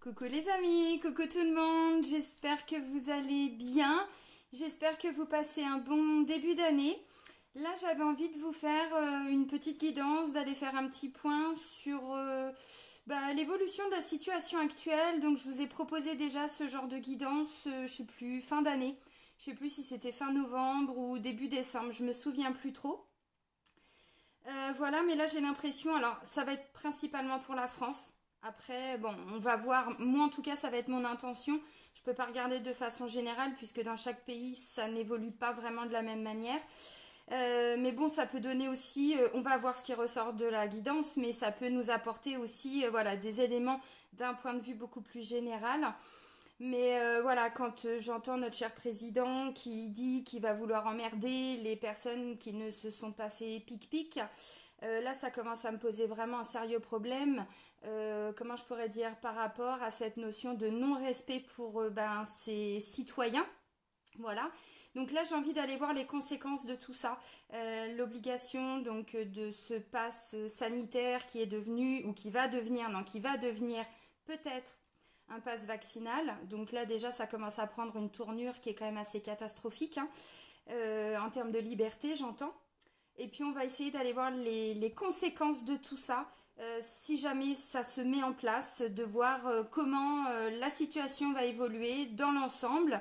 Coucou les amis, coucou tout le monde, j'espère que vous allez bien, j'espère que vous passez un bon début d'année. Là j'avais envie de vous faire une petite guidance, d'aller faire un petit point sur l'évolution de la situation actuelle. Donc je vous ai proposé déjà ce genre de guidance, je sais plus, fin d'année. Je sais plus si c'était fin novembre ou début décembre, je me souviens plus trop. Voilà, mais là j'ai l'impression, alors ça va être principalement pour la France. Après, bon, on va voir. Moi en tout cas, ça va être mon intention. Je peux pas regarder de façon générale puisque dans chaque pays, ça n'évolue pas vraiment de la même manière. Mais bon, ça peut donner aussi, on va voir ce qui ressort de la guidance, mais ça peut nous apporter aussi, voilà, des éléments d'un point de vue beaucoup plus général. Mais voilà, quand j'entends notre cher président qui dit qu'il va vouloir emmerder les personnes qui ne se sont pas fait pic-pic, là ça commence à me poser vraiment un sérieux problème. Comment je pourrais dire par rapport à cette notion de non-respect pour ses citoyens. Voilà. Donc là, j'ai envie d'aller voir les conséquences de tout ça. L'obligation donc de ce pass sanitaire qui est devenu ou qui va devenir, non, qui va devenir peut-être un pass vaccinal. Donc là, déjà, ça commence à prendre une tournure qui est quand même assez catastrophique, hein, en termes de liberté, j'entends. Et puis, on va essayer d'aller voir les conséquences de tout ça. Si jamais ça se met en place, de voir comment la situation va évoluer dans l'ensemble.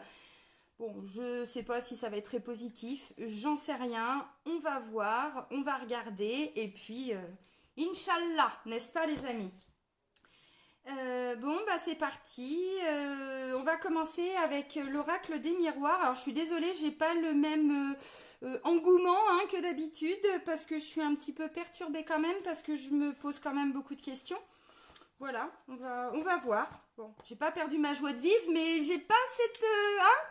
Bon, je sais pas si ça va être très positif, j'en sais rien. On va voir, on va regarder, et puis, Inch'Allah, n'est-ce pas les amis? Bon, bah c'est parti. On va commencer avec l'oracle des miroirs. Alors, je suis désolée, j'ai pas le même engouement hein, que d'habitude parce que je suis un petit peu perturbée quand même parce que je me pose quand même beaucoup de questions. Voilà, on va voir. Bon, j'ai pas perdu ma joie de vivre, mais j'ai pas cette...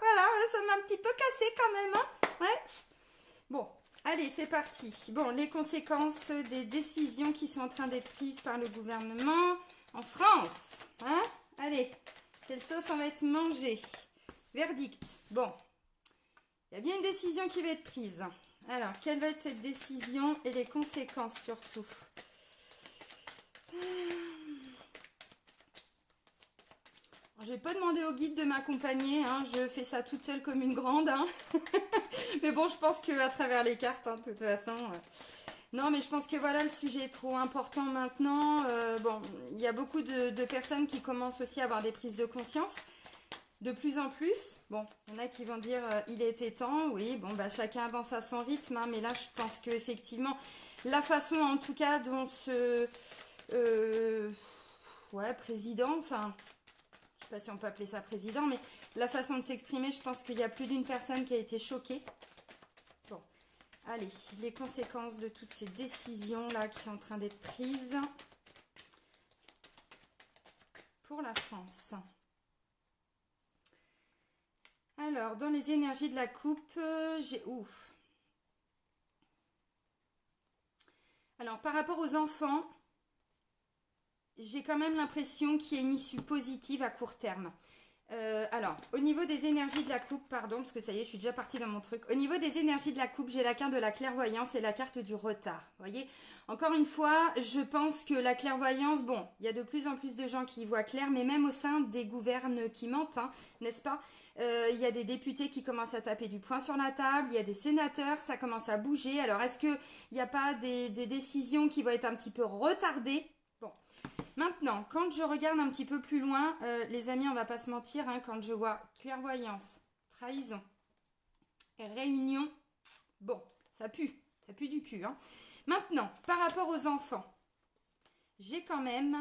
voilà, ça m'a un petit peu cassé quand même. Hein. Ouais. Bon, allez, c'est parti. Bon, les conséquences des décisions qui sont en train d'être prises par le gouvernement en France. Hein? Allez, quelle sauce on va être mangée? Verdict. Bon, il y a bien une décision qui va être prise. Alors, quelle va être cette décision et les conséquences surtout? J'ai pas demandé au guide de m'accompagner, hein, je fais ça toute seule comme une grande. Hein. Mais bon, je pense qu'à travers les cartes, hein, de toute façon. Non, mais je pense que voilà, le sujet est trop important maintenant. Bon, il y a beaucoup de personnes qui commencent aussi à avoir des prises de conscience. De plus en plus, bon, il y en a qui vont dire il était temps, oui, bon, bah chacun avance à son rythme, hein, mais là, je pense que effectivement, la façon en tout cas dont ce président, enfin, je sais pas si on peut appeler ça président, mais la façon de s'exprimer, je pense qu'il y a plus d'une personne qui a été choquée. Bon, allez, les conséquences de toutes ces décisions-là qui sont en train d'être prises pour la France. Alors, dans les énergies de la coupe, j'ai... Ouf. Alors, par rapport aux enfants, j'ai quand même l'impression qu'il y a une issue positive à court terme. Alors, au niveau des énergies de la coupe, pardon, parce que ça y est, je suis déjà partie dans mon truc. Au niveau des énergies de la coupe, j'ai la carte de la clairvoyance et la carte du retard. Vous voyez, encore une fois, je pense que la clairvoyance, bon, il y a de plus en plus de gens qui y voient clair, mais même au sein des gouvernes qui mentent, hein, n'est-ce pas? Il y a des députés qui commencent à taper du poing sur la table, il y a des sénateurs, ça commence à bouger. Alors, est-ce qu'il n'y a pas des décisions qui vont être un petit peu retardées? Bon, maintenant, quand je regarde un petit peu plus loin, les amis, on va pas se mentir, hein, quand je vois clairvoyance, trahison, réunion, bon, ça pue du cul. Hein. Maintenant, par rapport aux enfants, j'ai quand même,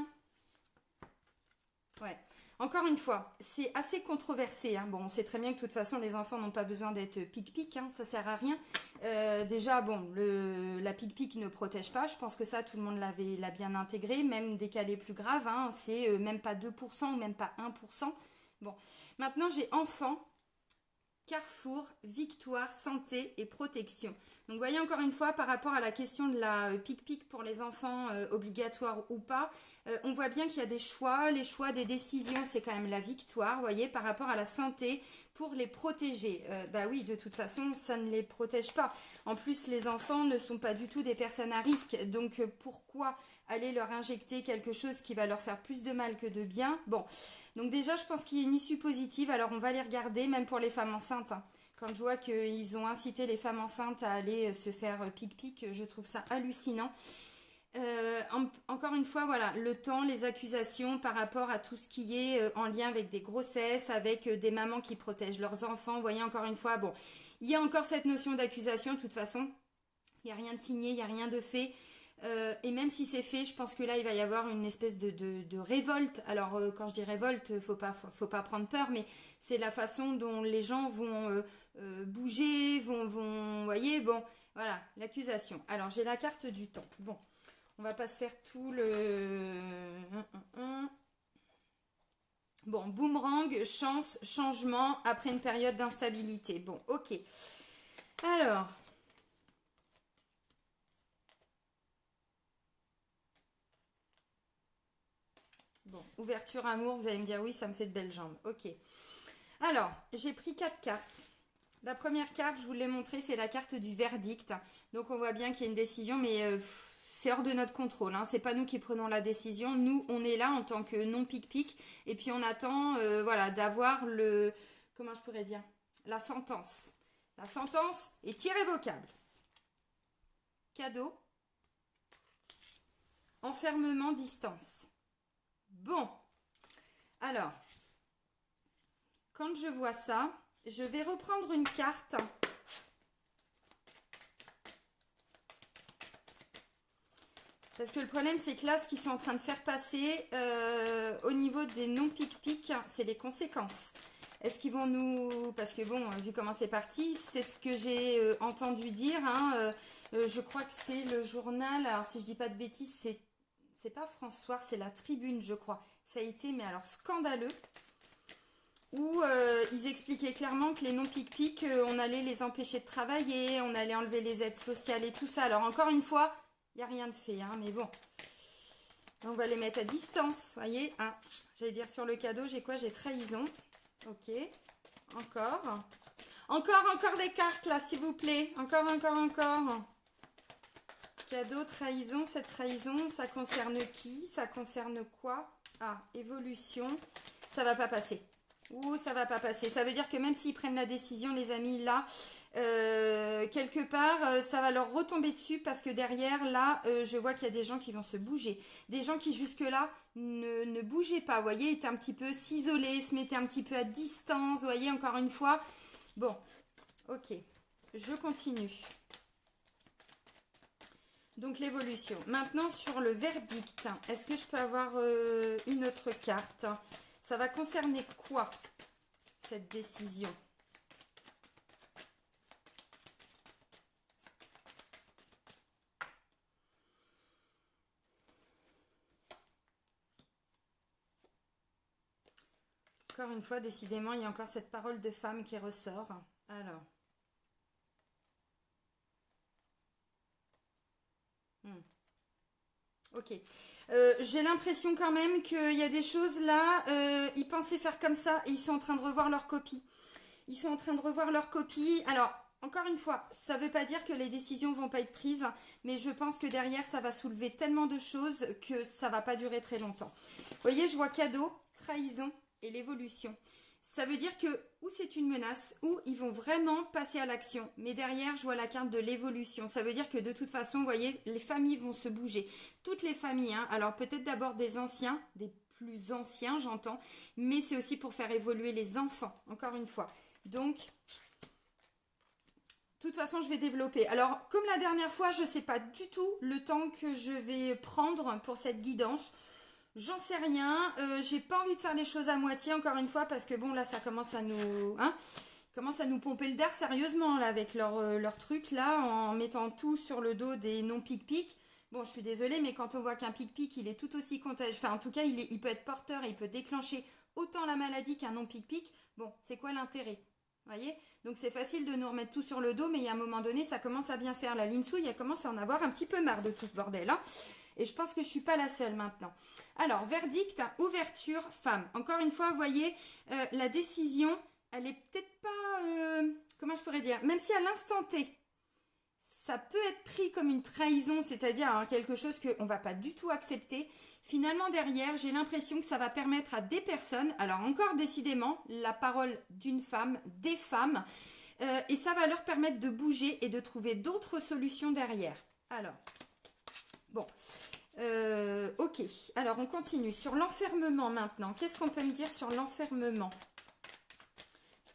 ouais, encore une fois, c'est assez controversé. Hein. Bon, on sait très bien que de toute façon, les enfants n'ont pas besoin d'être pic-pic, hein, ça sert à rien. Déjà, bon, la pic-pic ne protège pas. Je pense que ça, tout le monde l'a bien intégré. Même des cas les plus graves, hein, c'est même pas 2% ou même pas 1%. Bon, maintenant, j'ai enfant, carrefour, victoire, santé et protection. Donc, vous voyez encore une fois, par rapport à la question de la pic-pic pour les enfants, obligatoire ou pas, on voit bien qu'il y a des choix. Les choix des décisions, c'est quand même la victoire, vous voyez, par rapport à la santé, pour les protéger. Bah oui, de toute façon, ça ne les protège pas. En plus, les enfants ne sont pas du tout des personnes à risque. Donc, pourquoi aller leur injecter quelque chose qui va leur faire plus de mal que de bien. Bon, donc déjà, je pense qu'il y a une issue positive. Alors, on va les regarder, même pour les femmes enceintes, hein. Quand je vois qu'ils ont incité les femmes enceintes à aller se faire pic-pic, je trouve ça hallucinant. Encore une fois, voilà, le temps, les accusations par rapport à tout ce qui est en lien avec des grossesses, avec des mamans qui protègent leurs enfants. Vous voyez, encore une fois, bon, il y a encore cette notion d'accusation, de toute façon. Il n'y a rien de signé, il n'y a rien de fait. Et même si c'est fait, je pense que là, il va y avoir une espèce de révolte. Alors, quand je dis révolte, faut pas prendre peur, mais c'est la façon dont les gens vont bouger, vous voyez, bon, voilà, l'accusation. Alors, j'ai la carte du temps. Bon, on va pas se faire tout le... Bon, boomerang, chance, changement après une période d'instabilité. Bon, ok. Alors... Bon, ouverture amour, vous allez me dire oui, ça me fait de belles jambes. Ok. Alors, j'ai pris 4 cartes. La première carte, je vous l'ai montrée, c'est la carte du verdict. Donc, on voit bien qu'il y a une décision, mais c'est hors de notre contrôle, hein. C'est pas nous qui prenons la décision. Nous, on est là en tant que non-pic-pic. Et puis, on attend voilà, d'avoir le... Comment je pourrais dire? La sentence. La sentence est irrévocable. Cadeau. Enfermement, distance. Bon. Alors, quand je vois ça, je vais reprendre une carte. Parce que le problème, c'est que là, ce qu'ils sont en train de faire passer au niveau des non-pic-pic, c'est les conséquences. Est-ce qu'ils vont nous... Parce que bon, vu comment c'est parti, c'est ce que j'ai entendu dire, hein, je crois que c'est le journal, alors si je dis pas de bêtises, c'est pas François, c'est la Tribune, je crois. Ça a été, mais alors scandaleux. Où ils expliquaient clairement que les non-pic-pic, on allait les empêcher de travailler, on allait enlever les aides sociales et tout ça. Alors encore une fois, il n'y a rien de fait, hein, mais bon. On va les mettre à distance, voyez. Hein. J'allais dire sur le cadeau, j'ai quoi? J'ai trahison. Ok. Encore. Encore des cartes là, s'il vous plaît. Encore. Cadeau, trahison. Cette trahison, ça concerne qui? Ça concerne quoi? Ah, évolution. Ça va pas passer. Ouh, ça va pas passer. Ça veut dire que même s'ils prennent la décision, les amis, là, quelque part, ça va leur retomber dessus parce que derrière, là, je vois qu'il y a des gens qui vont se bouger. Des gens qui jusque-là ne bougeaient pas, vous voyez, étaient un petit peu s'isoler, se mettaient un petit peu à distance, vous voyez, encore une fois. Bon, ok, je continue. Donc l'évolution. Maintenant sur le verdict, est-ce que je peux avoir une autre carte? Ça va concerner quoi, cette décision? Encore une fois, décidément, il y a encore cette parole de femme qui ressort. Alors. Ok. J'ai l'impression quand même qu'il y a des choses là, ils pensaient faire comme ça et ils sont en train de revoir leur copie. Ils sont en train de revoir leur copie. Alors, encore une fois, ça ne veut pas dire que les décisions ne vont pas être prises, mais je pense que derrière, ça va soulever tellement de choses que ça ne va pas durer très longtemps. Vous voyez, je vois cadeau, trahison et l'évolution. Ça veut dire que ou c'est une menace, ou ils vont vraiment passer à l'action. Mais derrière, je vois la carte de l'évolution. Ça veut dire que de toute façon, vous voyez, les familles vont se bouger. Toutes les familles, hein. Alors peut-être d'abord des anciens, des plus anciens, j'entends. Mais c'est aussi pour faire évoluer les enfants, encore une fois. Donc, de toute façon, je vais développer. Alors, comme la dernière fois, je ne sais pas du tout le temps que je vais prendre pour cette guidance. J'en sais rien, j'ai pas envie de faire les choses à moitié encore une fois parce que bon là ça commence à nous pomper le derrière sérieusement là avec leur truc là en mettant tout sur le dos des non pic-pic. Bon je suis désolée mais quand on voit qu'un pic-pic il est tout aussi contagieux, enfin en tout cas il peut être porteur et il peut déclencher autant la maladie qu'un non pic-pic, bon c'est quoi l'intérêt? Voyez, donc c'est facile de nous remettre tout sur le dos, mais il y a un moment donné, ça commence à bien faire. La Linsou, elle commence à en avoir un petit peu marre de tout ce bordel. Hein. Et je pense que je ne suis pas la seule maintenant. Alors, verdict, ouverture, femme. Encore une fois, vous voyez, la décision, elle est peut-être pas... comment je pourrais dire? Même si à l'instant T, ça peut être pris comme une trahison, c'est-à-dire hein, quelque chose qu'on ne va pas du tout accepter. Finalement, derrière, j'ai l'impression que ça va permettre à des personnes, alors encore décidément, la parole d'une femme, des femmes, et ça va leur permettre de bouger et de trouver d'autres solutions derrière. Alors, bon, ok. Alors, on continue. Sur l'enfermement maintenant, qu'est-ce qu'on peut me dire sur l'enfermement?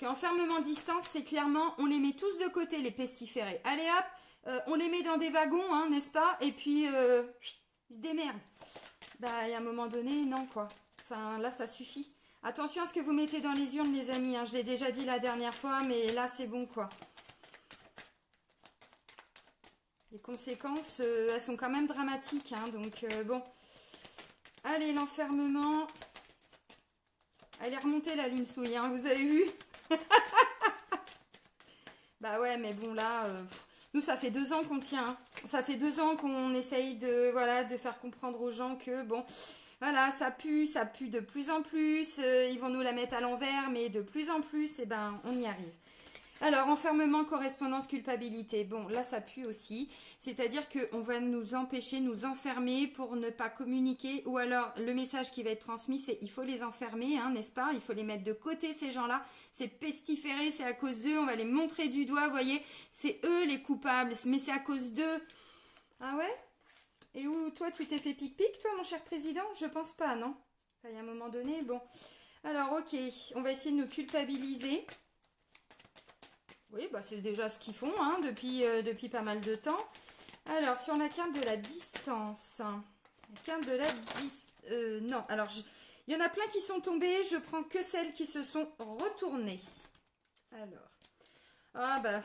Enfermement distance, c'est clairement, on les met tous de côté, les pestiférés. Allez hop, on les met dans des wagons, hein, n'est-ce pas? Et puis, ils se démerdent. Bah, il y a un moment donné, non, quoi. Enfin, là, ça suffit. Attention à ce que vous mettez dans les urnes, les amis. Hein. Je l'ai déjà dit la dernière fois, mais là, c'est bon, quoi. Les conséquences, elles sont quand même dramatiques. Hein, donc, bon. Allez, l'enfermement. Elle est remontée, la ligne souille, hein, vous avez vu? Bah ouais, mais bon, là, nous, ça fait 2 ans qu'on tient. Hein. Ça fait 2 ans qu'on essaye de, voilà, de faire comprendre aux gens que, bon, voilà, ça pue de plus en plus. Ils vont nous la mettre à l'envers, mais de plus en plus, eh ben, on y arrive. Alors, enfermement, correspondance, culpabilité. Bon, là, ça pue aussi. C'est-à-dire qu'on va nous empêcher, nous enfermer pour ne pas communiquer. Ou alors, le message qui va être transmis, c'est il faut les enfermer, hein, n'est-ce pas? Il faut les mettre de côté, ces gens-là. C'est pestiféré, c'est à cause d'eux. On va les montrer du doigt, vous voyez. C'est eux les coupables, mais c'est à cause d'eux. Ah ouais? Et où, toi, tu t'es fait pic-pic, toi, mon cher président? Je pense pas, non? Enfin, il y a un moment donné, bon. Alors, ok, on va essayer de nous culpabiliser. Oui, bah c'est déjà ce qu'ils font hein, depuis pas mal de temps. Alors, sur la carte de la distance. La carte de la distance. Non, alors, il y en a plein qui sont tombées. Je prends que celles qui se sont retournées. Alors. Ah bah.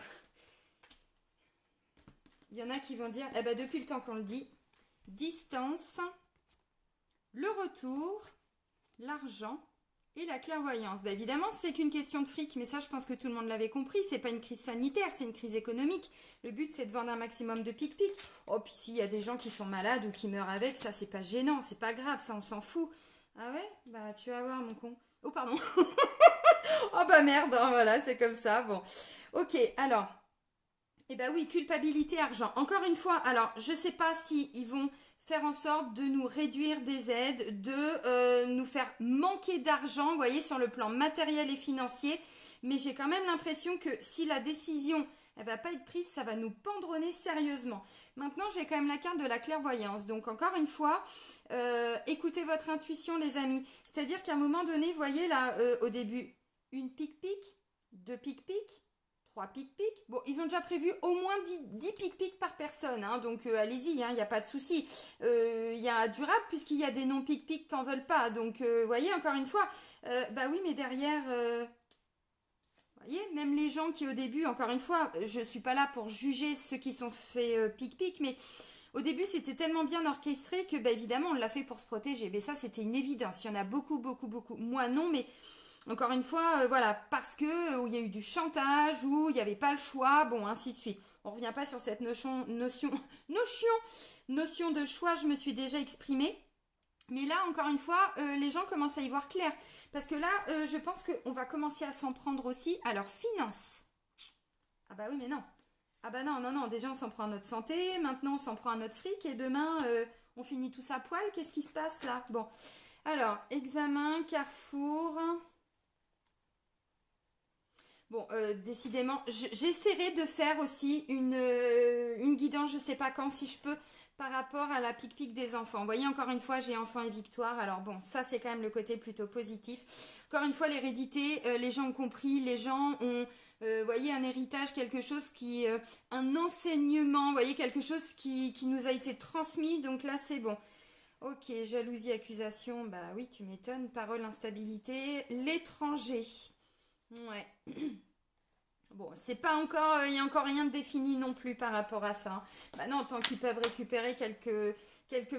Il y en a qui vont dire, eh ben depuis le temps qu'on le dit, distance, le retour, l'argent. Et la clairvoyance, bah évidemment c'est qu'une question de fric, mais ça je pense que tout le monde l'avait compris, c'est pas une crise sanitaire, c'est une crise économique. Le but c'est de vendre un maximum de pic-pic. Oh puis s'il y a des gens qui sont malades ou qui meurent avec, ça c'est pas gênant, c'est pas grave, ça on s'en fout. Ah ouais? Bah tu vas voir mon con. Oh pardon. Oh bah merde, hein, voilà c'est comme ça, bon. Ok, alors... Eh ben oui, culpabilité, argent. Encore une fois, alors je sais pas si ils vont faire en sorte de nous réduire des aides, de nous faire manquer d'argent, vous voyez, sur le plan matériel et financier. Mais j'ai quand même l'impression que si la décision, elle va pas être prise, ça va nous pendronner sérieusement. Maintenant, j'ai quand même la carte de la clairvoyance. Donc encore une fois, écoutez votre intuition, les amis. C'est-à-dire qu'à un moment donné, vous voyez là, au début, une pic-pic, 2 pic-pic. 3 pic-pic. Bon, ils ont déjà prévu au moins 10 pic-pic par personne, hein, donc allez-y, il n'y a pas de souci. Il y a durable puisqu'il y a des non-pic-pic qui n'en veulent pas. Donc, vous voyez, encore une fois, bah oui, mais derrière, vous voyez, même les gens qui au début, encore une fois, je ne suis pas là pour juger ceux qui sont fait pic-pic, mais au début, c'était tellement bien orchestré que, bah, évidemment, on l'a fait pour se protéger. Mais ça, c'était une évidence. Il y en a beaucoup, beaucoup, beaucoup. Moi, non, mais... Encore une fois, voilà, parce que où il y a eu du chantage, où il n'y avait pas le choix, bon, ainsi de suite. On ne revient pas sur cette notion de choix, je me suis déjà exprimée. Mais là, encore une fois, les gens commencent à y voir clair. Parce que là, je pense qu'on va commencer à s'en prendre aussi à leurs finances. Ah bah oui, mais non. Ah bah non, non, non, déjà on s'en prend à notre santé, maintenant on s'en prend à notre fric, et demain, on finit tous à poil. Qu'est-ce qui se passe là? Bon, alors, examen, Carrefour... Bon, décidément, j'essaierai de faire aussi une guidance, je sais pas quand, si je peux, par rapport à la pic-pic des enfants. Vous voyez, encore une fois, j'ai enfants et victoire. Alors bon, ça, c'est quand même le côté plutôt positif. Encore une fois, l'hérédité, les gens ont compris, les gens ont, vous voyez, un héritage, quelque chose qui... un enseignement, vous voyez, quelque chose qui nous a été transmis. Donc là, c'est bon. Ok, jalousie, accusation, bah oui, tu m'étonnes. Parole, instabilité. L'étranger. Ouais. Bon, c'est pas encore, il y a encore rien de défini non plus par rapport à ça. Bah non, tant qu'ils peuvent récupérer quelques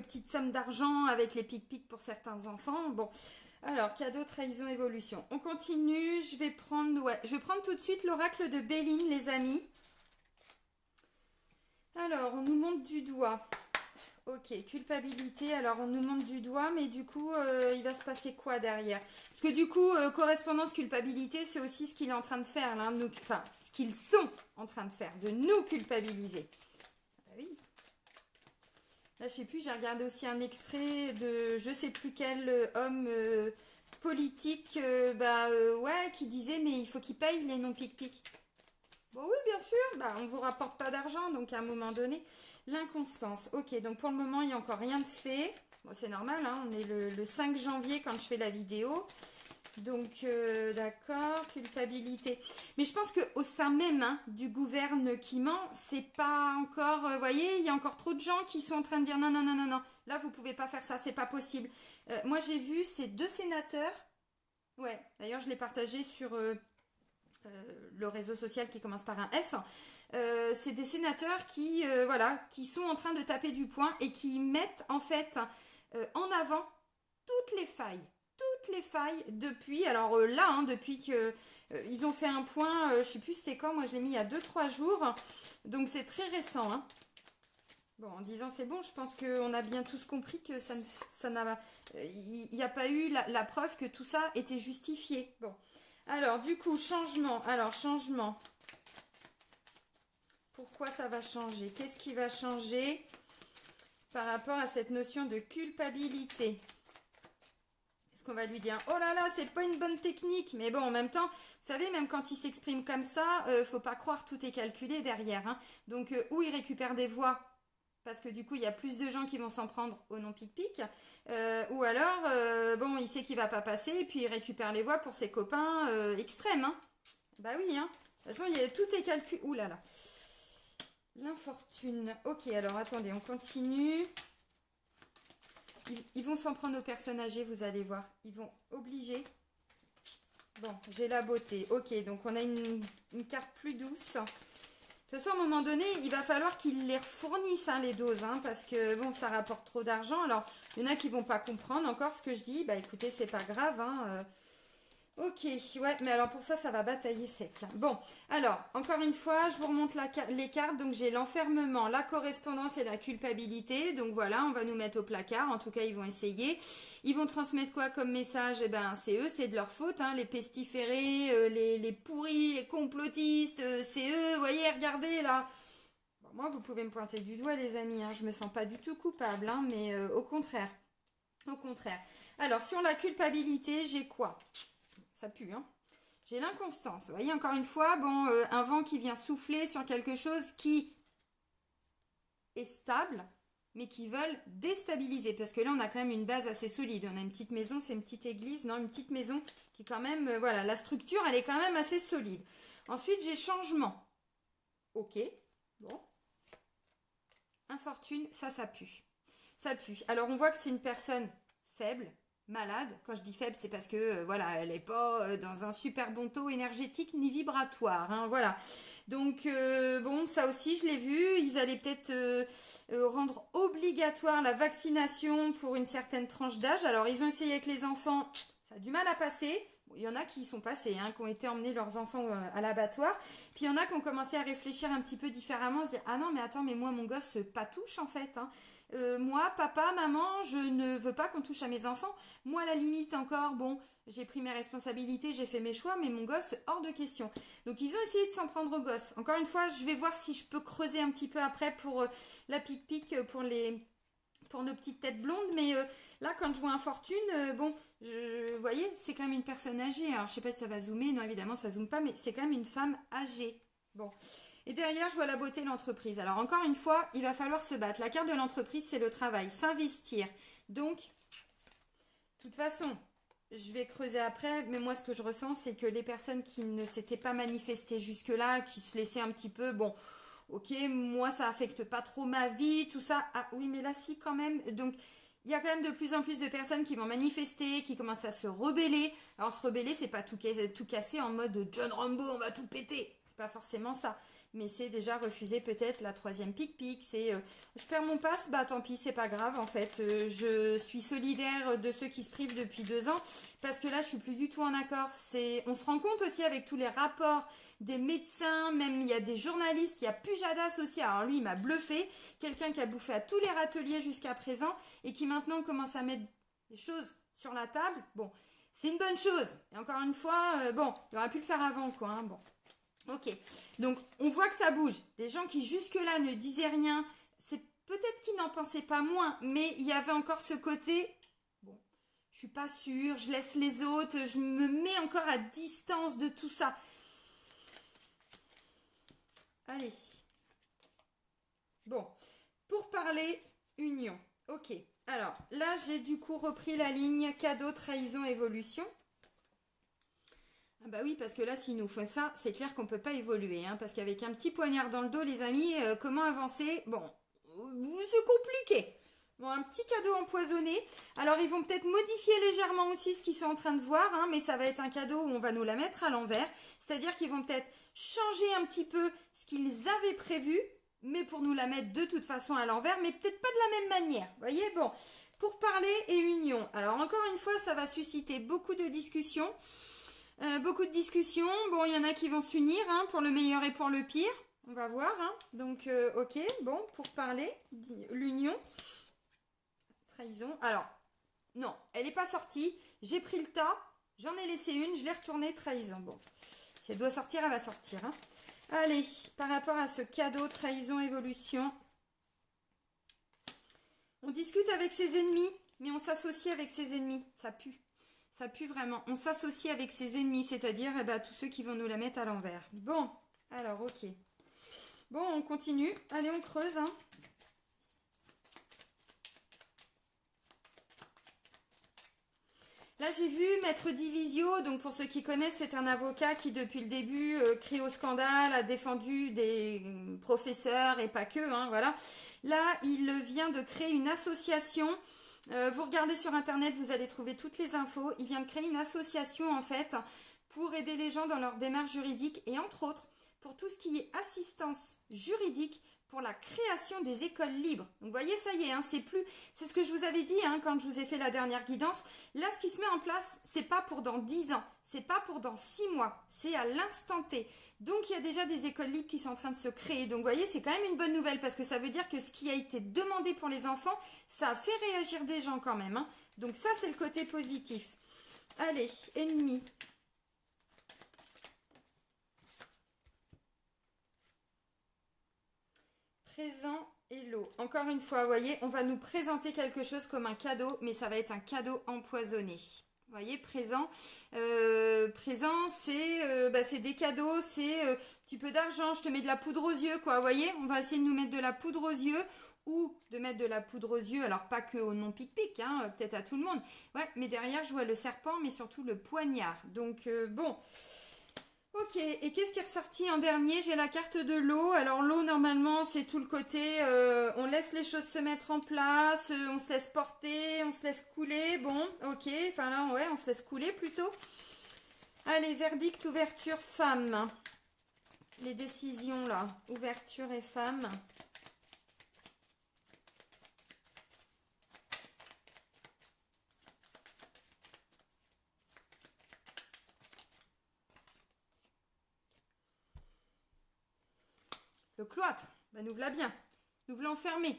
petites sommes d'argent avec les pic-pic pour certains enfants. Bon, alors, cadeau, trahison, évolution. On continue, je vais prendre tout de suite l'oracle de Béline, les amis. Alors, on nous montre du doigt. Ok, culpabilité. Alors, on nous montre du doigt, mais du coup, il va se passer quoi derrière? Parce que du coup, correspondance, culpabilité, c'est aussi ce qu'il est en train de faire, là, enfin, ce qu'ils sont en train de faire, de nous culpabiliser. Ah oui. Là, je sais plus, j'ai regardé aussi un extrait de je sais plus quel homme politique, ouais, qui disait, mais il faut qu'il paye les non-pic-pic. Bon, oui, bien sûr, bah, on ne vous rapporte pas d'argent, donc à un moment donné, l'inconstance. Ok, donc pour le moment, il n'y a encore rien de fait. Bon, c'est normal, hein, on est le 5 janvier quand je fais la vidéo. Donc, d'accord, culpabilité. Mais je pense qu'au sein même du gouvernement, c'est pas encore, vous voyez, il y a encore trop de gens qui sont en train de dire non, non, non, non, non, là, vous pouvez pas faire ça, c'est pas possible. Moi, j'ai vu ces deux sénateurs, ouais, d'ailleurs, je l'ai partagé sur le réseau social qui commence par un F. C'est des sénateurs qui, voilà, qui sont en train de taper du poing et qui mettent en fait en avant toutes les failles depuis, alors là, depuis que ils ont fait un point, je sais plus c'est quand, moi je l'ai mis il y a 2-3 jours, donc c'est très récent. Hein. Bon, en disant c'est bon, je pense qu'on a bien tous compris que ça n'a, il n'y a pas eu la preuve que tout ça était justifié. Bon, alors du coup, changement. Alors changement. Pourquoi ça va changer? Qu'est-ce qui va changer par rapport à cette notion de culpabilité? Est-ce qu'on va lui dire oh là là, c'est pas une bonne technique? Mais bon, en même temps, vous savez, même quand il s'exprime comme ça, faut pas croire tout est calculé derrière. Hein. Donc, où il récupère des voix parce que du coup il y a plus de gens qui vont s'en prendre au non pic-pic, ou alors bon il sait qu'il va pas passer et puis il récupère les voix pour ses copains extrêmes, hein. Bah oui, hein. De toute façon tout est calculé. Ouh là là. L'infortune. Ok, alors attendez, on continue. Ils vont s'en prendre aux personnes âgées, vous allez voir. Ils vont obliger. Bon, j'ai la beauté. Ok, donc on a une carte plus douce. De toute façon, à un moment donné, il va falloir qu'ils les fournissent, les doses, parce que, bon, ça rapporte trop d'argent. Alors, il y en a qui vont pas comprendre encore ce que je dis. Bah, écoutez, c'est pas grave, Ok, ouais, mais alors pour ça, ça va batailler sec. Bon, alors, encore une fois, je vous remonte les cartes. Donc, j'ai l'enfermement, la correspondance et la culpabilité. Donc, voilà, on va nous mettre au placard. En tout cas, ils vont essayer. Ils vont transmettre quoi comme message? Eh ben, c'est eux, c'est de leur faute. Les pestiférés, les pourris, les complotistes, c'est eux. Vous voyez, regardez, là. Bon, moi, vous pouvez me pointer du doigt, les amis. Je me sens pas du tout coupable, mais au contraire. Au contraire. Alors, sur la culpabilité, j'ai quoi? Ça pue, hein. J'ai l'inconstance. Vous voyez, encore une fois, bon, un vent qui vient souffler sur quelque chose qui est stable, mais qui veulent déstabiliser. Parce que là, on a quand même une base assez solide. On a une petite maison, c'est une petite église, non, une petite maison qui quand même, voilà, la structure, elle est quand même assez solide. Ensuite, j'ai changement. Ok, bon. Infortune, ça pue. Ça pue. Alors, on voit que c'est une personne faible, malade. Quand je dis faible, c'est parce que voilà, elle n'est pas dans un super bon taux énergétique ni vibratoire. Voilà. Donc bon, ça aussi, je l'ai vu. Ils allaient peut-être rendre obligatoire la vaccination pour une certaine tranche d'âge. Alors, ils ont essayé avec les enfants. Ça a du mal à passer. Bon, il y en a qui y sont passés, qui ont été emmenés leurs enfants à l'abattoir. Puis il y en a qui ont commencé à réfléchir un petit peu différemment, se dire ah non mais attends mais moi mon gosse pas touche en fait. Moi papa maman je ne veux pas qu'on touche à mes enfants. Moi à la limite encore bon j'ai pris mes responsabilités, j'ai fait mes choix mais mon gosse hors de question. Donc ils ont essayé de s'en prendre au gosse. Encore une fois je vais voir si je peux creuser un petit peu après pour la pic-pic pour nos petites têtes blondes, mais là quand je vois Infortune, bon, vous voyez, c'est quand même une personne âgée. Alors je sais pas si ça va zoomer, non évidemment ça zoome pas, mais c'est quand même une femme âgée. Bon. Et derrière, je vois la beauté de l'entreprise. Alors encore une fois, il va falloir se battre. La carte de l'entreprise, c'est le travail, s'investir. Donc, de toute façon, je vais creuser après, mais moi ce que je ressens, c'est que les personnes qui ne s'étaient pas manifestées jusque-là, qui se laissaient un petit peu, bon, ok, moi ça affecte pas trop ma vie, tout ça. Ah oui, mais là si quand même. Donc il y a quand même de plus en plus de personnes qui vont manifester, qui commencent à se rebeller. Alors se rebeller, c'est pas tout casser en mode John Rambo, on va tout péter. C'est pas forcément ça. mais c'est déjà refuser peut-être la troisième pique-pique. C'est je perds mon pass, bah tant pis, c'est pas grave en fait. Je suis solidaire de ceux qui se privent depuis 2 ans parce que là je suis plus du tout en accord. On se rend compte aussi avec tous les rapports des médecins, même il y a des journalistes, il y a Pujadas aussi. Alors lui il m'a bluffé, quelqu'un qui a bouffé à tous les râteliers jusqu'à présent et qui maintenant commence à mettre les choses sur la table. Bon, c'est une bonne chose. Et encore une fois, bon, il aurait pu le faire avant quoi. Hein, bon. Ok, donc on voit que ça bouge. Des gens qui jusque-là ne disaient rien, c'est peut-être qu'ils n'en pensaient pas moins, mais il y avait encore ce côté, bon, je suis pas sûre, je laisse les autres, je me mets encore à distance de tout ça. Allez. Bon, pour parler union. Ok, alors là j'ai du coup repris la ligne cadeau, trahison, évolution. Ah bah oui, parce que là, s'il nous fait ça, c'est clair qu'on ne peut pas évoluer. Hein, parce qu'avec un petit poignard dans le dos, les amis, comment avancer? Bon, c'est compliqué. Bon, un petit cadeau empoisonné. Alors, ils vont peut-être modifier légèrement aussi ce qu'ils sont en train de voir, hein, mais ça va être un cadeau où on va nous la mettre à l'envers. C'est-à-dire qu'ils vont peut-être changer un petit peu ce qu'ils avaient prévu, mais pour nous la mettre de toute façon à l'envers, mais peut-être pas de la même manière. Vous voyez, bon, pour parler et union. Alors, encore une fois, ça va susciter beaucoup de discussions. Beaucoup de discussions. Bon, il y en a qui vont s'unir hein, pour le meilleur et pour le pire. On va voir. Hein. Donc, ok. Bon, pour parler, l'union. Trahison. Alors, non, elle n'est pas sortie. J'ai pris le tas. J'en ai laissé une. Je l'ai retournée. Trahison. Bon, si elle doit sortir, elle va sortir. Hein. Allez, par rapport à ce cadeau, trahison, évolution. On discute avec ses ennemis, mais on s'associe avec ses ennemis. Ça pue. Ça pue vraiment. On s'associe avec ses ennemis, c'est-à-dire eh ben, tous ceux qui vont nous la mettre à l'envers. Bon, alors ok. Bon, on continue. Allez, on creuse. Hein. Là, j'ai vu Maître Divisio. Donc, pour ceux qui connaissent, c'est un avocat qui, depuis le début, crie au scandale, a défendu des professeurs et pas que. Hein, voilà. Là, il vient de créer une association. Vous regardez sur internet, vous allez trouver toutes les infos. Il vient de créer une association en fait pour aider les gens dans leur démarche juridique et entre autres pour tout ce qui est assistance juridique pour la création des écoles libres. Donc vous voyez, ça y est, hein, c'est ce que je vous avais dit hein, quand je vous ai fait la dernière guidance. Là, ce qui se met en place, c'est pas pour dans 10 ans, c'est pas pour dans 6 mois, c'est à l'instant T. Donc il y a déjà des écoles libres qui sont en train de se créer. Donc vous voyez, c'est quand même une bonne nouvelle parce que ça veut dire que ce qui a été demandé pour les enfants, ça a fait réagir des gens quand même. Hein. Donc ça, c'est le côté positif. Allez, ennemi. Présent et lot. Encore une fois, vous voyez, on va nous présenter quelque chose comme un cadeau, mais ça va être un cadeau empoisonné. Vous voyez, présent, c'est des cadeaux, c'est un petit peu d'argent, je te mets de la poudre aux yeux, quoi. Vous voyez, on va essayer de nous mettre de la poudre aux yeux ou de mettre de la poudre aux yeux, alors pas que au non-pic-pic, hein, peut-être à tout le monde. Ouais, mais derrière, je vois le serpent, mais surtout le poignard. Donc, bon... Ok, et qu'est-ce qui est ressorti en dernier? J'ai la carte de l'eau. Alors l'eau, normalement, c'est tout le côté, on laisse les choses se mettre en place, on se laisse porter, on se laisse couler. Bon, ok, enfin là, ouais, on se laisse couler plutôt. Allez, verdict, ouverture, femme. Les décisions, là, ouverture et femme. Le cloître, ben nous voilà bien. Nous voulons enfermer.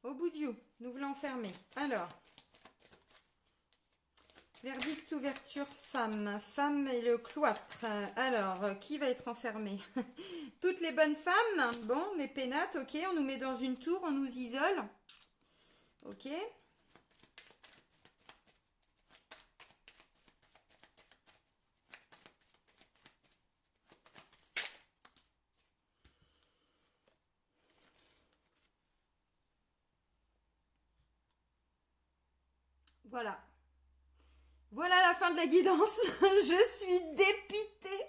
Au bout du haut, nous voulons enfermer. Alors, verdict, ouverture, femme. Femme et le cloître. Alors, qui va être enfermé? Toutes les bonnes femmes. Bon, les pénates, ok. On nous met dans une tour, on nous isole. Ok. Voilà. Voilà la fin de la guidance. Je suis dépitée.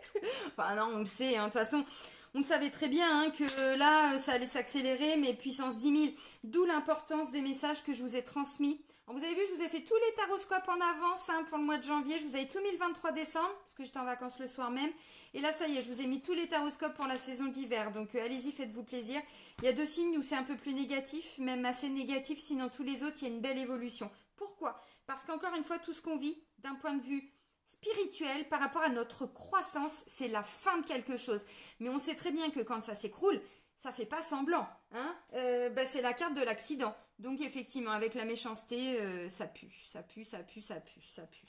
Enfin non, on le sait. Hein. De toute façon, on le savait très bien hein, que là, ça allait s'accélérer, mais puissance 10 000. D'où l'importance des messages que je vous ai transmis Alors, vous avez vu, je vous ai fait tous les taroscopes en avance hein, pour le mois de janvier. Je vous avais tout mis le 23 décembre, parce que j'étais en vacances le soir même. Et là, ça y est, je vous ai mis tous les taroscopes pour la saison d'hiver. Donc, allez-y, faites-vous plaisir. Il y a 2 signes où c'est un peu plus négatif, même assez négatif. Sinon, tous les autres, il y a une belle évolution. Pourquoi? Parce qu'encore une fois, tout ce qu'on vit, d'un point de vue spirituel, par rapport à notre croissance, c'est la fin de quelque chose. Mais on sait très bien que quand ça s'écroule, ça fait pas semblant. Hein c'est la carte de l'accident. Donc effectivement, avec la méchanceté, ça pue, ça pue, ça pue, ça pue, ça pue.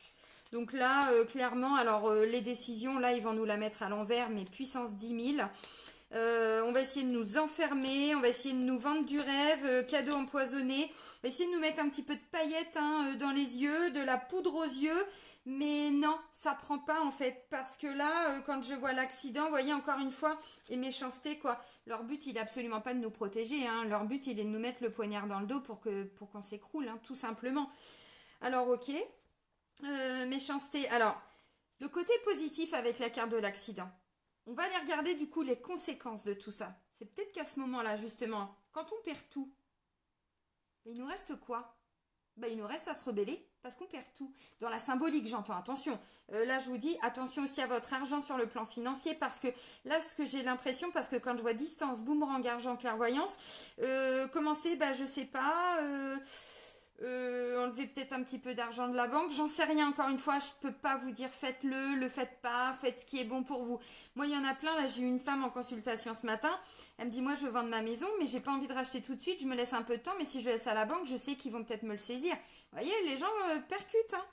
Donc là, clairement, alors les décisions, là, ils vont nous la mettre à l'envers, mais puissance 10 000. On va essayer de nous enfermer, on va essayer de nous vendre du rêve, cadeau empoisonné. On va essayer de nous mettre un petit peu de paillettes hein, dans les yeux, de la poudre aux yeux. Mais non, ça prend pas en fait. Parce que là, quand je vois l'accident, vous voyez encore une fois, les méchancetés quoi. Leur but, il est absolument pas de nous protéger. Hein. Leur but, il est de nous mettre le poignard dans le dos pour qu'on s'écroule, hein, tout simplement. Alors, ok. Méchanceté. Alors, le côté positif avec la carte de l'accident. On va aller regarder du coup les conséquences de tout ça. C'est peut-être qu'à ce moment-là, justement, quand on perd tout, il nous reste quoi? Il nous reste à se rebeller parce qu'on perd tout. Dans la symbolique, j'entends, attention. Là, je vous dis, attention aussi à votre argent sur le plan financier parce que là, ce que j'ai l'impression, parce que quand je vois distance, boomerang, argent, clairvoyance, commencer, je sais pas, enlever peut-être un petit peu d'argent de la banque, j'en sais rien encore une fois, je peux pas vous dire faites-le, le faites pas, faites ce qui est bon pour vous. Moi il y en a plein, là j'ai eu une femme en consultation ce matin, elle me dit moi je veux vendre ma maison mais j'ai pas envie de racheter tout de suite, je me laisse un peu de temps mais si je laisse à la banque je sais qu'ils vont peut-être me le saisir. Vous voyez les gens percutent hein.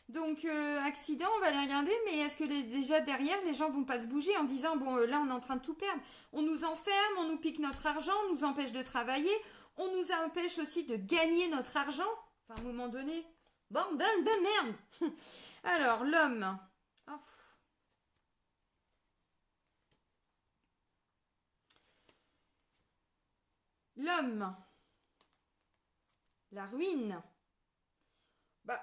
Donc accident on va les regarder mais est-ce que déjà derrière les gens vont pas se bouger en disant bon là on est en train de tout perdre, on nous enferme, on nous pique notre argent, on nous empêche de travailler. On nous empêche aussi de gagner notre argent. Enfin, à un moment donné, bordel de merde. Alors, l'homme. Oh. L'homme. La ruine.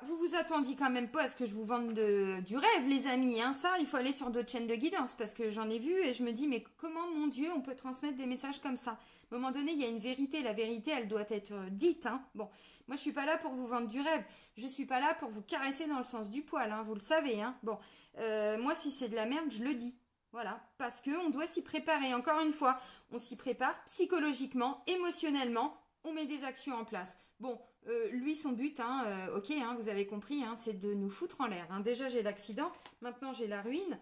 Vous vous attendiez quand même pas à ce que je vous vende du rêve, les amis. Hein. Ça, il faut aller sur d'autres chaînes de guidance parce que j'en ai vu et je me dis, mais comment, mon Dieu, on peut transmettre des messages comme ça? À un moment donné, il y a une vérité. La vérité, elle doit être dite. Hein. Bon, moi, je suis pas là pour vous vendre du rêve. Je suis pas là pour vous caresser dans le sens du poil. Hein, vous le savez. Hein. Bon, moi, si c'est de la merde, je le dis. Voilà, parce qu'on doit s'y préparer. Encore une fois, on s'y prépare psychologiquement, émotionnellement. On met des actions en place. Bon, lui, son but, hein, ok, hein, vous avez compris, hein, c'est de nous foutre en l'air. Hein. Déjà, j'ai l'accident, maintenant j'ai la ruine.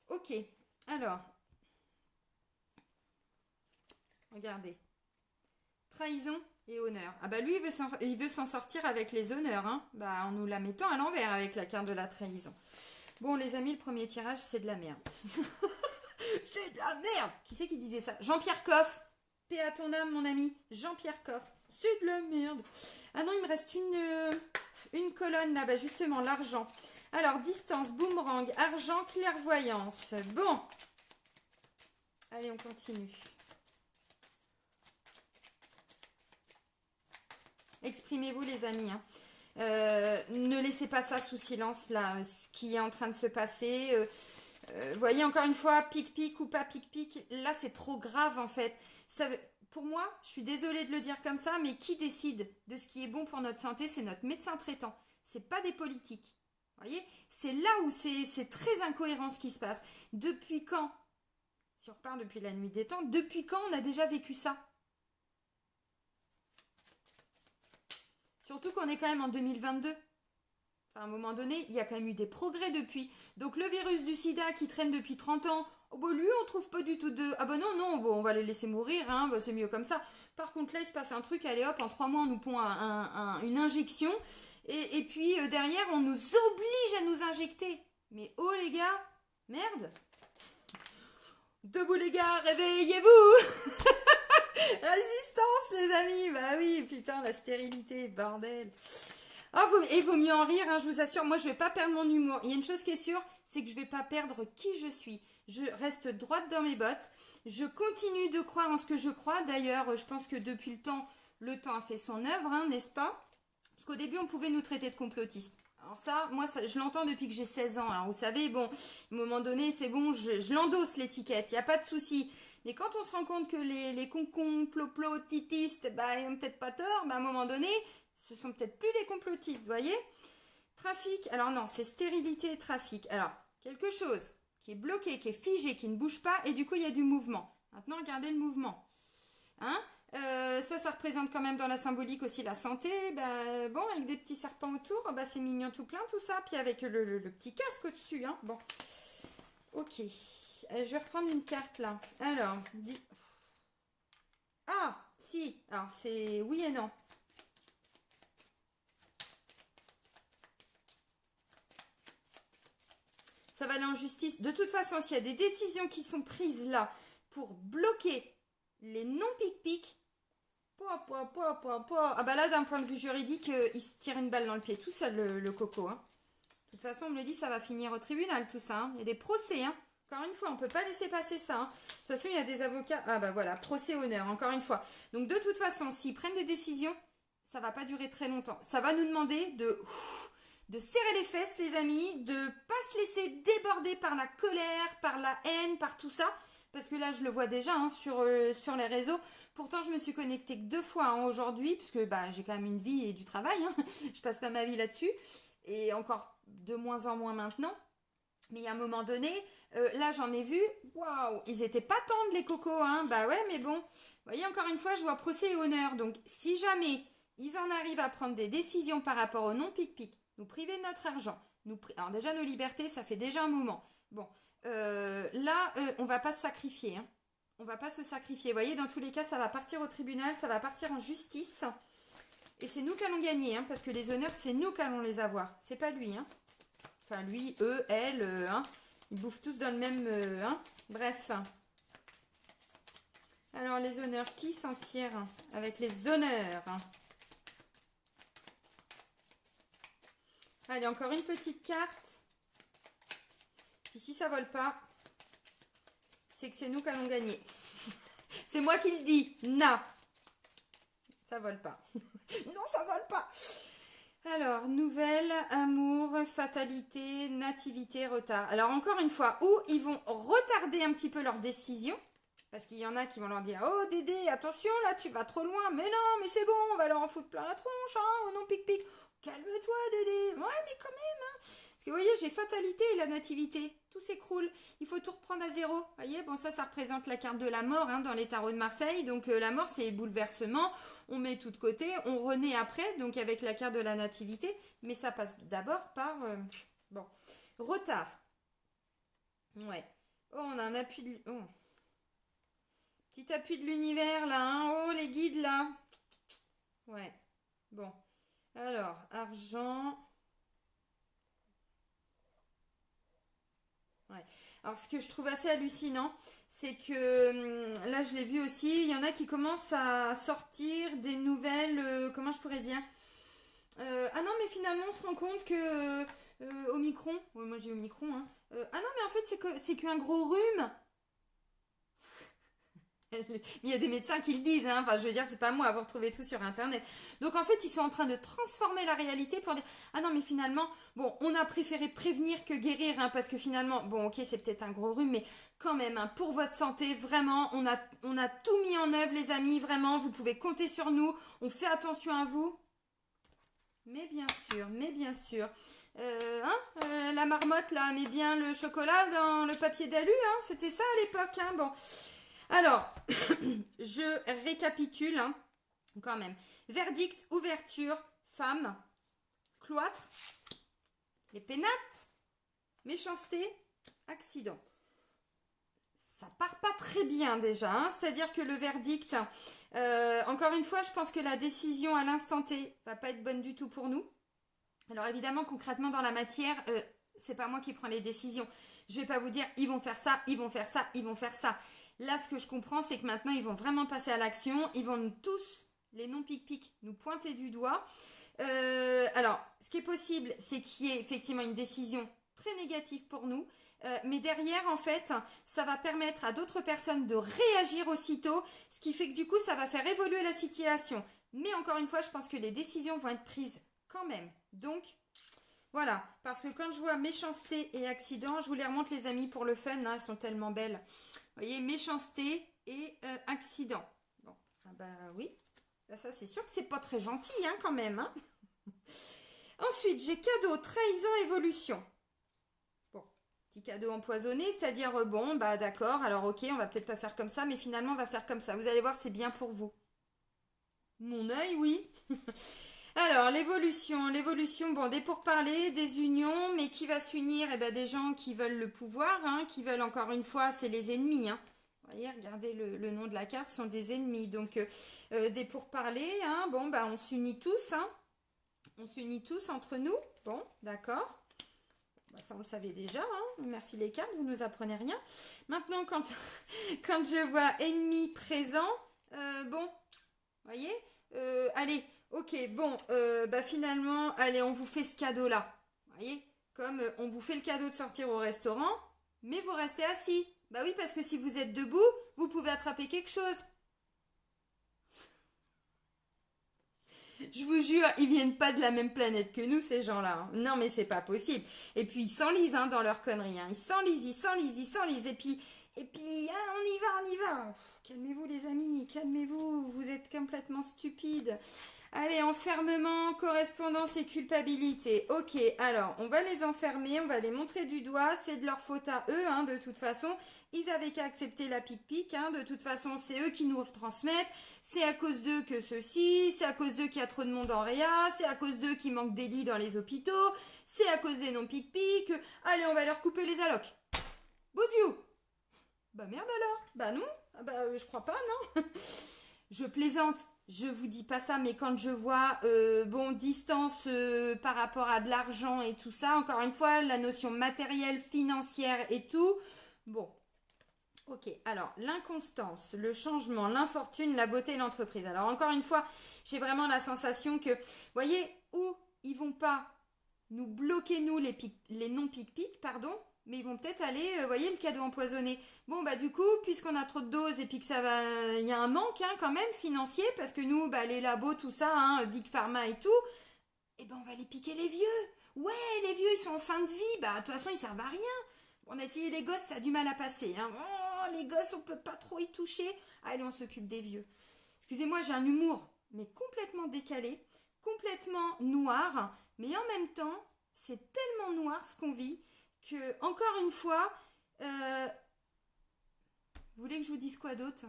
Ok, alors, regardez. Trahison et honneur. Ah lui, il veut s'en sortir avec les honneurs, hein, en nous la mettant à l'envers avec la carte de la trahison. Bon, les amis, le premier tirage, c'est de la merde. C'est de la merde. Qui c'est qui disait ça? Jean-Pierre Coff. Paix à ton âme, mon ami. Jean-Pierre Coff. C'est de la merde. Ah non, il me reste une colonne là, justement, l'argent. Alors, distance, boomerang, argent, clairvoyance. Bon. Allez, on continue. Exprimez-vous, les amis. Hein. Ne laissez pas ça sous silence, là, ce qui est en train de se passer. Voyez, encore une fois, pic-pic ou pas pic-pic, là, c'est trop grave, en fait. Pour moi, je suis désolée de le dire comme ça, mais qui décide de ce qui est bon pour notre santé, c'est notre médecin traitant. C'est pas des politiques. Voyez, c'est là où c'est très incohérent ce qui se passe. Depuis quand, si on repart depuis la nuit des temps, depuis quand on a déjà vécu ça? Surtout qu'on est quand même en 2022. Enfin, à un moment donné, il y a quand même eu des progrès depuis. Donc le virus du sida qui traîne depuis 30 ans, lui, on trouve pas du tout de... Ah non, bon, on va les laisser mourir, hein, c'est mieux comme ça. Par contre, là, il se passe un truc, allez hop, en 3 mois, on nous pond une injection. Et puis, derrière, on nous oblige à nous injecter. Mais oh, les gars, merde. Debout, les gars, réveillez-vous. Résistance, les amis. Oui, putain, la stérilité, bordel. Il vaut mieux en rire, hein, je vous assure. Moi, je vais pas perdre mon humour. Il y a une chose qui est sûre, c'est que je vais pas perdre qui je suis. Je reste droite dans mes bottes. Je continue de croire en ce que je crois. D'ailleurs, je pense que depuis le temps a fait son œuvre, hein, n'est-ce pas? Parce qu'au début, on pouvait nous traiter de complotistes. Alors ça, moi, je l'entends depuis que j'ai 16 ans. Alors vous savez, bon, à un moment donné, c'est bon, je l'endosse l'étiquette, il n'y a pas de souci. Mais quand on se rend compte que les complotistes, ils n'ont peut-être pas tort, à un moment donné, Ce sont peut-être plus des complotistes, vous voyez? Trafic, alors non, c'est stérilité et trafic. Alors, quelque chose qui est bloqué, qui est figé, qui ne bouge pas, et du coup, il y a du mouvement. Maintenant, regardez le mouvement. Hein? Ça représente quand même dans la symbolique aussi la santé. Bah, bon, avec des petits serpents autour, bah, c'est mignon tout plein, tout ça. Puis avec le petit casque au-dessus. Hein? Bon, ok. Je vais reprendre une carte là. Alors, ah, si. Alors, c'est oui et non. Ça va aller en justice. De toute façon, s'il y a des décisions qui sont prises là pour bloquer les non-pic-pic, ah bah là, d'un point de vue juridique, il se tire une balle dans le pied tout seul, le coco. Hein. De toute façon, on me le dit, ça va finir au tribunal, tout ça. Hein. Il y a des procès, hein. Encore une fois, on ne peut pas laisser passer ça. Hein. De toute façon, il y a des avocats. Ah bah voilà, procès honneur, encore une fois. Donc de toute façon, s'ils prennent des décisions, ça va pas durer très longtemps. Ça va nous demander de serrer les fesses, les amis, de pas se laisser déborder par la colère, par la haine, par tout ça. Parce que là, je le vois déjà hein, sur les réseaux. Pourtant, je me suis connectée que 2 fois hein, aujourd'hui, puisque bah, j'ai quand même une vie et du travail. Hein. Je passe pas ma vie là-dessus. Et encore de moins en moins maintenant. Mais il y a un moment donné, là j'en ai vu, waouh, ils étaient pas tendres les cocos, hein. Bah ouais, mais bon, vous voyez, encore une fois, je vois procès et honneur. Donc, si jamais ils en arrivent à prendre des décisions par rapport au non-pic-pic, nous priver de notre argent, alors déjà nos libertés, ça fait déjà un moment. Bon, là, on va pas se sacrifier, hein. On va pas se sacrifier. Vous voyez, dans tous les cas, ça va partir au tribunal, ça va partir en justice. Et c'est nous qui allons gagner, hein, parce que les honneurs, c'est nous qui allons les avoir. C'est pas lui, hein. Enfin, lui, eux, elle, hein. Ils bouffent tous dans le même... hein. Bref. Alors, les honneurs, qui s'en tire avec les honneurs? Allez, encore une petite carte. Puis si ça vole pas, c'est que c'est nous qui allons gagner. C'est moi qui le dis. Non. Ça vole pas. Non, ça vole pas. Alors, nouvelle, amour, fatalité, nativité, retard. Alors, encore une fois, où ils vont retarder un petit peu leur décision. Parce qu'il y en a qui vont leur dire, oh Dédé, attention, là, tu vas trop loin. Mais non, mais c'est bon, on va leur en foutre plein la tronche, hein. Oh non, pic-pic. Calme-toi, Dédé. Ouais, mais quand même, hein. Parce que vous voyez, j'ai fatalité et la nativité. Tout s'écroule. Il faut tout reprendre à zéro. Vous voyez, bon, ça représente la carte de la mort hein, dans les tarots de Marseille. Donc, la mort, c'est bouleversement. On met tout de côté. On renaît après, donc avec la carte de la nativité. Mais ça passe d'abord par... bon. Retard. Ouais. Oh, on a un appui de... Oh. Petit appui de l'univers, là. Hein. Oh, les guides, là. Ouais. Bon. Alors, argent... Ouais. Alors, ce que je trouve assez hallucinant, c'est que là, je l'ai vu aussi, il y en a qui commencent à sortir des nouvelles, comment je pourrais dire ah non, mais finalement, on se rend compte que Omicron, ouais, moi j'ai Omicron, hein, ah non, mais en fait, c'est qu'un gros rhume. Mais il y a des médecins qui le disent, hein. Enfin, je veux dire, c'est pas moi avoir trouvé tout sur internet. Donc en fait, ils sont en train de transformer la réalité pour dire ah non, mais finalement, bon, on a préféré prévenir que guérir, hein, parce que finalement, bon, ok, c'est peut-être un gros rhume, mais quand même, hein, pour votre santé, vraiment, on a tout mis en œuvre, les amis, vraiment, vous pouvez compter sur nous, on fait attention à vous. Mais bien sûr, mais bien sûr. La marmotte là met bien le chocolat dans le papier d'alu, hein, c'était ça à l'époque, hein, bon. Alors, je récapitule hein, quand même. Verdict, ouverture, femme, cloître, les pénates, méchanceté, accident. Ça part pas très bien déjà, hein, c'est-à-dire que le verdict, encore une fois, je pense que la décision à l'instant T va pas être bonne du tout pour nous. Alors évidemment, concrètement dans la matière, c'est pas moi qui prends les décisions. Je vais pas vous dire, ils vont faire ça, ils vont faire ça, ils vont faire ça. Là, ce que je comprends, c'est que maintenant, ils vont vraiment passer à l'action. Ils vont nous tous, les non-pic-pic, nous pointer du doigt. Alors, ce qui est possible, c'est qu'il y ait effectivement une décision très négative pour nous. Mais derrière, en fait, ça va permettre à d'autres personnes de réagir aussitôt. Ce qui fait que du coup, ça va faire évoluer la situation. Mais encore une fois, je pense que les décisions vont être prises quand même. Donc, voilà. Parce que quand je vois méchanceté et accident, je vous les remonte les amis pour le fun. Hein, elles sont tellement belles. Vous voyez, méchanceté et accident. Bon, ah bah oui. Bah, ça, c'est sûr que c'est pas très gentil, hein, quand même, hein. Ensuite, j'ai cadeau, trahison, évolution. Bon, petit cadeau empoisonné, c'est-à-dire, bon, bah d'accord, alors ok, on va peut-être pas faire comme ça, mais finalement, on va faire comme ça. Vous allez voir, c'est bien pour vous. Mon œil, oui. Alors, l'évolution, bon, des pourparlers, des unions, mais qui va s'unir? Eh ben, des gens qui veulent le pouvoir, hein, qui veulent encore une fois, c'est les ennemis, hein. Vous voyez, regardez le nom de la carte, ce sont des ennemis. Donc, des pourparlers, hein, bon, bah, on s'unit tous, hein. On s'unit tous entre nous. Bon, d'accord. Bah, ça, on le savait déjà, hein. Merci les cartes, vous nous apprenez rien. Maintenant, quand, quand je vois ennemi présent, bon, voyez, allez, ok, bon, bah finalement, allez, on vous fait ce cadeau-là. Voyez, comme on vous fait le cadeau de sortir au restaurant, mais vous restez assis. Bah oui, parce que si vous êtes debout, vous pouvez attraper quelque chose. Je vous jure, ils viennent pas de la même planète que nous, ces gens-là, hein. Non, mais c'est pas possible. Et puis, ils s'enlisent, hein, dans leurs conneries, hein. Ils s'enlisent, ils s'enlisent, ils s'enlisent. Et puis, ah, on y va. Calmez-vous, les amis, calmez-vous. Vous êtes complètement stupides. Allez, enfermement, correspondance et culpabilité. Ok, alors, on va les enfermer, on va les montrer du doigt. C'est de leur faute à eux, hein, de toute façon. Ils avaient qu'à accepter la pique-pique, hein. De toute façon, c'est eux qui nous le transmettent. C'est à cause d'eux que ceci. C'est à cause d'eux qu'il y a trop de monde en réa. C'est à cause d'eux qu'il manque des lits dans les hôpitaux. C'est à cause des non-pique-pique. Allez, on va leur couper les allocs. Boudiou. Bah merde alors. Bah non. Ah bah, je crois pas, non. Je plaisante. Je vous dis pas ça, mais quand je vois, bon, distance par rapport à de l'argent et tout ça, encore une fois, la notion matérielle, financière et tout, bon, ok. Alors, l'inconstance, le changement, l'infortune, la beauté et l'entreprise. Alors, encore une fois, j'ai vraiment la sensation que, voyez, où ils vont pas nous bloquer, nous, les non-pic-pic, pardon, mais ils vont peut-être aller, voyez, le cadeau empoisonné. Bon, bah du coup, puisqu'on a trop de doses et puis que ça va, il y a un manque, hein, quand même, financier, parce que nous, bah, les labos, tout ça, hein, Big Pharma et tout, eh ben, on va les piquer les vieux. Ouais, les vieux, ils sont en fin de vie, bah, de toute façon, ils servent à rien. On a essayé les gosses, ça a du mal à passer, hein. Oh, les gosses, on peut pas trop y toucher. Allez, on s'occupe des vieux. Excusez-moi, j'ai un humour, mais complètement décalé, complètement noir, mais en même temps, c'est tellement noir ce qu'on vit que, encore une fois, vous voulez que je vous dise quoi d'autre?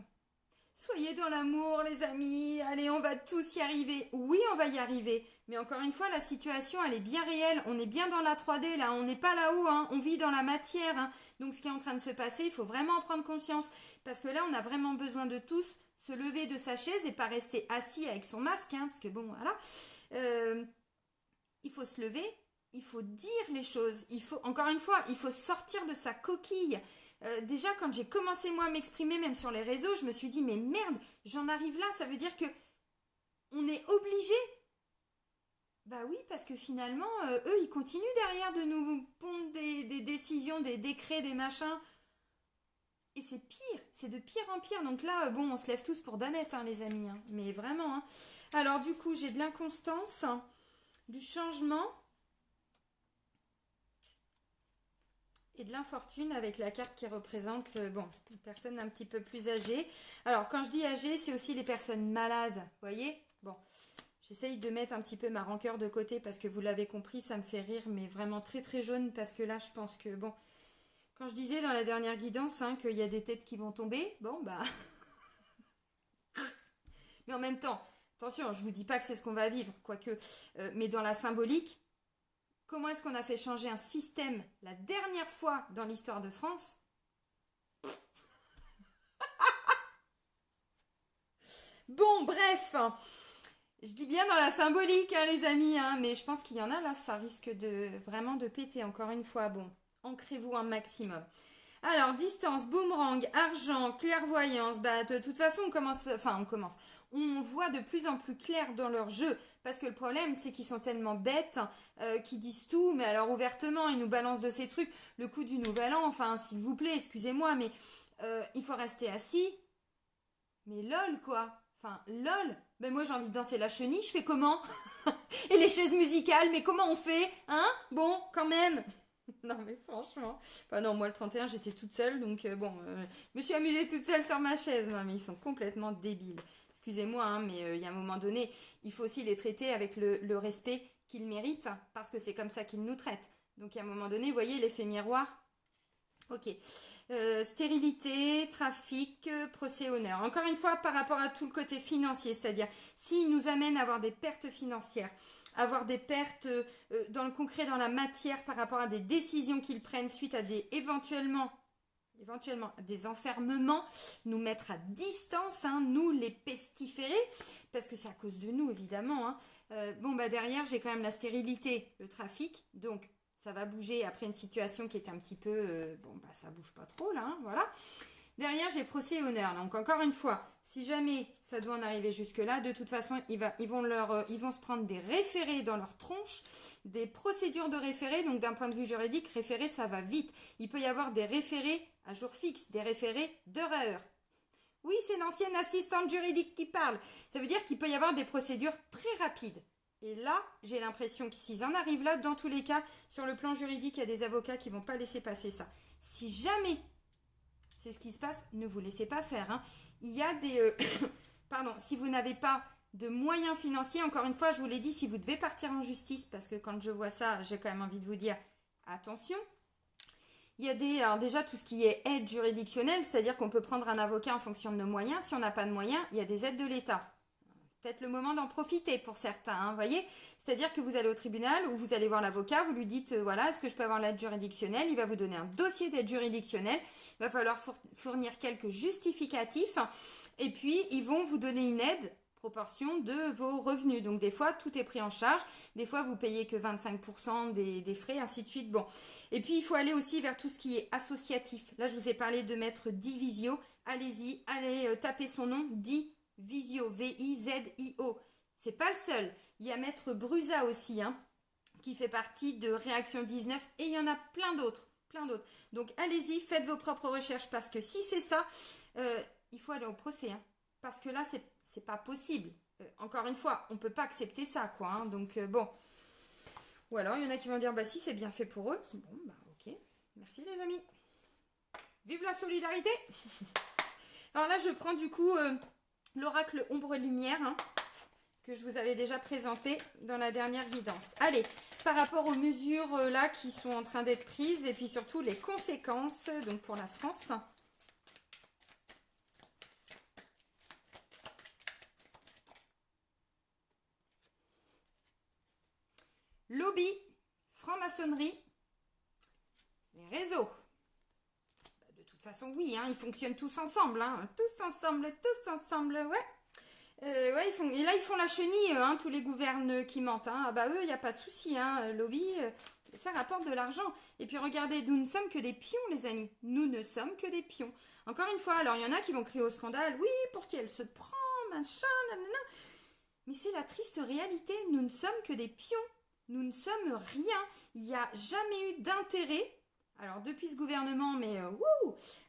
Soyez dans l'amour, les amis. Allez, on va tous y arriver. Oui, on va y arriver. Mais encore une fois, la situation, elle est bien réelle. On est bien dans la 3D, là. On n'est pas là-haut, hein. On vit dans la matière, hein. Donc, ce qui est en train de se passer, il faut vraiment en prendre conscience. Parce que là, on a vraiment besoin de tous se lever de sa chaise et pas rester assis avec son masque, hein. Parce que bon, voilà. Il faut se lever. Il faut dire les choses. Il faut, encore une fois, il faut sortir de sa coquille. Déjà, quand j'ai commencé moi à m'exprimer, même sur les réseaux, je me suis dit, mais merde, j'en arrive là, ça veut dire que on est obligé. Bah oui, parce que finalement, eux, ils continuent derrière de nous pondre des décisions, des décrets, des machins. Et c'est pire, c'est de pire en pire. Donc là, bon, on se lève tous pour Danette, hein, les amis, hein. Mais vraiment, hein. Alors du coup, j'ai de l'inconstance, du changement et de l'infortune avec la carte qui représente, bon, une personne un petit peu plus âgée. Alors, quand je dis âgée, c'est aussi les personnes malades, vous voyez? Bon, j'essaye de mettre un petit peu ma rancœur de côté parce que vous l'avez compris, ça me fait rire, mais vraiment très très jaune parce que là, je pense que, bon, quand je disais dans la dernière guidance, hein, qu'il y a des têtes qui vont tomber, bon, bah... mais en même temps, attention, je vous dis pas que c'est ce qu'on va vivre, quoique, mais dans la symbolique, comment est-ce qu'on a fait changer un système la dernière fois dans l'histoire de France? Bon, bref, je dis bien dans la symbolique, hein, les amis, hein, mais je pense qu'il y en a là, ça risque de vraiment de péter encore une fois. Bon, ancrez-vous un maximum. Alors, distance, boomerang, argent, clairvoyance, bah de toute façon, on voit de plus en plus clair dans leur jeu, parce que le problème, c'est qu'ils sont tellement bêtes, qu'ils disent tout, mais alors ouvertement, ils nous balancent de ces trucs. Le coup du nouvel an, enfin, s'il vous plaît, excusez-moi, mais il faut rester assis. Mais lol, quoi. Enfin, lol. Ben moi, j'ai envie de danser la chenille, je fais comment? Et les chaises musicales, mais comment on fait? Hein? Bon, quand même. Non, mais franchement. Enfin, non, moi, le 31, j'étais toute seule, donc bon, je me suis amusée toute seule sur ma chaise. Non, mais ils sont complètement débiles. excusez-moi, hein, mais il y a un moment donné, il faut aussi les traiter avec le respect qu'ils méritent, parce que c'est comme ça qu'ils nous traitent. Donc, à un moment donné, vous voyez l'effet miroir. Ok. Stérilité, trafic, procès honneur. Encore une fois, par rapport à tout le côté financier, c'est-à-dire s'ils nous amènent à avoir des pertes financières, avoir des pertes dans le concret, dans la matière, par rapport à des décisions qu'ils prennent suite à des éventuellement des enfermements, nous mettre à distance, hein, nous les pestiférer, parce que c'est à cause de nous évidemment. Hein. Bon bah derrière j'ai quand même la stérilité, le trafic, donc ça va bouger après une situation qui est un petit peu, bon bah ça bouge pas trop là, hein, voilà. Derrière j'ai procès et honneur, donc encore une fois, si jamais ça doit en arriver jusque là, de toute façon ils vont se prendre des référés dans leur tronche, des procédures de référés, donc d'un point de vue juridique, référé ça va vite. Il peut y avoir des référés à jour fixe, des référés d'heure à heure. Oui, c'est l'ancienne assistante juridique qui parle. Ça veut dire qu'il peut y avoir des procédures très rapides. Et là, j'ai l'impression que s'ils en arrivent là, dans tous les cas, sur le plan juridique, il y a des avocats qui ne vont pas laisser passer ça. Si jamais c'est ce qui se passe, ne vous laissez pas faire. Hein. Il y a des... pardon, si vous n'avez pas de moyens financiers, encore une fois, je vous l'ai dit, si vous devez partir en justice, parce que quand je vois ça, j'ai quand même envie de vous dire, attention. Il y a alors déjà tout ce qui est aide juridictionnelle, c'est-à-dire qu'on peut prendre un avocat en fonction de nos moyens. Si on n'a pas de moyens, il y a des aides de l'État. Peut-être le moment d'en profiter pour certains, hein, voyez. C'est-à-dire que vous allez au tribunal ou vous allez voir l'avocat, vous lui dites, voilà, est-ce que je peux avoir l'aide juridictionnelle? Il va vous donner un dossier d'aide juridictionnelle. Il va falloir fournir quelques justificatifs. Et puis, ils vont vous donner une aide proportion de vos revenus. Donc, des fois, tout est pris en charge. Des fois, vous payez que 25% des frais, ainsi de suite. Bon. Et puis, il faut aller aussi vers tout ce qui est associatif. Là, je vous ai parlé de maître Divisio. Allez-y, allez taper son nom, Visio, V-I-Z-I-O. C'est pas le seul. Il y a maître Brusa aussi, hein, qui fait partie de Réaction 19 et il y en a plein d'autres. Donc allez-y, faites vos propres recherches parce que si c'est ça, il faut aller au procès. Hein, parce que là, c'est pas possible. Encore une fois, on peut pas accepter ça, quoi. Hein, donc bon. Ou alors, il y en a qui vont dire, bah si, c'est bien fait pour eux. Bon, bah ok. Merci les amis. Vive la solidarité. Alors là, je prends du coup... l'oracle ombre et lumière, hein, que je vous avais déjà présenté dans la dernière guidance. Allez, par rapport aux mesures là qui sont en train d'être prises et puis surtout les conséquences donc pour la France. Lobby, franc-maçonnerie, les réseaux. De toute façon, oui, hein, ils fonctionnent tous ensemble, hein, tous ensemble, ouais. Ouais, ils font la chenille, hein, tous les gouvernements qui mentent. Hein. Ah bah eux, il n'y a pas de souci, hein, lobby, ça rapporte de l'argent. Et puis regardez, nous ne sommes que des pions, les amis. Nous ne sommes que des pions. Encore une fois, alors il y en a qui vont crier au scandale, oui, pour qui elle se prend, machin, nanana. Mais c'est la triste réalité, nous ne sommes que des pions. Nous ne sommes rien. Il n'y a jamais eu d'intérêt. Alors depuis ce gouvernement, mais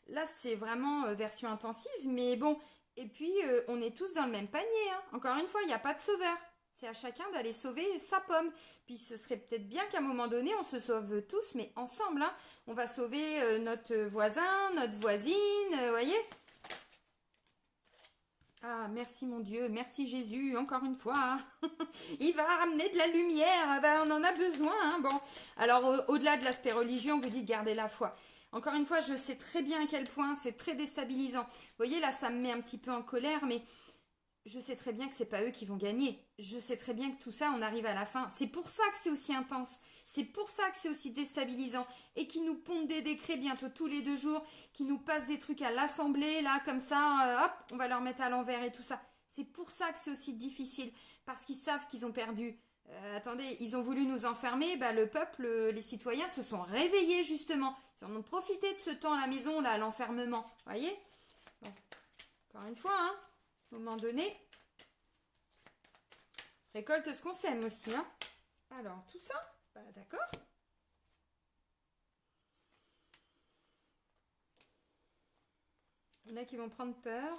là c'est vraiment version intensive, mais bon... Et puis, on est tous dans le même panier. Hein. Encore une fois, il n'y a pas de sauveur. C'est à chacun d'aller sauver sa pomme. Puis, ce serait peut-être bien qu'à un moment donné, on se sauve tous, mais ensemble. Hein. On va sauver notre voisin, notre voisine, voyez. Ah, merci mon Dieu, merci Jésus, encore une fois. Hein. Il va ramener de la lumière, ben, on en a besoin. Hein. Bon, alors, au-delà de l'aspect religieux, on vous dit de garder la foi. Encore une fois, je sais très bien à quel point c'est très déstabilisant. Vous voyez, là, ça me met un petit peu en colère, mais je sais très bien que c'est pas eux qui vont gagner. Je sais très bien que tout ça, on arrive à la fin. C'est pour ça que c'est aussi intense. C'est pour ça que c'est aussi déstabilisant. Et qui nous pondent des décrets bientôt tous les 2 jours, qui nous passent des trucs à l'Assemblée, là, comme ça, hop, on va leur mettre à l'envers et tout ça. C'est pour ça que c'est aussi difficile. Parce qu'ils savent qu'ils ont perdu. Attendez, ils ont voulu nous enfermer, bah, le peuple, les citoyens se sont réveillés justement. Ils en ont profité de ce temps à la maison, là, à l'enfermement. Voyez, bon. Encore une fois, hein, à un moment donné, récolte ce qu'on sème aussi. Hein. Alors, tout ça, bah, d'accord. Il y en a qui vont prendre peur.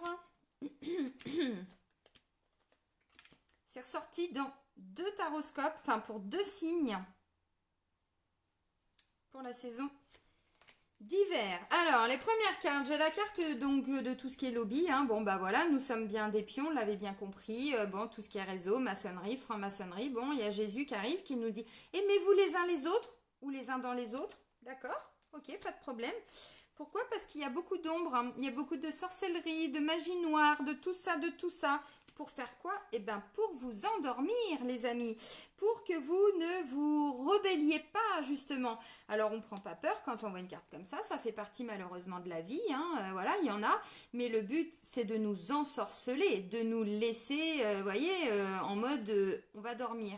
C'est ressorti dans 2 taroscopes, enfin pour 2 signes pour la saison Divers. Alors, les premières cartes, j'ai la carte donc de tout ce qui est lobby. Hein. Bon, bah voilà, nous sommes bien des pions, l'avez bien compris. Bon, tout ce qui est réseau, maçonnerie, franc-maçonnerie. Bon, il y a Jésus qui arrive, qui nous dit aimez-vous les uns les autres ou les uns dans les autres. D'accord? Ok, pas de problème. Pourquoi? Parce qu'il y a beaucoup d'ombre, hein. Il y a beaucoup de sorcellerie, de magie noire, de tout ça, de tout ça. Pour faire quoi? Eh bien, pour vous endormir, les amis. Pour que vous ne vous rebelliez pas, justement. Alors, on ne prend pas peur quand on voit une carte comme ça fait partie malheureusement de la vie, hein. Voilà, il y en a. Mais le but, c'est de nous ensorceler, de nous laisser, voyez, en mode on va dormir.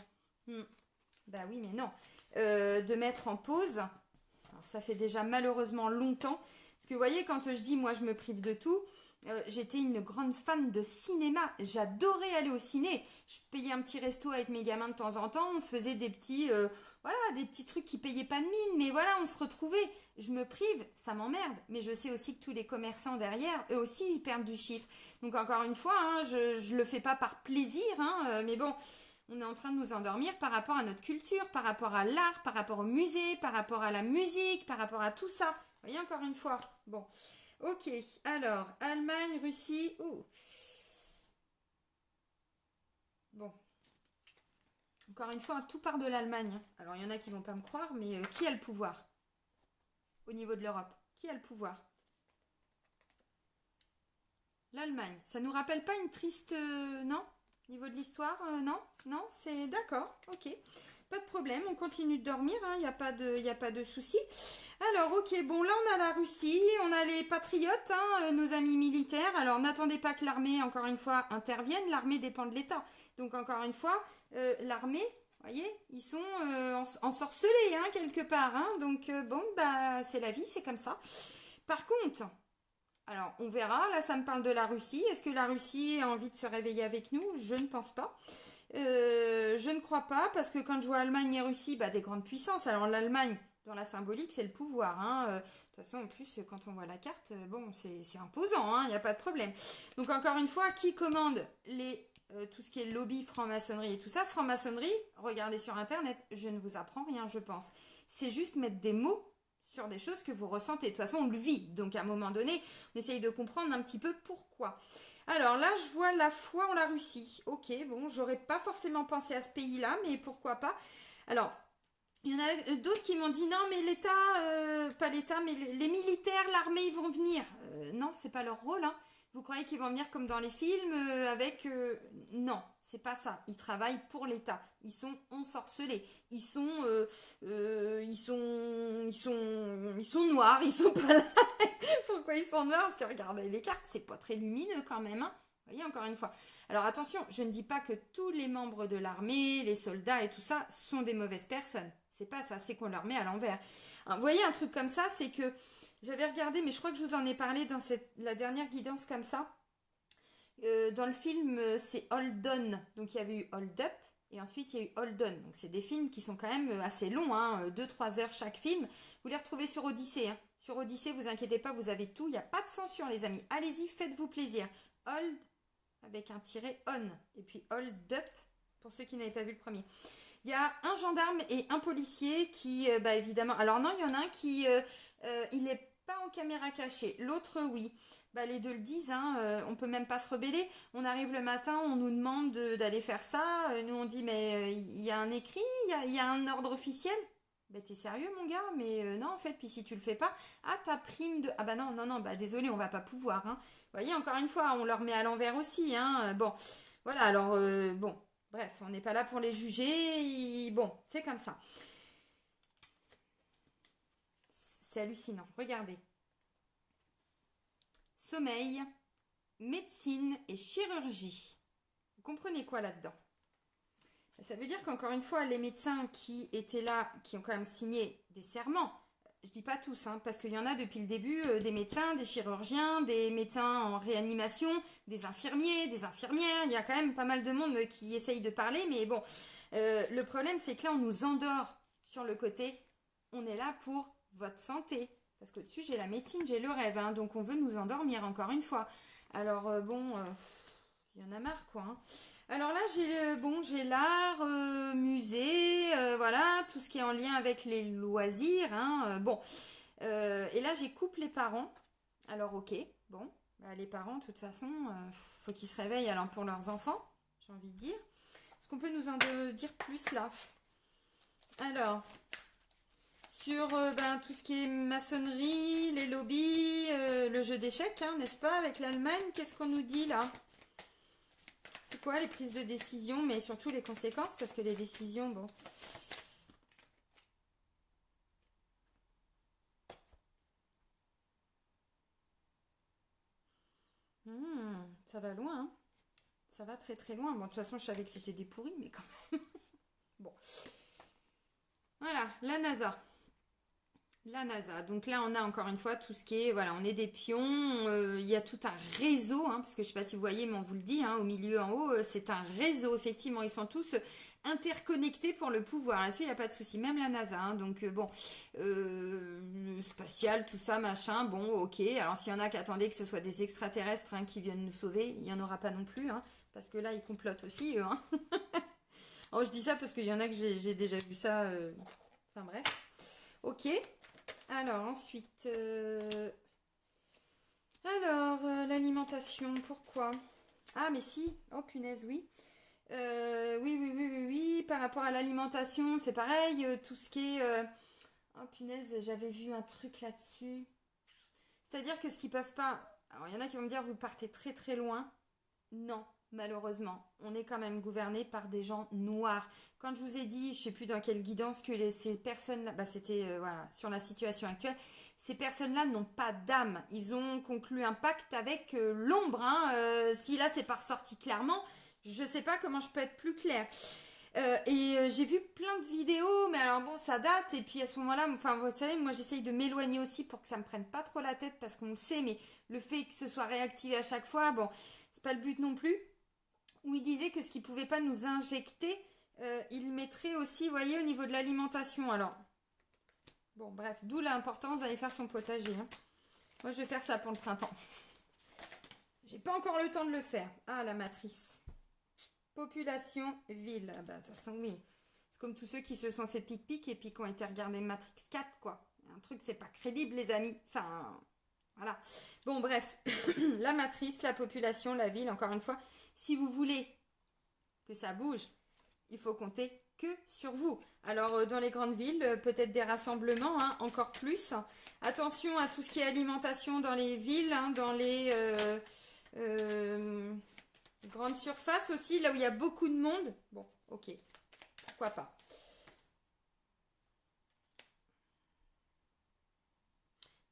Bah oui, mais non. De mettre en pause. Alors, ça fait déjà malheureusement longtemps. Parce que vous voyez, quand je dis moi je me prive de tout, j'étais une grande fan de cinéma. J'adorais aller au ciné. Je payais un petit resto avec mes gamins de temps en temps. On se faisait des petits, voilà, des petits trucs qui payaient pas de mine. Mais voilà, on se retrouvait. Je me prive, ça m'emmerde. Mais je sais aussi que tous les commerçants derrière, eux aussi, ils perdent du chiffre. Donc encore une fois, hein, je le fais pas par plaisir, hein, mais bon. On est en train de nous endormir par rapport à notre culture, par rapport à l'art, par rapport au musée, par rapport à la musique, par rapport à tout ça. Vous voyez encore une fois. Bon. Ok. Alors, Allemagne, Russie. Ouh. Bon. Encore une fois, tout part de l'Allemagne. Alors, il y en a qui vont pas me croire, mais qui a le pouvoir au niveau de l'Europe? Qui a le pouvoir? L'Allemagne. Ça nous rappelle pas une triste... non? Niveau de l'histoire, non? Non, c'est d'accord, ok. Pas de problème, on continue de dormir, il n'y a pas de souci. Alors, ok, bon, là on a la Russie, on a les patriotes, hein, nos amis militaires. Alors, n'attendez pas que l'armée, encore une fois, intervienne. L'armée dépend de l'État. Donc, encore une fois, l'armée, vous voyez, ils sont ensorcelés, hein, quelque part. Hein. Donc, bon, bah, c'est la vie, c'est comme ça. Par contre... Alors, on verra. Là, ça me parle de la Russie. Est-ce que la Russie a envie de se réveiller avec nous? Je ne pense pas. Je ne crois pas, parce que quand je vois Allemagne et Russie, bah, des grandes puissances. Alors, l'Allemagne, dans la symbolique, c'est le pouvoir. Hein. De toute façon, en plus, quand on voit la carte, bon, c'est imposant. Hein. Il n'y a pas de problème. Donc, encore une fois, qui commande tout ce qui est lobby, franc-maçonnerie et tout ça? Franc-maçonnerie, regardez sur Internet. Je ne vous apprends rien, je pense. C'est juste mettre des mots sur des choses que vous ressentez. De toute façon, on le vit. Donc, à un moment donné, on essaye de comprendre un petit peu pourquoi. Alors là, je vois la foi en la Russie. Ok, bon, j'aurais pas forcément pensé à ce pays-là, mais pourquoi pas. Alors, il y en a d'autres qui m'ont dit non, mais l'État, pas l'État, mais les militaires, l'armée, ils vont venir. Non, c'est pas leur rôle, hein. Vous croyez qu'ils vont venir comme dans les films avec... non, c'est pas ça. Ils travaillent pour l'État. Ils sont ensorcelés. Ils sont noirs. Ils sont pas là. Pourquoi ils sont noirs? Parce que regardez les cartes, c'est pas très lumineux quand même. Hein. Vous voyez, encore une fois. Alors attention, je ne dis pas que tous les membres de l'armée, les soldats et tout ça sont des mauvaises personnes. C'est pas ça, c'est qu'on leur met à l'envers. Hein, vous voyez, un truc comme ça, c'est que j'avais regardé, mais je crois que je vous en ai parlé dans la dernière guidance comme ça. Dans le film, c'est Hold On. Donc il y avait eu Hold Up et ensuite il y a eu Hold On. Donc c'est des films qui sont quand même assez longs, hein, 2-3 heures chaque film. Vous les retrouvez sur Odyssée. Hein. Sur Odyssée, vous inquiétez pas, vous avez tout. Il n'y a pas de censure, les amis. Allez-y, faites-vous plaisir. Hold avec un tiret on. Et puis Hold Up pour ceux qui n'avaient pas vu le premier. Il y a un gendarme et un policier qui, bah évidemment... Alors non, il y en a un qui... il n'est pas en caméra cachée. L'autre, oui. Bah, les deux le disent, hein, on peut même pas se rebeller. On arrive le matin, on nous demande d'aller faire ça. Nous, on dit, mais il y a un écrit, il y a un ordre officiel. Bah, t'es sérieux, mon gars? Mais non, en fait, puis si tu le fais pas, ah, ta prime de... Ah bah non, non, non, bah désolé, on va pas pouvoir. Hein. Vous voyez, encore une fois, on leur met à l'envers aussi. Hein. Bon, voilà, alors, bon, bref, on n'est pas là pour les juger. Bon, c'est comme ça. C'est hallucinant, regardez. Sommeil, médecine et chirurgie. Vous comprenez quoi là-dedans? Ça veut dire qu'encore une fois, les médecins qui étaient là, qui ont quand même signé des serments, je dis pas tous, hein, parce qu'il y en a depuis le début, des médecins, des chirurgiens, des médecins en réanimation, des infirmiers, des infirmières, il y a quand même pas mal de monde qui essaye de parler, mais bon, le problème c'est que là on nous endort sur le côté, on est là pour votre santé, parce que dessus j'ai la médecine, j'ai le rêve, hein, donc on veut nous endormir encore une fois. Alors bon, il y en a marre quoi. Hein. Alors là j'ai l'art, musée, voilà, tout ce qui est en lien avec les loisirs. Hein, bon, Et là, j'ai couple les parents. Alors, ok, bon, bah, les parents, de toute façon, faut qu'ils se réveillent alors pour leurs enfants, j'ai envie de dire. Est-ce qu'on peut nous en dire plus là? Alors, sur ben, tout ce qui est maçonnerie, les lobbies, le jeu d'échecs, hein, n'est-ce pas, avec l'Allemagne, qu'est-ce qu'on nous dit là? C'est quoi les prises de décision, mais surtout les conséquences, parce que les décisions, bon. Ça va loin, hein. Ça va très très loin. Bon, de toute façon, je savais que c'était des pourris, mais quand même. Bon. Voilà, la NASA. La NASA. Donc là, on a encore une fois tout ce qui est, voilà, on est des pions. Il y a tout un réseau, hein, parce que je ne sais pas si vous voyez, mais on vous le dit, hein, au milieu, en haut, c'est un réseau, effectivement. Ils sont tous interconnectés pour le pouvoir. Là-dessus, il n'y a pas de souci. Même la NASA. Hein, donc, bon, le spatial, tout ça, machin. Bon, ok. Alors, s'il y en a qui attendaient que ce soit des extraterrestres hein, qui viennent nous sauver, il n'y en aura pas non plus. Hein, parce que là, ils complotent aussi, eux. Hein. Alors, je dis ça parce qu'il y en a que j'ai déjà vu ça. Enfin, bref. Ok. Alors, ensuite, l'alimentation, pourquoi? Ah, mais si, oh punaise, oui. Oui, par rapport à l'alimentation, c'est pareil, tout ce qui est... Oh punaise, j'avais vu un truc là-dessus. C'est-à-dire que ce qu'ils peuvent pas... Alors, il y en a qui vont me dire, vous partez très très loin. Non, malheureusement, on est quand même gouverné par des gens noirs. Quand je vous ai dit, je sais plus dans quelle guidance que ces personnes-là, bah c'était voilà, sur la situation actuelle, ces personnes-là n'ont pas d'âme. Ils ont conclu un pacte avec l'ombre. Hein. Si là c'est pas ressorti clairement, je sais pas comment je peux être plus claire. J'ai vu plein de vidéos, mais alors bon, ça date. Et puis à ce moment-là, enfin, vous savez, moi j'essaye de m'éloigner aussi pour que ça me prenne pas trop la tête parce qu'on le sait, mais le fait que ce soit réactivé à chaque fois, bon, c'est pas le but non plus. Où il disait que ce qui pouvait pas nous injecter, il mettrait aussi, vous voyez, au niveau de l'alimentation. Alors, bon, bref, d'où l'importance d'aller faire son potager. Hein. Moi, je vais faire ça pour le printemps. J'ai pas encore le temps de le faire. Ah, la matrice. Population, ville. Ah bah, de toute façon, oui. C'est comme tous ceux qui se sont fait pic-pic et puis qui ont été regardés Matrix 4, quoi. Un truc, c'est pas crédible, les amis. Enfin, voilà. Bon, bref. La matrice, la population, la ville, encore une fois. Si vous voulez que ça bouge, il faut compter que sur vous. Alors, dans les grandes villes, peut-être des rassemblements, hein, encore plus. Attention à tout ce qui est alimentation dans les villes, hein, dans les... grande surface aussi, là où il y a beaucoup de monde. Bon, ok, pourquoi pas.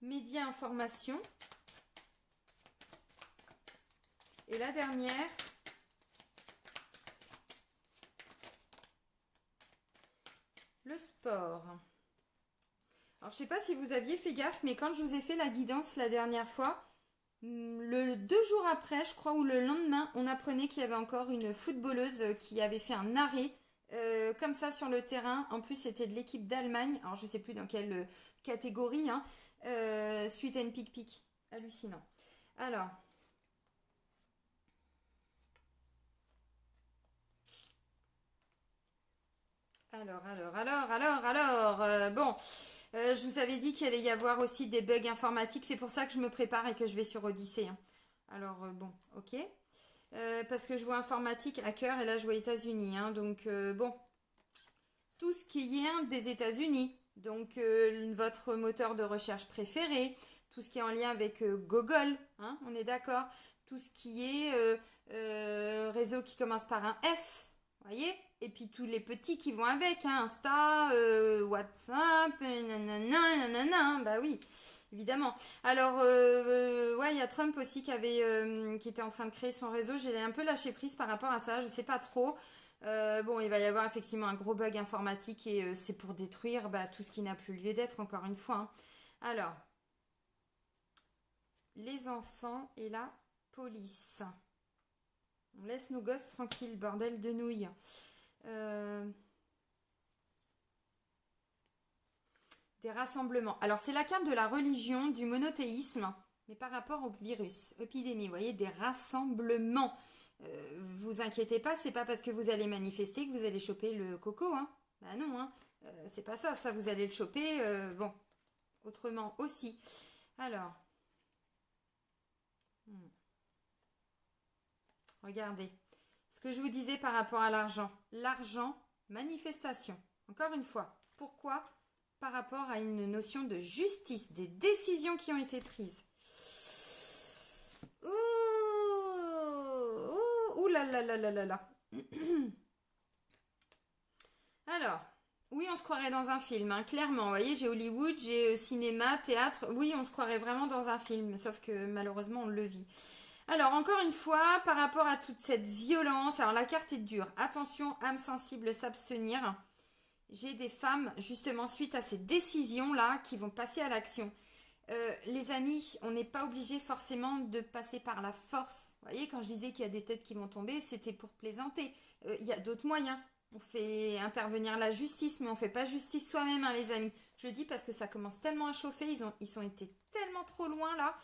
Médias information. Et la dernière, le sport. Alors, je sais pas si vous aviez fait gaffe, mais quand je vous ai fait la guidance la dernière fois, le 2 jours après, je crois, ou le lendemain, on apprenait qu'il y avait encore une footballeuse qui avait fait un arrêt comme ça sur le terrain. En plus, c'était de l'équipe d'Allemagne. Alors, je ne sais plus dans quelle catégorie, hein, suite à une pic-pic. Hallucinant. Alors. Bon, je vous avais dit qu'il allait y avoir aussi des bugs informatiques. C'est pour ça que je me prépare et que je vais sur Odyssée. Hein. Alors, bon, ok. Parce que je vois informatique, hacker, et là, je vois États-Unis. Hein. Donc, bon, tout ce qui est des États-Unis. Donc, votre moteur de recherche préféré. Tout ce qui est en lien avec Google. Hein, on est d'accord. Tout ce qui est réseau qui commence par un F. Voyez? Et puis tous les petits qui vont avec, hein, Insta, WhatsApp, nanana, bah oui, évidemment. Alors, ouais, il y a Trump aussi qui était en train de créer son réseau. J'ai un peu lâché prise par rapport à ça, je sais pas trop. Bon, il va y avoir effectivement un gros bug informatique et c'est pour détruire bah, tout ce qui n'a plus lieu d'être, encore une fois. Hein. Alors, les enfants et la police. On laisse nos gosses tranquilles, bordel de nouilles. Des rassemblements. Alors, c'est la carte de la religion, du monothéisme, mais par rapport au virus, épidémie, vous voyez, des rassemblements. Vous inquiétez pas, c'est pas parce que vous allez manifester que vous allez choper le coco, hein. Bah non, hein. C'est pas ça, ça vous allez le choper, bon, autrement aussi. Alors, regardez. Ce que je vous disais par rapport à l'argent. L'argent, manifestation. Encore une fois, pourquoi? Par rapport à une notion de justice, des décisions qui ont été prises. Ouh là là là là là là. Alors, oui, on se croirait dans un film, hein, clairement. Vous voyez, j'ai Hollywood, j'ai cinéma, théâtre. Oui, on se croirait vraiment dans un film, sauf que malheureusement, on le vit. Alors, encore une fois, par rapport à toute cette violence, alors la carte est dure. Attention, âme sensible, s'abstenir. J'ai des femmes, justement, suite à ces décisions-là, qui vont passer à l'action. Les amis, on n'est pas obligé forcément de passer par la force. Vous voyez, quand je disais qu'il y a des têtes qui vont tomber, c'était pour plaisanter. Il y a d'autres moyens. On fait intervenir la justice, mais on ne fait pas justice soi-même, hein, les amis. Je le dis parce que ça commence tellement à chauffer, ils ont été tellement trop loin là.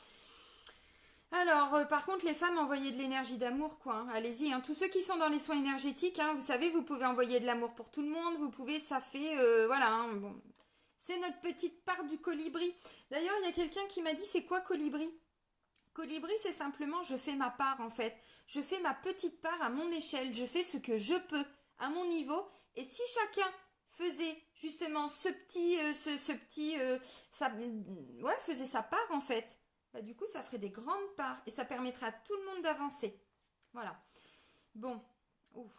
Alors, par contre, les femmes, envoyez de l'énergie d'amour, quoi, hein. Allez-y, hein. Tous ceux qui sont dans les soins énergétiques, hein, vous savez, vous pouvez envoyer de l'amour pour tout le monde, vous pouvez, ça fait, voilà, hein, bon. C'est notre petite part du colibri. D'ailleurs, il y a quelqu'un qui m'a dit, c'est quoi colibri? Colibri, c'est simplement, je fais ma part, en fait. Je fais ma petite part à mon échelle, je fais ce que je peux, à mon niveau, et si chacun faisait justement ouais, faisait sa part, en fait, bah, du coup, ça ferait des grandes parts et ça permettra à tout le monde d'avancer. Voilà. Bon. Ouf.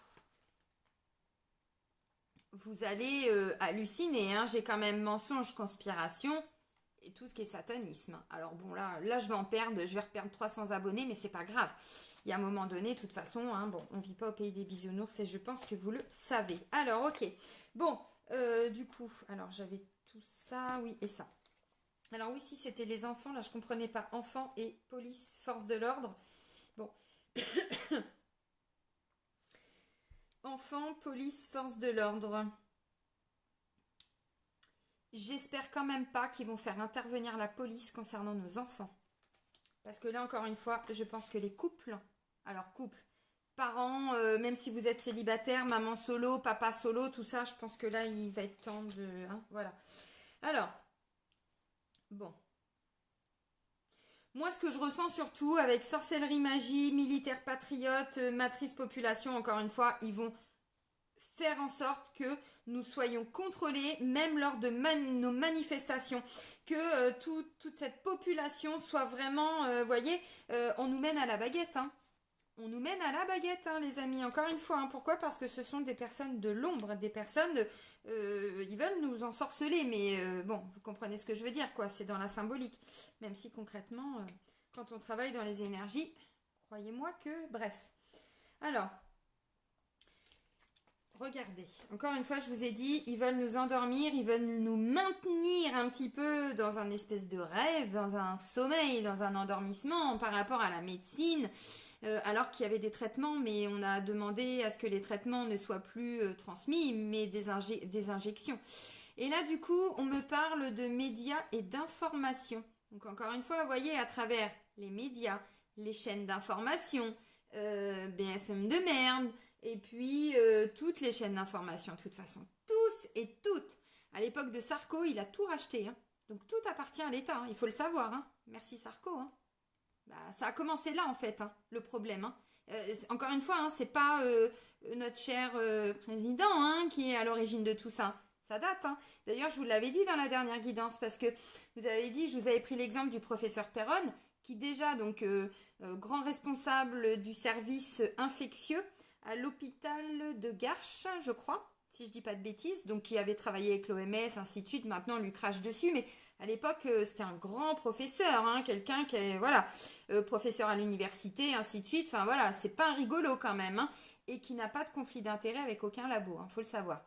Vous allez halluciner, hein. J'ai quand même mensonge, conspiration et tout ce qui est satanisme. Alors bon, là je vais je vais reperdre 300 abonnés, mais c'est pas grave. Il y a un moment donné, de toute façon, hein, bon, on vit pas au pays des bisounours et je pense que vous le savez. Alors, ok. Bon, du coup, alors j'avais tout ça, oui, et ça. Alors oui, si c'était les enfants, là je comprenais pas. Enfants et police, force de l'ordre. Bon. Enfants, police, force de l'ordre. J'espère quand même pas qu'ils vont faire intervenir la police concernant nos enfants. Parce que là, encore une fois, je pense que les couples, alors couples, parents, même si vous êtes célibataire, maman solo, papa solo, tout ça, je pense que là, il va être temps de... hein, voilà. Alors, bon. Moi, ce que je ressens surtout avec sorcellerie, magie, militaire patriote, matrice population, encore une fois, ils vont faire en sorte que nous soyons contrôlés, même lors de nos manifestations, que toute cette population soit vraiment, voyez, on nous mène à la baguette, hein. On nous mène à la baguette, hein, les amis, encore une fois, hein. Pourquoi? Parce que ce sont des personnes de l'ombre, des personnes, ils veulent nous ensorceler, mais bon, vous comprenez ce que je veux dire, quoi, c'est dans la symbolique. Même si concrètement, quand on travaille dans les énergies, croyez-moi que, bref. Alors, regardez, encore une fois, je vous ai dit, ils veulent nous endormir, ils veulent nous maintenir un petit peu dans un espèce de rêve, dans un sommeil, dans un endormissement par rapport à la médecine, alors qu'il y avait des traitements, mais on a demandé à ce que les traitements ne soient plus transmis, mais des injections. Et là, du coup, on me parle de médias et d'informations. Donc, encore une fois, vous voyez, à travers les médias, les chaînes d'information, BFM de merde, et puis toutes les chaînes d'information, de toute façon, tous et toutes. À l'époque de Sarko, il a tout racheté, hein. Donc tout appartient à l'État, hein. Il faut le savoir, hein. Merci Sarko, hein. Bah, ça a commencé là en fait, hein, le problème, hein. Encore une fois, hein, c'est pas notre cher président, hein, qui est à l'origine de tout ça. Ça date, hein. D'ailleurs, je vous l'avais dit dans la dernière guidance, parce que vous avez dit, je vous avais pris l'exemple du professeur Perron, qui déjà, donc, grand responsable du service infectieux à l'hôpital de Garches, je crois, si je dis pas de bêtises, donc qui avait travaillé avec l'OMS, ainsi de suite, maintenant on lui crache dessus, mais à l'époque c'était un grand professeur, hein, quelqu'un qui est, voilà, professeur à l'université, ainsi de suite, enfin voilà, c'est pas un rigolo quand même, hein, et qui n'a pas de conflit d'intérêt avec aucun labo, hein, faut le savoir.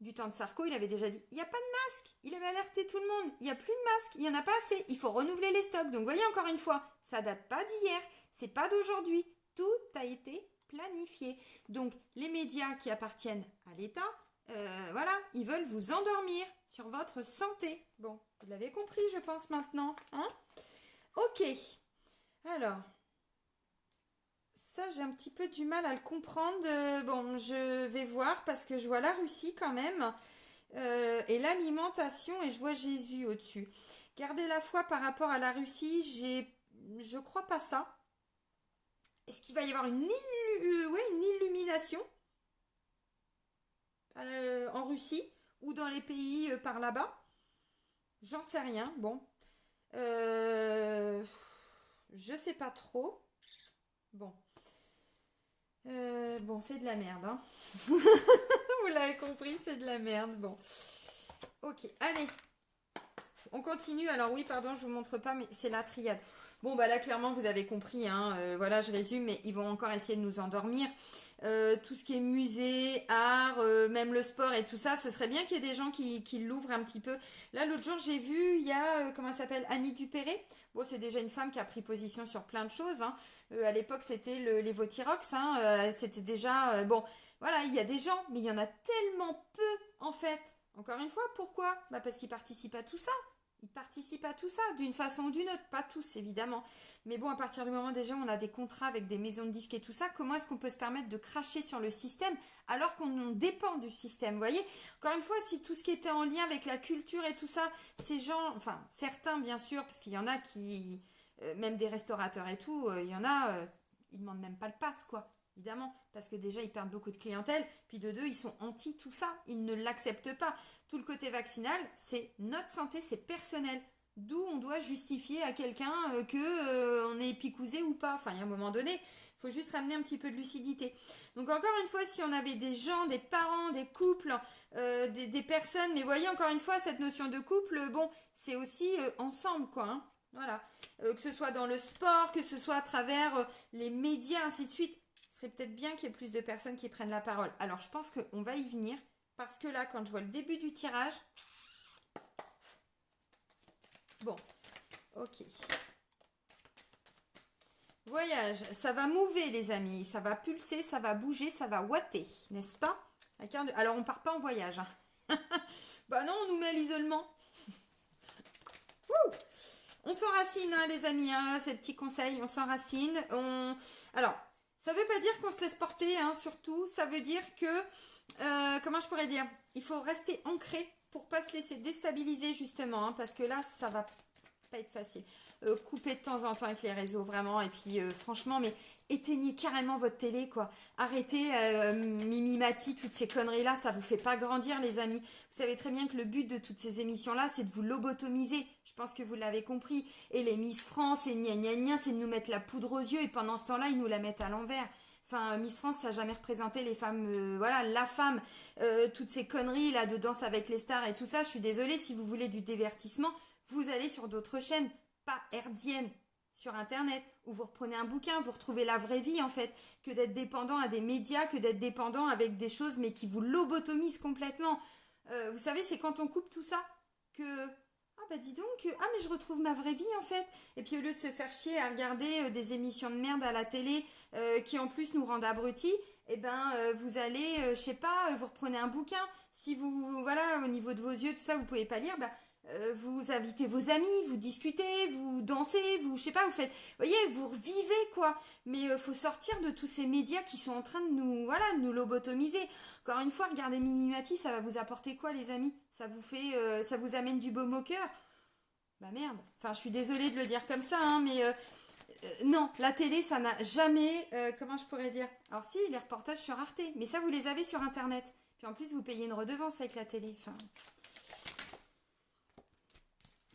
Du temps de Sarko, il avait déjà dit, il n'y a pas de masque, il avait alerté tout le monde, il n'y a plus de masque, il n'y en a pas assez, il faut renouveler les stocks. Donc voyez encore une fois, ça date pas d'hier, c'est pas d'aujourd'hui, tout a été planifié. Donc les médias qui appartiennent à l'État, voilà, ils veulent vous endormir sur votre santé. Bon, vous l'avez compris, je pense maintenant, hein? Ok, alors... Ça, j'ai un petit peu du mal à le comprendre. Bon, je vais voir parce que je vois la Russie quand même. Et l'alimentation, et je vois Jésus au-dessus. Garder la foi par rapport à la Russie, je crois pas ça. Est-ce qu'il va y avoir ouais, une illumination en Russie ou dans les pays par là-bas? J'en sais rien. Bon. Euh, je sais pas trop. Bon. Bon, c'est de la merde, hein. Vous l'avez compris, c'est de la merde. Bon. Ok, allez. On continue. Alors oui, pardon, je vous montre pas, mais c'est la triade. Bon, bah là, clairement, vous avez compris, hein. Voilà, je résume, mais ils vont encore essayer de nous endormir. Tout ce qui est musée, art, même le sport et tout ça, ce serait bien qu'il y ait des gens qui l'ouvrent un petit peu. Là, l'autre jour, j'ai vu, il y a, comment elle s'appelle, Annie Dupéré. Bon, c'est déjà une femme qui a pris position sur plein de choses, hein. À l'époque, c'était les Votirox, hein. C'était déjà, bon, voilà, il y a des gens, mais il y en a tellement peu, en fait. Encore une fois, pourquoi? Bah parce qu'ils participent à tout ça. Ils participent à tout ça, d'une façon ou d'une autre. Pas tous, évidemment. Mais bon, à partir du moment déjà où on a des contrats avec des maisons de disques et tout ça, comment est-ce qu'on peut se permettre de cracher sur le système alors qu'on dépend du système, vous voyez? Encore une fois, si tout ce qui était en lien avec la culture et tout ça, ces gens, enfin, certains bien sûr, parce qu'il y en a qui, même des restaurateurs et tout, il y en a, ils demandent même pas le pass, quoi. Évidemment, parce que déjà ils perdent beaucoup de clientèle, puis de deux, ils sont anti tout ça, ils ne l'acceptent pas. Tout le côté vaccinal, c'est notre santé, c'est personnel. D'où on doit justifier à quelqu'un que on est picousé ou pas. Enfin, il y a un moment donné, il faut juste ramener un petit peu de lucidité. Donc encore une fois, si on avait des gens, des parents, des couples, des personnes, mais voyez encore une fois, cette notion de couple, bon, c'est aussi ensemble, quoi. Hein. Voilà. Que ce soit dans le sport, que ce soit à travers les médias, ainsi de suite. Ce serait peut-être bien qu'il y ait plus de personnes qui prennent la parole. Alors, je pense qu'on va y venir. Parce que là, quand je vois le début du tirage... Bon, ok. Voyage, ça va mouver les amis, ça va pulser, ça va bouger, ça va ouater, n'est-ce pas? Alors on part pas en voyage. Hein. Bah non, on nous met à l'isolement. On s'enracine hein, les amis, hein, ces petits conseils, on s'enracine. Alors, ça veut pas dire qu'on se laisse porter, hein, surtout, ça veut dire que, comment je pourrais dire, il faut rester ancré pour pas se laisser déstabiliser justement, hein, parce que là, ça va pas être facile. Coupez de temps en temps avec les réseaux, vraiment. Et puis, franchement, mais éteignez carrément votre télé, quoi. Arrêtez Mimimati, toutes ces conneries-là, ça vous fait pas grandir, les amis. Vous savez très bien que le but de toutes ces émissions-là, c'est de vous lobotomiser. Je pense que vous l'avez compris. Et les Miss France et gna gna gna, c'est de nous mettre la poudre aux yeux. Et pendant ce temps-là, ils nous la mettent à l'envers. Enfin, Miss France, ça n'a jamais représenté les femmes, voilà, la femme, toutes ces conneries là de danse avec les stars et tout ça. Je suis désolée, si vous voulez du divertissement, vous allez sur d'autres chaînes, pas hertziennes, sur internet, où vous reprenez un bouquin, vous retrouvez la vraie vie en fait, que d'être dépendant à des médias, que d'être dépendant avec des choses mais qui vous lobotomisent complètement. Vous savez, c'est quand on coupe tout ça que ah bah dis donc, ah mais je retrouve ma vraie vie en fait. Et puis au lieu de se faire chier à regarder des émissions de merde à la télé qui en plus nous rendent abrutis, eh ben vous allez, je sais pas, vous reprenez un bouquin. Si vous, voilà, au niveau de vos yeux, tout ça, vous pouvez pas lire, bah vous invitez vos amis, vous discutez, vous dansez, vous, je sais pas, vous faites, vous voyez, vous revivez quoi. Mais faut sortir de tous ces médias qui sont en train de nous, voilà, de nous lobotomiser. Encore une fois, regardez Mimimati, ça va vous apporter quoi, les amis? Ça vous fait, ça vous amène du baume au cœur? Bah merde. Enfin, je suis désolée de le dire comme ça, hein, mais non, la télé, ça n'a jamais, comment je pourrais dire? Alors si, les reportages sur Arte, mais ça, vous les avez sur Internet. Puis en plus, vous payez une redevance avec la télé. Enfin,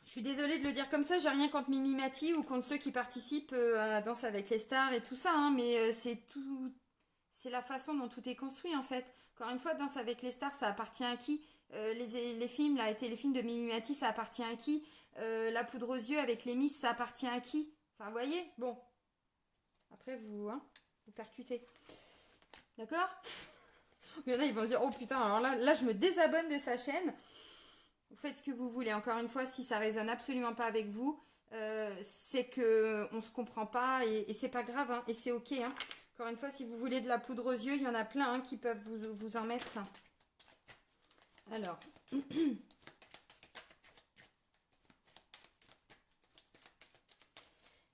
je suis désolée de le dire comme ça, j'ai rien contre Mimimati ou contre ceux qui participent à Danse avec les stars et tout ça, hein, mais c'est tout, c'est la façon dont tout est construit en fait. Encore une fois, Danse avec les stars, ça appartient à qui? Les films, là, les films de Mimimati, ça appartient à qui? La poudre aux yeux avec les Miss, ça appartient à qui? Enfin, vous voyez, bon, après vous, hein, vous percutez. D'accord? Il y en a, ils vont se dire, oh putain, alors là, je me désabonne de sa chaîne. Vous faites ce que vous voulez. Encore une fois, si ça résonne absolument pas avec vous, c'est que on se comprend pas et c'est pas grave, hein, et c'est ok. Hein. Encore une fois, si vous voulez de la poudre aux yeux, il y en a plein hein, qui peuvent vous en mettre. Alors.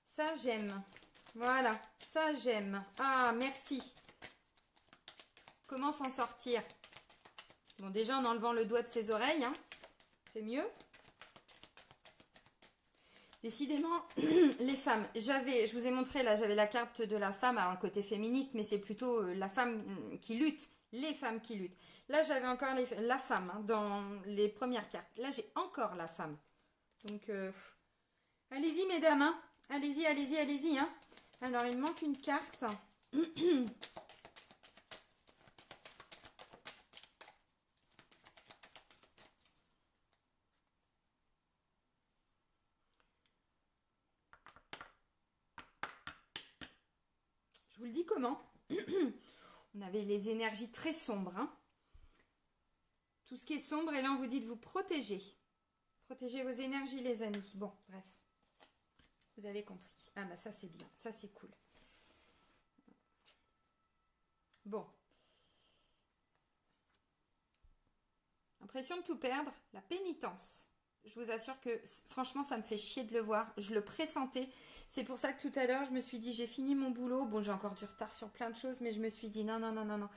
Ça, j'aime. Voilà, ça, j'aime. Ah, merci. Comment s'en sortir? Bon, déjà en enlevant le doigt de ses oreilles, hein, c'est mieux. Décidément, les femmes, je vous ai montré là, j'avais la carte de la femme, alors le côté féministe, mais c'est plutôt la femme qui lutte, les femmes qui luttent. Là, j'avais encore la femme hein, dans les premières cartes. Là, j'ai encore la femme. Donc, allez-y, mesdames, hein. Allez-y, allez-y, allez-y. Hein. Alors, il me manque une carte. Je vous le dis comment. On avait les énergies très sombres. Hein. Tout ce qui est sombre, et là, on vous dit de vous protéger. Protégez vos énergies, les amis. Bon, bref. Vous avez compris. Ah bah ça, c'est bien. Ça, c'est cool. Bon. Impression de tout perdre. La pénitence. Je vous assure que, franchement, ça me fait chier de le voir. Je le pressentais. C'est pour ça que tout à l'heure, je me suis dit, j'ai fini mon boulot. Bon, j'ai encore du retard sur plein de choses, mais je me suis dit, non, non, non, non, non.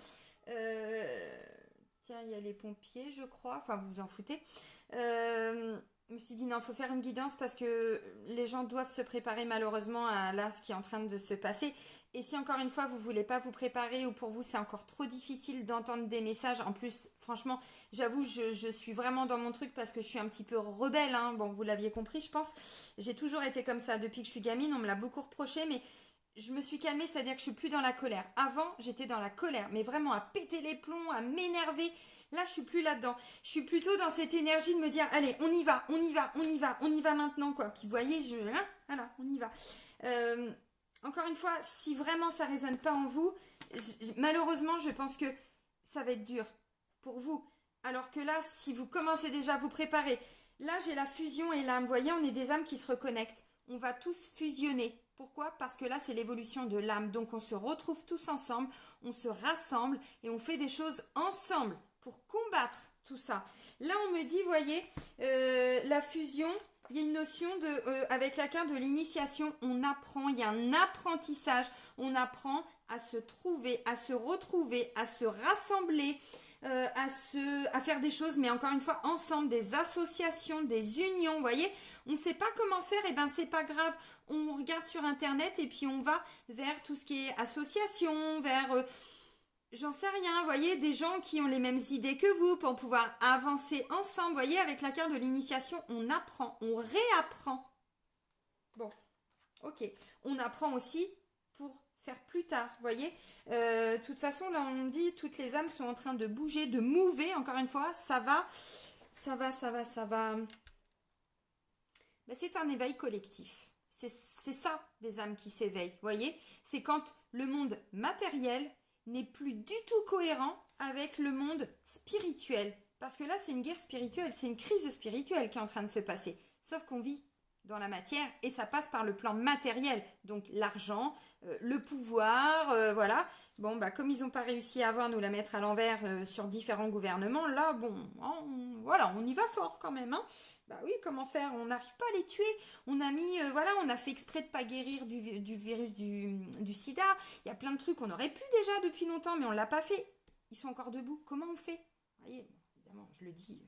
Tiens, il y a les pompiers, je crois. Enfin, vous vous en foutez. Je me suis dit, non, il faut faire une guidance parce que les gens doivent se préparer malheureusement à là, ce qui est en train de se passer. Et si encore une fois, vous ne voulez pas vous préparer ou pour vous, c'est encore trop difficile d'entendre des messages. En plus, franchement, j'avoue, je suis vraiment dans mon truc parce que je suis un petit peu rebelle. Hein. Bon, vous l'aviez compris, je pense. J'ai toujours été comme ça. Depuis que je suis gamine, on me l'a beaucoup reproché, mais je me suis calmée, c'est-à-dire que je suis plus dans la colère. Avant, j'étais dans la colère, mais vraiment à péter les plombs, à m'énerver. Là, je suis plus là-dedans. Je suis plutôt dans cette énergie de me dire, allez, on y va, on y va, on y va, on y va maintenant, quoi. Puis, vous voyez, voilà, on y va. Encore une fois, si vraiment ça résonne pas en vous, malheureusement, je pense que ça va être dur pour vous. Alors que là, si vous commencez déjà à vous préparer, là, j'ai la fusion et l'âme. Vous voyez, on est des âmes qui se reconnectent. On va tous fusionner. Pourquoi? Parce que là, c'est l'évolution de l'âme. Donc, on se retrouve tous ensemble, on se rassemble et on fait des choses ensemble pour combattre tout ça. Là, on me dit, voyez, la fusion, il y a une notion de, avec la carte de l'initiation, on apprend, il y a un apprentissage, on apprend à se trouver, à se retrouver, à se rassembler, à faire des choses, mais encore une fois, ensemble, des associations, des unions, vous voyez, on ne sait pas comment faire, et ben c'est pas grave, on regarde sur internet et puis on va vers tout ce qui est association, vers j'en sais rien, vous voyez, des gens qui ont les mêmes idées que vous pour pouvoir avancer ensemble. Vous voyez, avec la carte de l'initiation, on apprend, on réapprend. Bon, ok. On apprend aussi pour faire plus tard, vous voyez. De toute façon, là, on dit, toutes les âmes sont en train de bouger, de mouver, encore une fois, ça va. Ben, c'est un éveil collectif. C'est ça, des âmes qui s'éveillent, vous voyez. C'est quand le monde matériel n'est plus du tout cohérent avec le monde spirituel. Parce que là, c'est une guerre spirituelle, c'est une crise spirituelle qui est en train de se passer. Sauf qu'on vit dans la matière et ça passe par le plan matériel. Donc l'argent, le pouvoir, voilà. Bon, bah comme ils n'ont pas réussi à nous la mettre à l'envers sur différents gouvernements, là, bon, voilà, on y va fort quand même. Hein. Bah oui, comment faire? On n'arrive pas à les tuer. On a mis, voilà, on a fait exprès de pas guérir du virus du sida. Il y a plein de trucs qu'on aurait pu déjà depuis longtemps, mais on l'a pas fait. Ils sont encore debout. Comment on fait? Vous voyez, bon, évidemment, je le dis.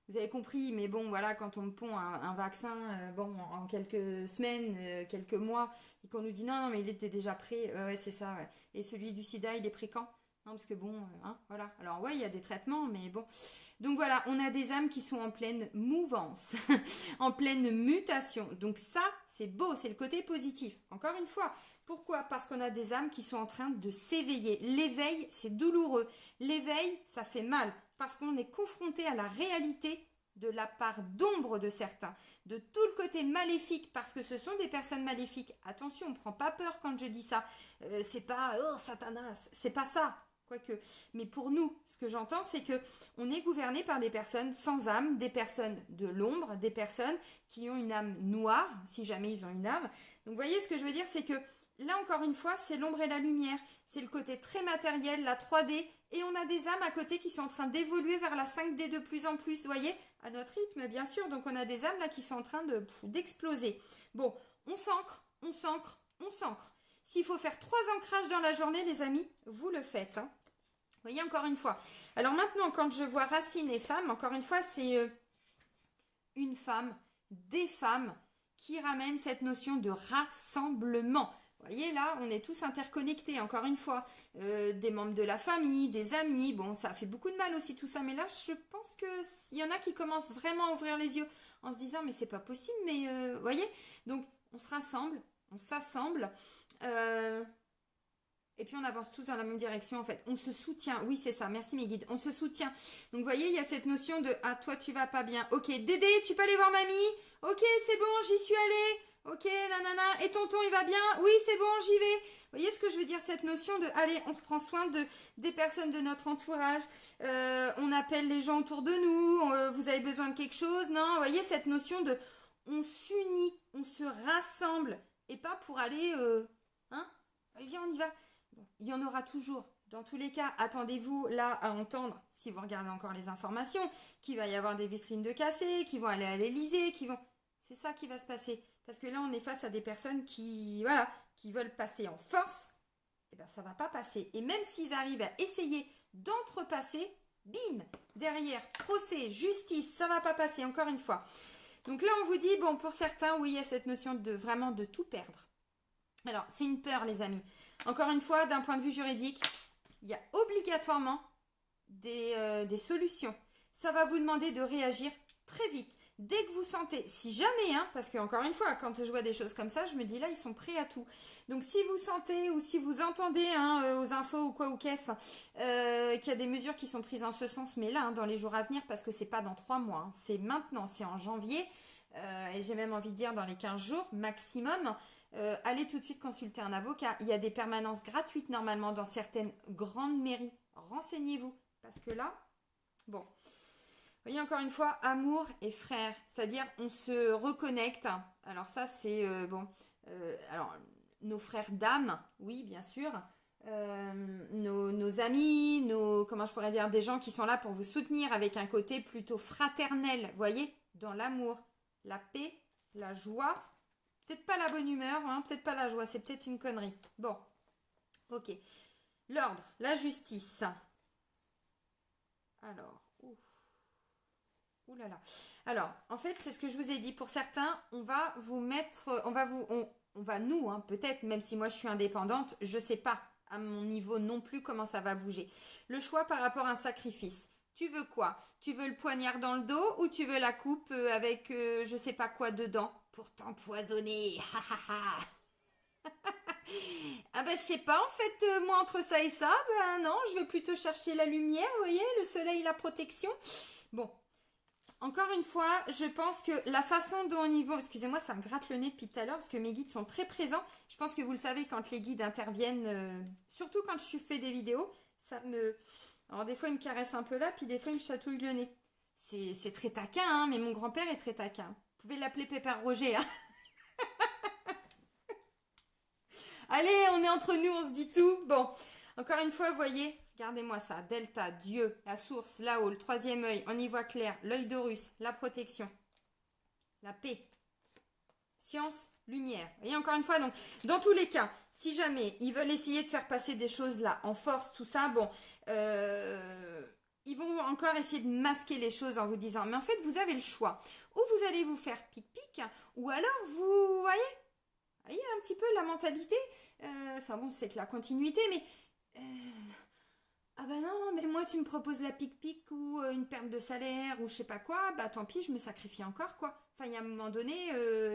Vous avez compris, mais bon, voilà, quand on me pond un vaccin, bon, en quelques semaines, quelques mois, et qu'on nous dit non, non, mais il était déjà prêt, ouais, c'est ça, ouais. Et celui du sida, il est prêt quand? Non, parce que bon, hein, voilà. Alors, ouais, il y a des traitements, mais bon. Donc voilà, on a des âmes qui sont en pleine mouvance, en pleine mutation. Donc ça, c'est beau, c'est le côté positif. Encore une fois, pourquoi? Parce qu'on a des âmes qui sont en train de s'éveiller. L'éveil, c'est douloureux. L'éveil, ça fait mal parce qu'on est confronté à la réalité de la part d'ombre de certains, de tout le côté maléfique, parce que ce sont des personnes maléfiques. Attention, on ne prend pas peur quand je dis ça. C'est pas « oh, Satanas », c'est pas ça. Quoique. Mais pour nous, ce que j'entends, c'est que on est gouverné par des personnes sans âme, des personnes de l'ombre, des personnes qui ont une âme noire, si jamais ils ont une âme. Donc, vous voyez, ce que je veux dire, c'est que là, encore une fois, c'est l'ombre et la lumière. C'est le côté très matériel, la 3D. Et on a des âmes à côté qui sont en train d'évoluer vers la 5D de plus en plus. Vous voyez, à notre rythme, bien sûr. Donc, on a des âmes là qui sont en train d'exploser. Bon, on s'ancre, on s'ancre, on s'ancre. S'il faut faire 3 ancrages dans la journée, les amis, vous le faites. Hein. Vous voyez, encore une fois. Alors maintenant, quand je vois racine et femme, encore une fois, c'est une femme, des femmes qui ramènent cette notion de rassemblement. Vous voyez, là, on est tous interconnectés, encore une fois. Des membres de la famille, des amis. Bon, ça fait beaucoup de mal aussi tout ça. Mais là, je pense qu'il y en a qui commencent vraiment à ouvrir les yeux en se disant, mais c'est pas possible, mais vous voyez. Donc, on se rassemble, on s'assemble. Euh, et puis on avance tous dans la même direction en fait. On se soutient. Oui, c'est ça. Merci mes guides. On se soutient. Donc vous voyez, il y a cette notion de ah toi tu vas pas bien. Ok, Dédé, tu peux aller voir mamie. Ok, c'est bon, j'y suis allée. Ok, nanana. Et tonton, il va bien. Oui, c'est bon, j'y vais. Vous voyez ce que je veux dire, cette notion de allez, on reprend soin des personnes de notre entourage. On appelle les gens autour de nous. Vous avez besoin de quelque chose. Non, vous voyez cette notion de on s'unit, on se rassemble et pas pour aller hein. Allez, viens, on y va. Il y en aura toujours. Dans tous les cas, attendez-vous là à entendre, si vous regardez encore les informations, qu'il va y avoir des vitrines de cassées, qui vont aller à l'Elysée, qui vont... C'est ça qui va se passer. Parce que là, on est face à des personnes qui, voilà, qui veulent passer en force. Et bien, ça ne va pas passer. Et même s'ils arrivent à essayer d'entrepasser, bim, derrière, procès, justice, ça ne va pas passer, encore une fois. Donc là, on vous dit, bon, pour certains, oui, il y a cette notion de vraiment de tout perdre. Alors, c'est une peur, les amis. Encore une fois, d'un point de vue juridique, il y a obligatoirement des solutions. Ça va vous demander de réagir très vite. Dès que vous sentez, si jamais, hein, parce que encore une fois, quand je vois des choses comme ça, je me dis là, ils sont prêts à tout. Donc si vous sentez ou si vous entendez hein, aux infos ou quoi ou qu'est-ce, qu'il y a des mesures qui sont prises en ce sens, mais là, hein, dans les jours à venir, parce que c'est pas dans 3 mois, hein, c'est maintenant, c'est en janvier, et j'ai même envie de dire dans les 15 jours maximum. Allez tout de suite consulter un avocat. Il y a des permanences gratuites normalement dans certaines grandes mairies. Renseignez-vous. Parce que là, bon, vous voyez encore une fois, amour et frère. C'est-à-dire, on se reconnecte. Alors ça, c'est, bon, alors, nos frères d'âme, oui, bien sûr. Nos amis, comment je pourrais dire, des gens qui sont là pour vous soutenir avec un côté plutôt fraternel. Vous voyez, dans l'amour, la paix, la joie. Peut-être pas la bonne humeur, hein, peut-être pas la joie, c'est peut-être une connerie. Bon, ok. L'ordre, la justice. Alors, ouh là là. Alors, en fait, c'est ce que je vous ai dit. Pour certains, on va vous mettre, on va nous, hein, peut-être, même si moi je suis indépendante, je sais pas à mon niveau non plus comment ça va bouger. Le choix par rapport à un sacrifice. Tu veux quoi? Tu veux le poignard dans le dos ou tu veux la coupe avec je sais pas quoi dedans pour t'empoisonner? Ah ben je sais pas en fait moi entre ça et ça ben non je vais plutôt chercher la lumière vous voyez le soleil la protection bon encore une fois je pense que la façon dont ils vont excusez-moi ça me gratte le nez depuis tout à l'heure parce que mes guides sont très présents je pense que vous le savez quand les guides interviennent surtout quand je fais des vidéos ça me alors des fois ils me caressent un peu là puis des fois ils me chatouillent le nez c'est très taquin hein, mais mon grand-père est très taquin vous pouvez l'appeler Pépère Roger hein. Allez, on est entre nous, on se dit tout. Bon, encore une fois, voyez, regardez-moi ça. Delta, Dieu, la source, là-haut, le troisième œil, on y voit clair. L'œil d'Horus, la protection, la paix, science, lumière. Vous voyez, encore une fois, donc, dans tous les cas, si jamais ils veulent essayer de faire passer des choses là, en force, tout ça, bon, ils vont encore essayer de masquer les choses en vous disant, mais en fait, vous avez le choix. Ou vous allez vous faire pic-pic, ou alors vous voyez, il y a un petit peu la mentalité. Enfin bon, c'est que la continuité, mais. Ah bah non, mais moi tu me proposes la pic-pic ou une perte de salaire ou je sais pas quoi, bah tant pis, je me sacrifie encore quoi. Enfin, il y a un moment donné,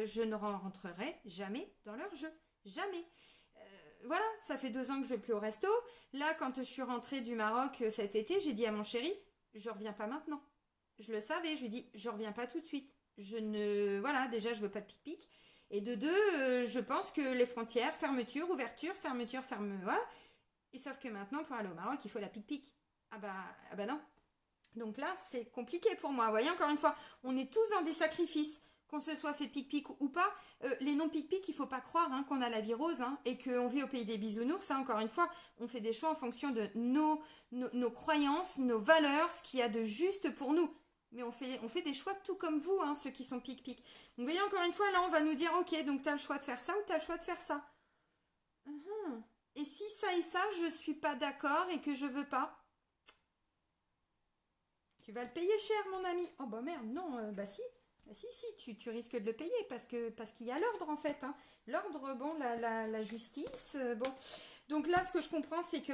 je ne rentrerai jamais dans leur jeu. Jamais. Voilà, ça fait 2 ans que je vais plus au resto. Là, quand je suis rentrée du Maroc cet été, j'ai dit à mon chéri, je reviens pas maintenant. Je le savais, je lui dis, je reviens pas tout de suite. Je ne. Voilà, déjà, je veux pas de pic-pic. Et de deux, je pense que les frontières, fermeture, ouverture, fermeture, ferme. Voilà. Et sauf que maintenant, pour aller au Maroc, il faut la pic-pic. Ah bah non. Donc là, c'est compliqué pour moi. Vous voyez, encore une fois, on est tous dans des sacrifices. Qu'on se soit fait pic-pic ou pas, les non-pic-pic, il ne faut pas croire hein, qu'on a la vie rose hein, et qu'on vit au pays des bisounours. Ça, encore une fois, on fait des choix en fonction de nos croyances, nos valeurs, ce qu'il y a de juste pour nous. Mais on fait des choix tout comme vous, hein, ceux qui sont pic-pic. Donc, vous voyez, encore une fois, là, on va nous dire, ok, donc tu as le choix de faire ça ou tu as le choix de faire ça. Et si ça et ça, je suis pas d'accord et que je veux pas, Tu vas le payer cher, mon ami. Oh bah merde, non, bah si. Bah si, tu risques de le payer parce qu'il y a l'ordre en fait, hein. L'ordre, bon, la justice, bon. Donc là, ce que je comprends, c'est que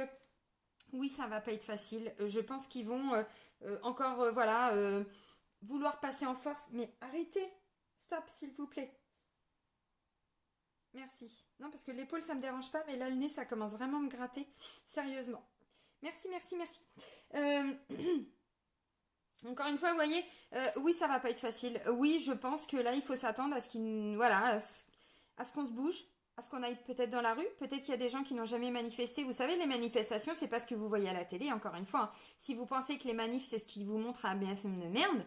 oui, ça va pas être facile. Je pense qu'ils vont encore, voilà, vouloir passer en force. Mais arrêtez. Stop, s'il vous plaît. Merci. Non, parce que l'épaule, ça me dérange pas, mais là, le nez, ça commence vraiment à me gratter. Sérieusement. Merci. Euh, Encore une fois, vous voyez, oui, ça va pas être facile. Oui, je pense que là, il faut s'attendre à ce qu'il, voilà, à ce qu'on se bouge, à ce qu'on aille peut-être dans la rue. Peut-être qu'il y a des gens qui n'ont jamais manifesté. Vous savez, les manifestations, c'est pas ce que vous voyez à la télé. Encore une fois, hein. Si vous pensez que les manifs, c'est ce qui vous montre un BFM de merde,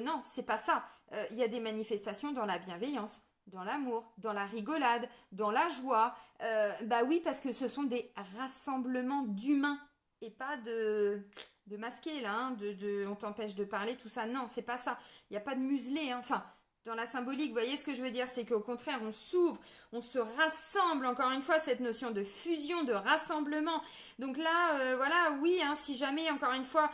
non, c'est pas ça. Il y a des manifestations dans la bienveillance, dans l'amour, dans la rigolade, dans la joie. Bah oui, parce que ce sont des rassemblements d'humains et pas de masquer là, hein, on t'empêche de parler, tout ça. Non, c'est pas ça. Il n'y a pas de muselé, hein. Enfin, dans la symbolique, vous voyez ce que je veux dire, c'est qu'au contraire, on s'ouvre, on se rassemble, encore une fois, cette notion de fusion, de rassemblement. Donc là, voilà, oui, hein, si jamais, encore une fois,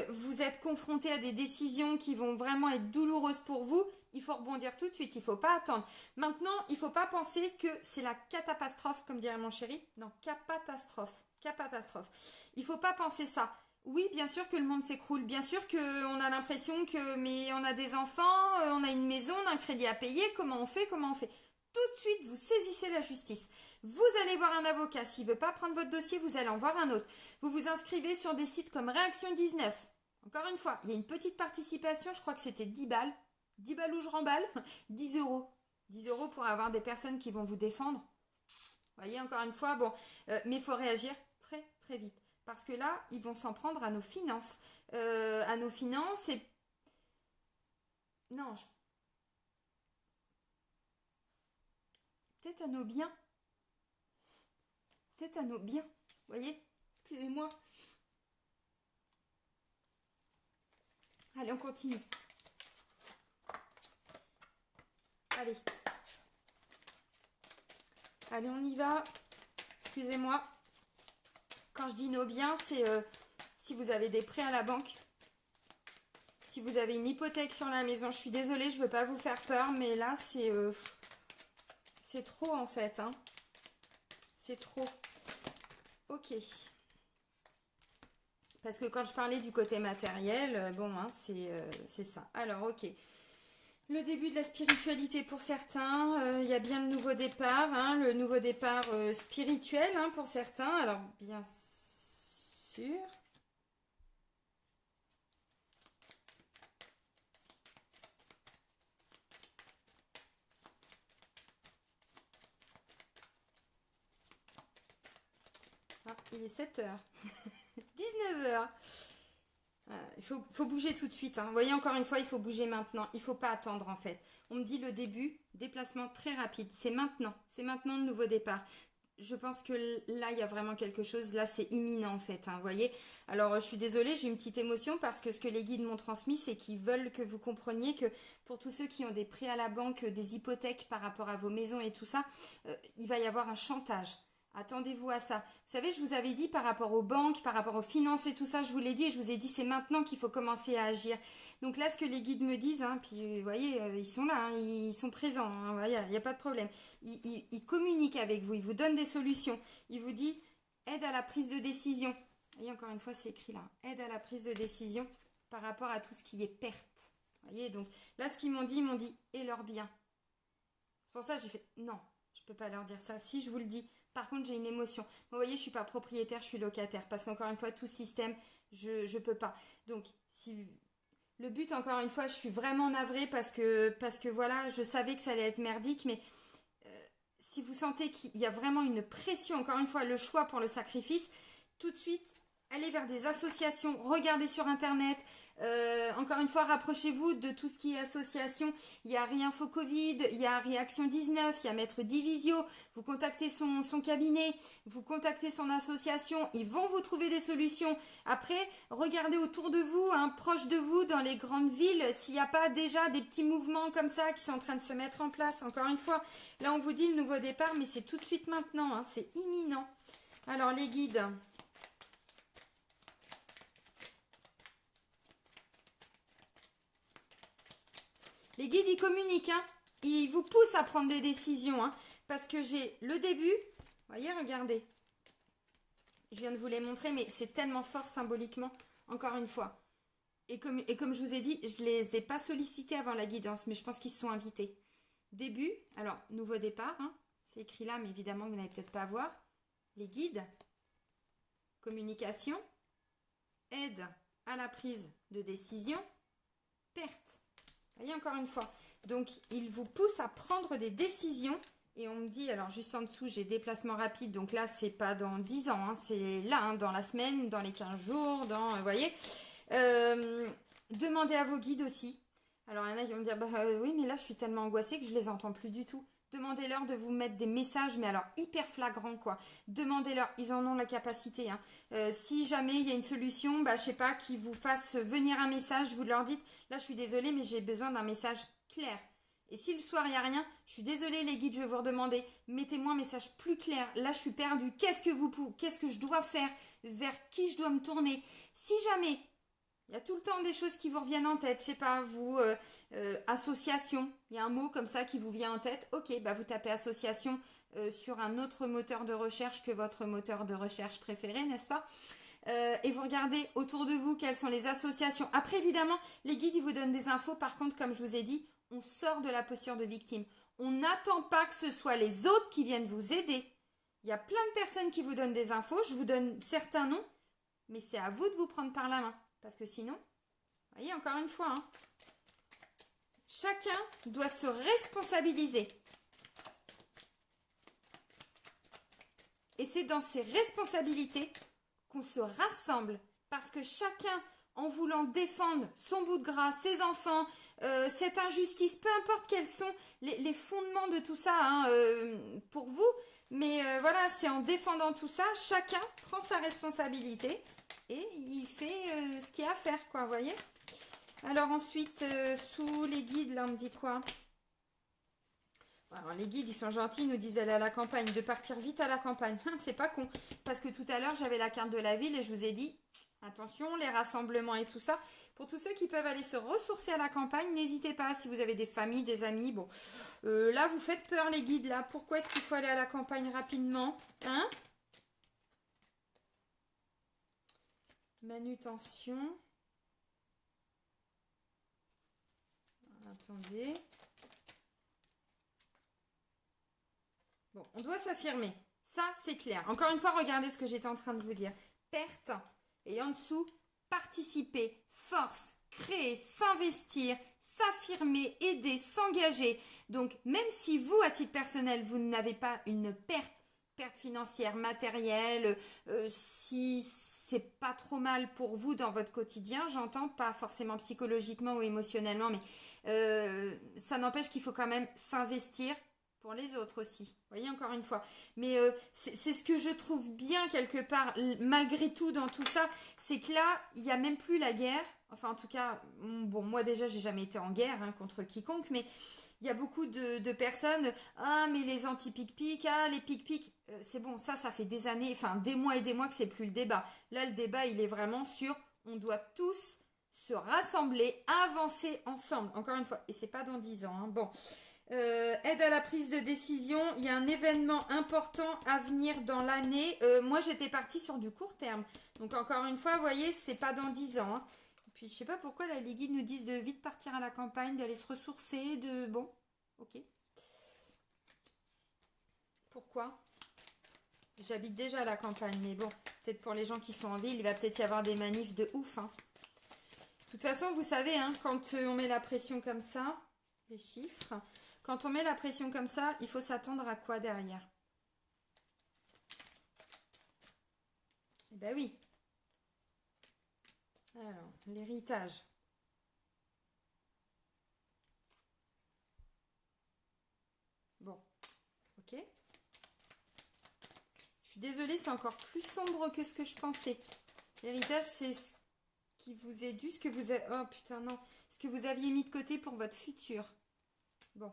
vous êtes confronté à des décisions qui vont vraiment être douloureuses pour vous, il faut rebondir tout de suite, il ne faut pas attendre. Maintenant, il ne faut pas penser que c'est la catastrophe, comme dirait mon chéri. Non, capatastrophe. Capatastrophe. Il ne faut pas penser ça. Oui, bien sûr que le monde s'écroule, bien sûr qu'on a l'impression que, mais on a des enfants, on a une maison, on a un crédit à payer, comment on fait? Tout de suite, vous saisissez la justice. Vous allez voir un avocat, s'il ne veut pas prendre votre dossier, vous allez en voir un autre. Vous vous inscrivez sur des sites comme Réaction 19. Encore une fois, il y a une petite participation, je crois que c'était 10 balles. 10 balles où je remballe 10 euros. 10 euros pour avoir des personnes qui vont vous défendre. Vous voyez, encore une fois, bon, mais il faut réagir très très vite. Parce que là, ils vont s'en prendre à nos finances. À nos finances et... Non, peut-être à nos biens. Peut-être à nos biens. Vous voyez? Excusez-moi. Allez, on continue. Allez. Allez, on y va. Excusez-moi. Quand je dis nos biens, c'est si vous avez des prêts à la banque. Si vous avez une hypothèque sur la maison, je suis désolée, je ne veux pas vous faire peur, mais là, c'est trop en fait. Hein. C'est trop. Ok. Parce que quand je parlais du côté matériel, bon, hein, c'est ça. Alors, ok. Le début de la spiritualité pour certains, il y a bien le nouveau départ, hein, le nouveau départ spirituel hein, pour certains. Alors, bien sûr. Ah, il est 7h. 19h. Il faut bouger tout de suite. Hein. Vous voyez, encore une fois, il faut bouger maintenant. Il ne faut pas attendre, en fait. On me dit le début, déplacement très rapide. C'est maintenant. C'est maintenant le nouveau départ. Je pense que là, il y a vraiment quelque chose. Là, c'est imminent, en fait. Hein, vous voyez. Alors, je suis désolée, j'ai une petite émotion parce que ce que les guides m'ont transmis, c'est qu'ils veulent que vous compreniez que pour tous ceux qui ont des prêts à la banque, des hypothèques par rapport à vos maisons et tout ça, il va y avoir un chantage. Attendez-vous à ça. Vous savez, je vous avais dit par rapport aux banques, par rapport aux finances et tout ça, je vous l'ai dit et je vous ai dit c'est maintenant qu'il faut commencer à agir. Donc là, ce que les guides me disent, hein, puis vous voyez, ils sont là, hein, ils sont présents, hein, il n'y a pas de problème. Ils communiquent avec vous, ils vous donnent des solutions. Ils vous disent aide à la prise de décision. Vous voyez, encore une fois, c'est écrit là. Aide à la prise de décision par rapport à tout ce qui est perte. Vous voyez, donc là, ce qu'ils m'ont dit, et leur bien. C'est pour ça que j'ai fait, non, je ne peux pas leur dire ça. Si, je vous le dis. Par contre, j'ai une émotion. Vous voyez, je ne suis pas propriétaire, je suis locataire. Parce qu'encore une fois, tout système, je ne peux pas. Donc, si le but, encore une fois, je suis vraiment navrée parce que voilà, je savais que ça allait être merdique. Mais si vous sentez qu'il y a vraiment une pression, encore une fois, le choix pour le sacrifice, tout de suite, allez vers des associations, regardez sur Internet. Encore une fois, rapprochez-vous de tout ce qui est association. Il y a Réinfo Covid, il y a Réaction 19, il y a Maître Divisio. Vous contactez son cabinet, vous contactez son association, ils vont vous trouver des solutions. Après, regardez autour de vous, hein, proche de vous, dans les grandes villes, s'il n'y a pas déjà des petits mouvements comme ça qui sont en train de se mettre en place. Encore une fois, là on vous dit le nouveau départ, mais c'est tout de suite maintenant, hein, c'est imminent. Alors les guides... Les guides, ils communiquent, hein. Ils vous poussent à prendre des décisions, hein, parce que j'ai le début. Vous voyez, regardez. Je viens de vous les montrer, mais c'est tellement fort symboliquement, encore une fois. Et comme je vous ai dit, je ne les ai pas sollicités avant la guidance, mais je pense qu'ils se sont invités. Début, alors, nouveau départ, hein, c'est écrit là, mais évidemment, vous n'allez peut-être pas voir. Les guides, communication, aide à la prise de décision, perte. Vous voyez, encore une fois. Donc, ils vous poussent à prendre des décisions. Et on me dit, alors juste en dessous, j'ai déplacement rapide. Donc là, c'est pas dans 10 ans, hein, c'est là, hein, dans la semaine, dans les 15 jours, vous voyez. Demandez à vos guides aussi. Alors, il y en a qui vont me dire, bah oui, mais là, je suis tellement angoissée que je les entends plus du tout. Demandez-leur de vous mettre des messages, mais alors hyper flagrants, quoi. Demandez-leur, ils en ont la capacité, hein. Si jamais il y a une solution, bah, je sais pas, qu'ils vous fassent venir un message, vous leur dites, là, je suis désolée, mais j'ai besoin d'un message clair. Et si le soir, il n'y a rien, je suis désolée les guides, je vais vous redemander, mettez-moi un message plus clair. Là, je suis perdue. Qu'est-ce que je dois faire? Vers qui je dois me tourner? Si jamais, il y a tout le temps des choses qui vous reviennent en tête, je sais pas, vous, association, il y a un mot comme ça qui vous vient en tête, ok, bah vous tapez association sur un autre moteur de recherche que votre moteur de recherche préféré, n'est-ce pas? Et vous regardez autour de vous quelles sont les associations. Après, évidemment, les guides, ils vous donnent des infos. Par contre, comme je vous ai dit, on sort de la posture de victime. On n'attend pas que ce soit les autres qui viennent vous aider. Il y a plein de personnes qui vous donnent des infos. Je vous donne certains noms, mais c'est à vous de vous prendre par la main. Parce que sinon, vous voyez, encore une fois, hein, chacun doit se responsabiliser. Et c'est dans ces responsabilités qu'on se rassemble. Parce que chacun, en voulant défendre son bout de gras, ses enfants, cette injustice, peu importe quels sont les fondements de tout ça, hein, pour vous, mais voilà, c'est en défendant tout ça, chacun prend sa responsabilité et il fait ce qu'il y a à faire, quoi, vous voyez. Alors ensuite, sous les guides, là, on me dit quoi? Alors, les guides, ils sont gentils, ils nous disent aller à la campagne, de partir vite à la campagne. C'est pas con, parce que tout à l'heure, j'avais la carte de la ville et je vous ai dit, attention, les rassemblements et tout ça. Pour tous ceux qui peuvent aller se ressourcer à la campagne, n'hésitez pas, si vous avez des familles, des amis. Bon, là, vous faites peur, les guides, là. Pourquoi est-ce qu'il faut aller à la campagne rapidement? Hein? Manutention. Attendez. Bon, on doit s'affirmer. Ça, c'est clair. Encore une fois, regardez ce que j'étais en train de vous dire. Perte. Et en dessous, participer, force, créer, s'investir, s'affirmer, aider, s'engager. Donc, même si vous, à titre personnel, vous n'avez pas une perte financière, matérielle, si c'est pas trop mal pour vous dans votre quotidien, j'entends, pas forcément psychologiquement ou émotionnellement, mais ça n'empêche qu'il faut quand même s'investir pour les autres aussi. Vous voyez, encore une fois. Mais c'est ce que je trouve bien quelque part, malgré tout, dans tout ça, c'est que là, il n'y a même plus la guerre. Enfin, en tout cas, bon, moi déjà, j'ai jamais été en guerre, hein, contre quiconque, mais il y a beaucoup de personnes, ah, mais les anti-pic-pic, ah, les pic-pic, c'est bon, ça fait des années, enfin, des mois et des mois que c'est plus le débat. Là, le débat, il est vraiment sur, on doit tous se rassembler, avancer ensemble, encore une fois, et c'est pas dans 10 ans, hein. Bon. Aide à la prise de décision, il y a un événement important à venir dans l'année. Moi, j'étais partie sur du court terme. Donc, encore une fois, vous voyez, c'est pas dans 10 ans, hein. Et puis, je sais pas pourquoi là, les guides nous disent de vite partir à la campagne, d'aller se ressourcer, de... Bon, ok. Pourquoi? J'habite déjà à la campagne, mais bon, peut-être pour les gens qui sont en ville, il va peut-être y avoir des manifs de ouf, hein. De toute façon, vous savez, hein, quand on met la pression comme ça, les chiffres... Quand on met la pression comme ça, il faut s'attendre à quoi derrière? Eh ben oui. Alors, l'héritage. Bon, ok. Je suis désolée, c'est encore plus sombre que ce que je pensais. L'héritage, c'est ce qui vous est dû, ce que vous avez... Oh putain, non. Ce que vous aviez mis de côté pour votre futur. Bon.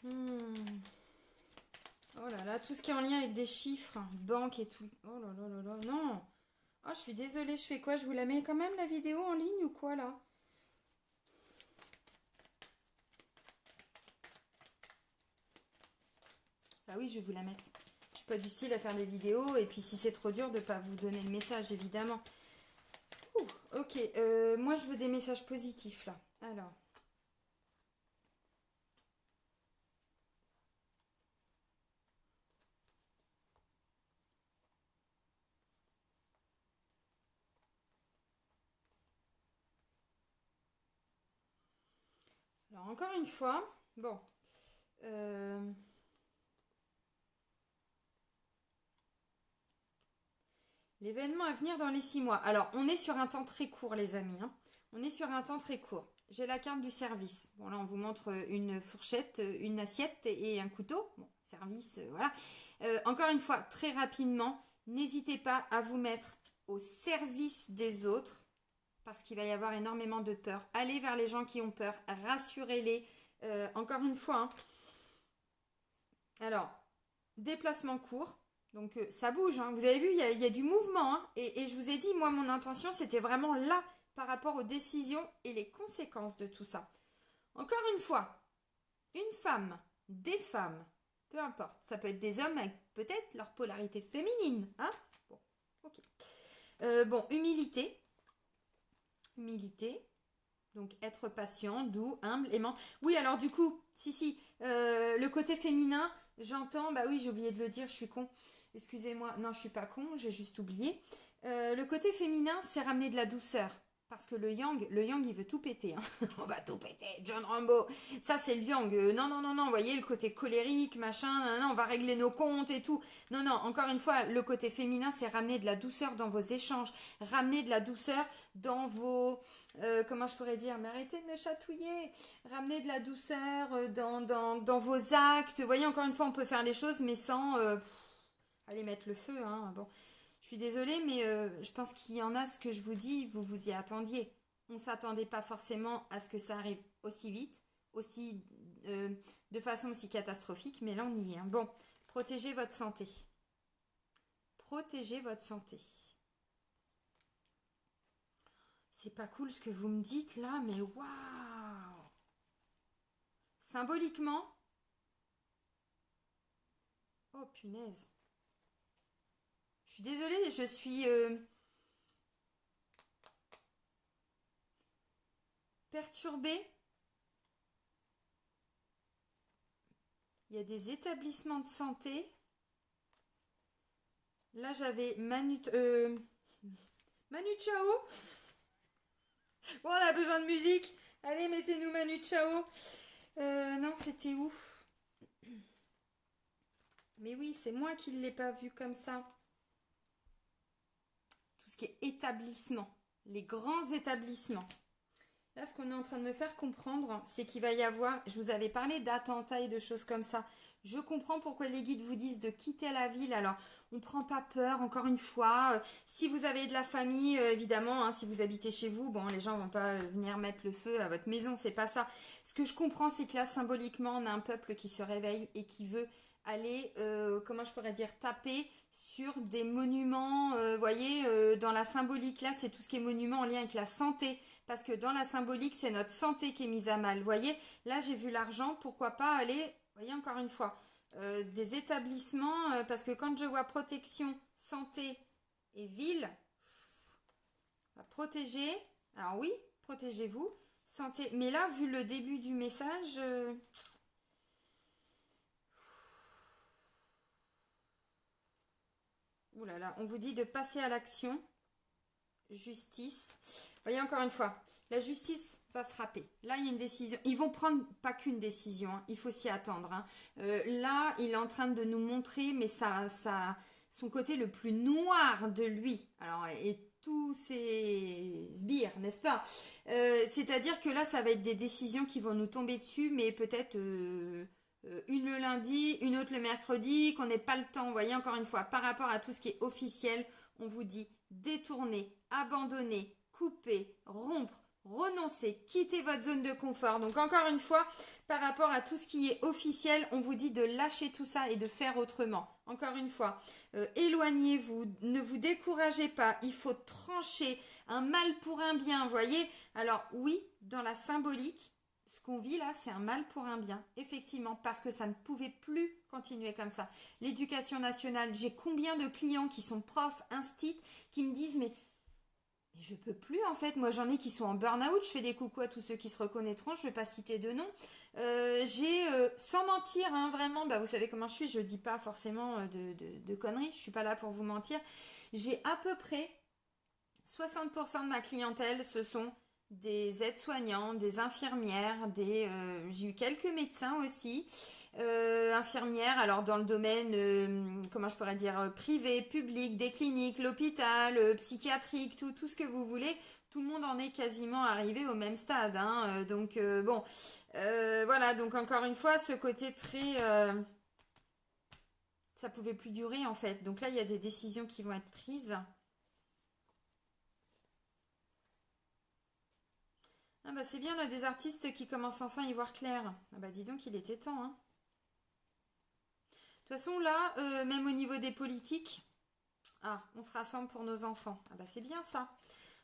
Oh là là, tout ce qui est en lien avec des chiffres, banque et tout. Oh là là là là, non. Ah, je suis désolée, je fais quoi? Je vous la mets quand même la vidéo en ligne ou quoi là? Ah oui, je vais vous la mettre. Je suis pas du style à faire des vidéos et puis si c'est trop dur de pas vous donner le message évidemment. Ouh, ok, moi je veux des messages positifs là. Alors. Alors encore une fois, bon. L'événement à venir dans les 6 mois. Alors, on est sur un temps très court, les amis, hein. On est sur un temps très court. J'ai la carte du service. Bon, là, on vous montre une fourchette, une assiette et un couteau. Bon, service, voilà. Encore une fois, très rapidement, n'hésitez pas à vous mettre au service des autres parce qu'il va y avoir énormément de peur. Allez vers les gens qui ont peur, rassurez-les. Encore une fois, hein. Alors, déplacement court. Donc ça bouge, hein. Vous avez vu, il y a du mouvement, hein. Et je vous ai dit, moi, mon intention, c'était vraiment là par rapport aux décisions et les conséquences de tout ça. Encore une fois, une femme, des femmes, peu importe, ça peut être des hommes avec peut-être leur polarité féminine, hein. Bon, ok. Bon, humilité. Humilité. Donc être patient, doux, humble, aimant. Oui, alors du coup, si, le côté féminin, j'entends, bah oui, j'ai oublié de le dire, je suis con. Excusez-moi, non, je suis pas con, j'ai juste oublié. Le côté féminin, c'est ramener de la douceur. Parce que le yang, il veut tout péter, hein. On va tout péter, John Rambo. Ça, c'est le yang. Non, vous voyez, le côté colérique, machin, non, on va régler nos comptes et tout. Non, encore une fois, le côté féminin, c'est ramener de la douceur dans vos échanges. Ramener de la douceur dans vos... comment je pourrais dire? Mais arrêtez de me chatouiller. Ramener de la douceur dans vos actes. Vous voyez, encore une fois, on peut faire les choses, mais sans... aller mettre le feu, hein. Bon, je suis désolée, mais je pense qu'il y en a, ce que je vous dis, vous vous y attendiez. On ne s'attendait pas forcément à ce que ça arrive aussi vite, aussi de façon aussi catastrophique, mais là on y est, hein. Bon, protégez votre santé. Protégez votre santé. C'est pas cool ce que vous me dites là, mais waouh! Symboliquement, oh punaise. Je suis désolée, je suis perturbée. Il y a des établissements de santé. Là, j'avais Manu Chao. Bon, on a besoin de musique. Allez, mettez-nous Manu Chao. Non, c'était où? Mais oui, c'est moi qui ne l'ai pas vu comme ça. Tout ce qui est établissement. Les grands établissements. Là, ce qu'on est en train de me faire comprendre, c'est qu'il va y avoir... Je vous avais parlé d'attentats et de choses comme ça. Je comprends pourquoi les guides vous disent de quitter la ville. Alors, on ne prend pas peur, encore une fois. Si vous avez de la famille, évidemment, hein, si vous habitez chez vous, bon, les gens vont pas venir mettre le feu à votre maison, c'est pas ça. Ce que je comprends, c'est que là, symboliquement, on a un peuple qui se réveille et qui veut aller, comment je pourrais dire, taper sur des monuments. Voyez, dans la symbolique, là, c'est tout ce qui est monument en lien avec la santé. Parce que dans la symbolique, c'est notre santé qui est mise à mal. Vous voyez, là, j'ai vu l'argent, pourquoi pas aller, vous voyez, encore une fois, des établissements, parce que quand je vois protection, santé et ville, protéger, alors oui, protégez-vous, santé, mais là, vu le début du message, ouh là là, on vous dit de passer à l'action. Justice. Voyez, encore une fois, la justice va frapper. Là, il y a une décision. Ils vont prendre pas qu'une décision, hein. Il faut s'y attendre, hein. Là, il est en train de nous montrer, mais son côté le plus noir de lui. Alors, et tous ses sbires, n'est-ce pas? C'est-à-dire que là, ça va être des décisions qui vont nous tomber dessus, mais peut-être une le lundi, une autre le mercredi, qu'on n'ait pas le temps. Vous voyez, encore une fois, par rapport à tout ce qui est officiel, on vous dit détourner, abandonner, couper, rompre, renoncez, quittez votre zone de confort. Donc encore une fois, par rapport à tout ce qui est officiel, on vous dit de lâcher tout ça et de faire autrement. Encore une fois, éloignez-vous, ne vous découragez pas, il faut trancher un mal pour un bien, voyez. Alors oui, dans la symbolique, ce qu'on vit là, c'est un mal pour un bien, effectivement, parce que ça ne pouvait plus continuer comme ça. L'éducation nationale, j'ai combien de clients qui sont profs, instit, qui me disent mais je peux plus en fait, moi j'en ai qui sont en burn-out, je fais des coucou à tous ceux qui se reconnaîtront, je vais pas citer de nom. Sans mentir, hein, vraiment, bah vous savez comment je suis, je dis pas forcément de conneries, je suis pas là pour vous mentir. J'ai à peu près 60% de ma clientèle, ce sont des aides-soignants, des infirmières, j'ai eu quelques médecins aussi, infirmières, alors dans le domaine, comment je pourrais dire, privé, public, des cliniques, l'hôpital, psychiatrique, tout ce que vous voulez. Tout le monde en est quasiment arrivé au même stade, hein, donc bon, voilà, donc encore une fois, ce côté très, ça pouvait plus durer en fait. Donc là, il y a des décisions qui vont être prises. Ah bah c'est bien, on a des artistes qui commencent enfin à y voir clair. Ah bah dis donc, il était temps, hein. De toute façon, là, même au niveau des politiques, ah, on se rassemble pour nos enfants. Ah bah c'est bien ça.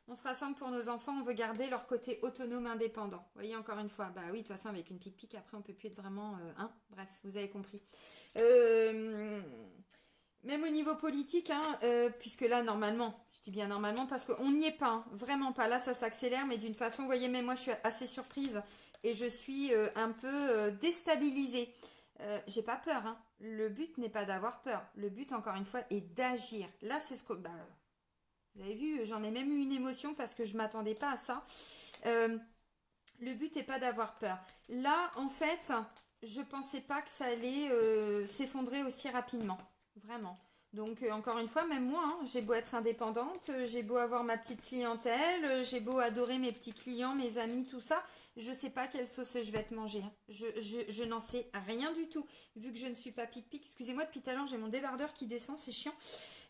On se rassemble pour nos enfants, on veut garder leur côté autonome, indépendant. Vous voyez, encore une fois, bah oui, de toute façon, avec une pique-pique, après, on peut plus être vraiment... hein, bref, vous avez compris. Euh, Même au niveau politique, hein, puisque là, normalement, je dis bien normalement, parce qu'on n'y est pas, hein, vraiment pas. Là, ça s'accélère, mais d'une façon, vous voyez, même moi, je suis assez surprise et je suis un peu déstabilisée. J'ai pas peur, hein. Le but n'est pas d'avoir peur. Le but, encore une fois, est d'agir. Là, c'est ce que... Bah, vous avez vu, j'en ai même eu une émotion parce que je m'attendais pas à ça. Euh, le but n'est pas d'avoir peur. Là, en fait, je pensais pas que ça allait s'effondrer aussi rapidement. Vraiment. Donc, encore une fois, même moi, hein, j'ai beau être indépendante, j'ai beau avoir ma petite clientèle, j'ai beau adorer mes petits clients, mes amis, tout ça, je sais pas quelle sauce je vais te manger, hein. Je n'en sais rien du tout. Vu que je ne suis pas pic-pic, excusez-moi, depuis tout à l'heure, j'ai mon débardeur qui descend, c'est chiant.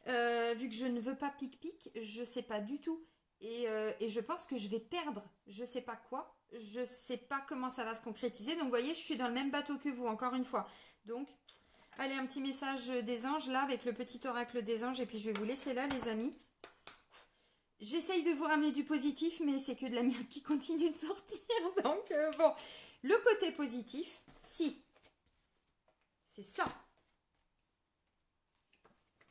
Vu que je ne veux pas pic-pic, je sais pas du tout. Et je pense que je vais perdre, je sais pas quoi, je sais pas comment ça va se concrétiser. Donc, vous voyez, je suis dans le même bateau que vous, encore une fois. Donc, allez, un petit message des anges là avec le petit oracle des anges et puis je vais vous laisser là les amis. J'essaye de vous ramener du positif mais c'est que de la merde qui continue de sortir. Donc bon, le côté positif, si, c'est ça.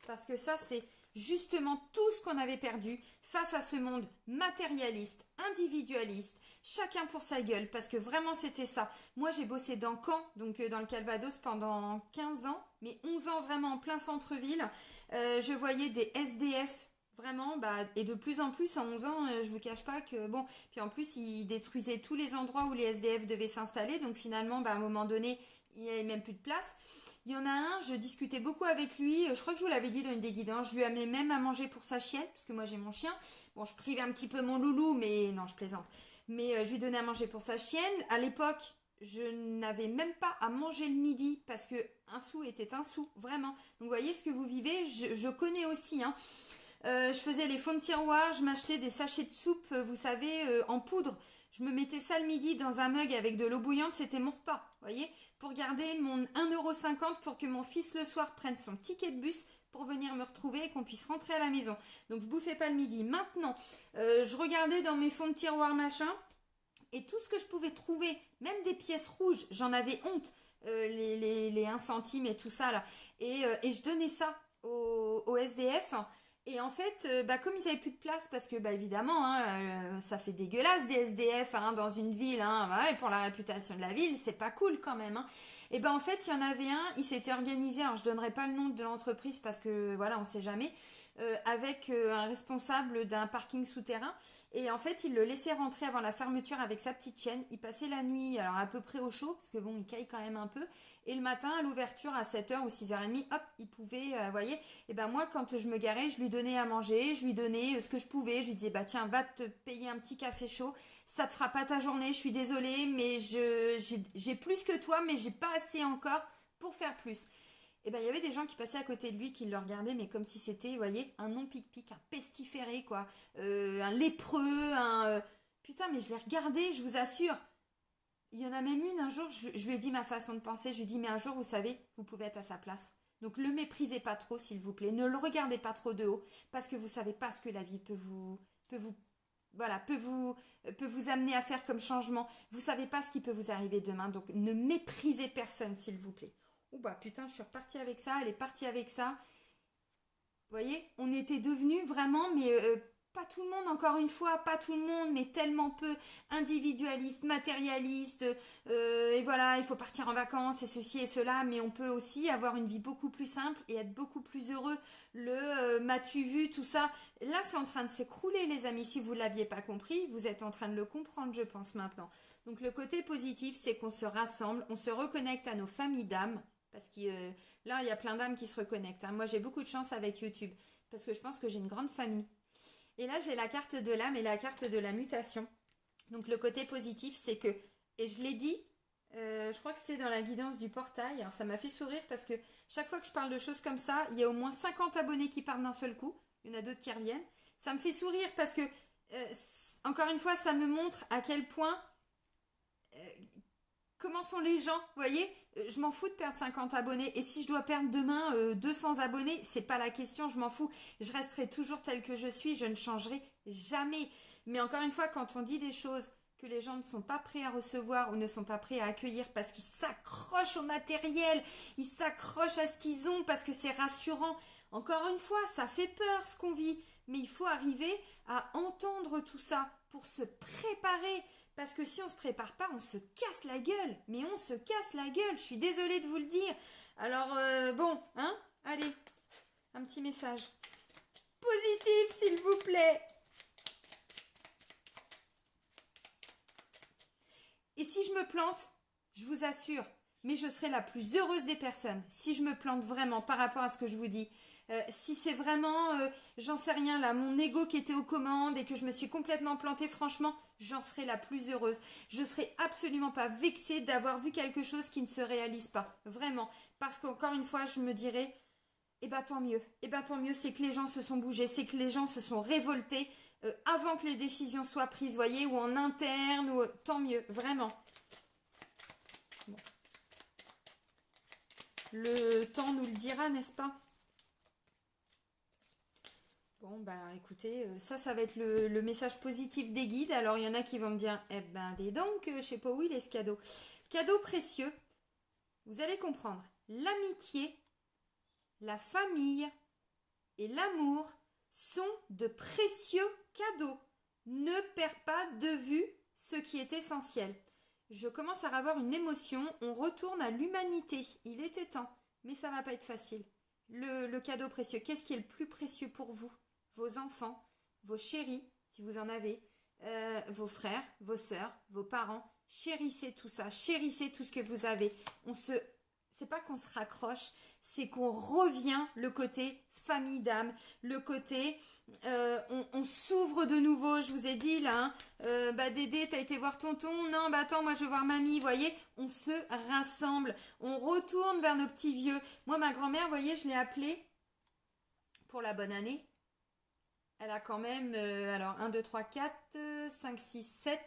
Parce que ça c'est justement tout ce qu'on avait perdu face à ce monde matérialiste, individualiste, chacun pour sa gueule, parce que vraiment c'était ça. Moi j'ai bossé dans Caen, donc dans le Calvados pendant 15 ans, mais 11 ans vraiment en plein centre-ville. Je voyais des SDF, vraiment, bah, et de plus en plus en 11 ans, je vous cache pas que, bon, puis en plus ils détruisaient tous les endroits où les SDF devaient s'installer, donc finalement, bah, à un moment donné, il n'y avait même plus de place. Il y en a un, je discutais beaucoup avec lui, je crois que je vous l'avais dit dans une des guidances, je lui amenais même à manger pour sa chienne, parce que moi j'ai mon chien. Bon, je privais un petit peu mon loulou, mais non, je plaisante. Mais je lui donnais à manger pour sa chienne. À l'époque, je n'avais même pas à manger le midi, parce que un sou était un sou, vraiment. Donc vous voyez ce que vous vivez, je connais aussi, hein. Je faisais les fonds de tiroir, je m'achetais des sachets de soupe, vous savez, en poudre. Je me mettais ça le midi dans un mug avec de l'eau bouillante, c'était mon repas, vous voyez, pour garder mon 1,50 € pour que mon fils le soir prenne son ticket de bus pour venir me retrouver et qu'on puisse rentrer à la maison. Donc je bouffais pas le midi. Maintenant, je regardais dans mes fonds de tiroir machin, et tout ce que je pouvais trouver, même des pièces rouges, j'en avais honte, les 1 centime et tout ça là. Et je donnais ça au SDF. Et en fait, bah, comme ils n'avaient plus de place, parce que bah, évidemment, hein, ça fait dégueulasse des SDF hein, dans une ville, hein, ouais, et pour la réputation de la ville, c'est pas cool quand même. Hein. Et ben en fait, il y en avait un, il s'était organisé, alors je donnerai pas le nom de l'entreprise parce que voilà, on sait jamais, avec un responsable d'un parking souterrain. Et en fait, il le laissait rentrer avant la fermeture avec sa petite chienne. Il passait la nuit, alors à peu près au chaud, parce que bon, il caille quand même un peu. Et le matin, à l'ouverture, à 7h ou 6h30, hop, il pouvait, vous voyez. Et ben moi, quand je me garais, je lui donnais à manger, je lui donnais ce que je pouvais. Je lui disais, bah tiens, va te payer un petit café chaud. Ça te fera pas ta journée, je suis désolée, mais j'ai plus que toi, mais j'ai pas assez encore pour faire plus. Et ben il y avait des gens qui passaient à côté de lui, qui le regardaient, mais comme si c'était, vous voyez, un non-pic-pic, un pestiféré, quoi. Un lépreux, un... Putain, mais je l'ai regardé, je vous assure. Il y en a même une, un jour, je lui ai dit ma façon de penser. Je lui ai dit, mais un jour, vous savez, vous pouvez être à sa place. Donc, le méprisez pas trop, s'il vous plaît. Ne le regardez pas trop de haut, parce que vous savez pas ce que la vie peut vous, voilà, peut vous amener à faire comme changement. Vous savez pas ce qui peut vous arriver demain. Donc, ne méprisez personne, s'il vous plaît. Oh bah putain, je suis repartie avec ça, elle est partie avec ça. Vous voyez, on était devenus vraiment, mais pas tout le monde, encore une fois, pas tout le monde, mais tellement peu individualiste, matérialiste, et voilà, il faut partir en vacances et ceci et cela, mais on peut aussi avoir une vie beaucoup plus simple et être beaucoup plus heureux. M'as-tu vu, tout ça, là c'est en train de s'écrouler les amis, si vous ne l'aviez pas compris, vous êtes en train de le comprendre je pense maintenant. Donc le côté positif, c'est qu'on se rassemble, on se reconnecte à nos familles d'âmes, parce que là, il y a plein d'âmes qui se reconnectent, hein. Moi, j'ai beaucoup de chance avec YouTube parce que je pense que j'ai une grande famille. Et là, j'ai la carte de l'âme et la carte de la mutation. Donc, le côté positif, c'est que, et je l'ai dit, je crois que c'était dans la guidance du portail. Alors, ça m'a fait sourire parce que chaque fois que je parle de choses comme ça, il y a au moins 50 abonnés qui partent d'un seul coup. Il y en a d'autres qui reviennent. Ça me fait sourire parce que, encore une fois, ça me montre à quel point comment sont les gens, vous voyez, je m'en fous de perdre 50 abonnés et si je dois perdre demain 200 abonnés, c'est pas la question, je m'en fous, je resterai toujours telle que je suis, je ne changerai jamais. Mais encore une fois, quand on dit des choses que les gens ne sont pas prêts à recevoir ou ne sont pas prêts à accueillir parce qu'ils s'accrochent au matériel, ils s'accrochent à ce qu'ils ont parce que c'est rassurant. Encore une fois, ça fait peur ce qu'on vit, mais il faut arriver à entendre tout ça pour se préparer. Parce que si on ne se prépare pas, on se casse la gueule. Mais on se casse la gueule, je suis désolée de vous le dire. Alors, bon, hein, allez, un petit message. Positif, s'il vous plaît. Et si je me plante, je vous assure, mais je serai la plus heureuse des personnes. Si je me plante vraiment par rapport à ce que je vous dis. Si c'est vraiment, j'en sais rien là, mon ego qui était aux commandes et que je me suis complètement plantée, franchement, j'en serai la plus heureuse. Je serai absolument pas vexée d'avoir vu quelque chose qui ne se réalise pas. Vraiment. Parce qu'encore une fois, je me dirais, eh ben tant mieux. Eh ben tant mieux, c'est que les gens se sont bougés, c'est que les gens se sont révoltés avant que les décisions soient prises, voyez, ou en interne, ou tant mieux, vraiment. Bon. Le temps nous le dira, n'est-ce pas? Bon, bah écoutez, ça va être le message positif des guides. Alors, il y en a qui vont me dire, eh ben, dis donc, je sais pas où il est ce cadeau. Cadeau précieux, vous allez comprendre. L'amitié, la famille et l'amour sont de précieux cadeaux. Ne perds pas de vue ce qui est essentiel. Je commence à avoir une émotion, on retourne à l'humanité. Il était temps, mais ça va pas être facile. Le cadeau précieux, qu'est-ce qui est le plus précieux pour vous? Vos enfants, vos chéris, si vous en avez, vos frères, vos sœurs, vos parents. Chérissez tout ça, chérissez tout ce que vous avez. C'est pas qu'on se raccroche, c'est qu'on revient le côté famille d'âme, le côté on s'ouvre de nouveau. Je vous ai dit là, bah Dédé, t'as été voir tonton, non, bah attends, moi je veux voir mamie, vous voyez, on se rassemble, on retourne vers nos petits vieux. Moi, ma grand-mère, vous voyez, je l'ai appelée pour la bonne année. Elle a quand même, alors 1, 2, 3, 4, 5, 6, 7,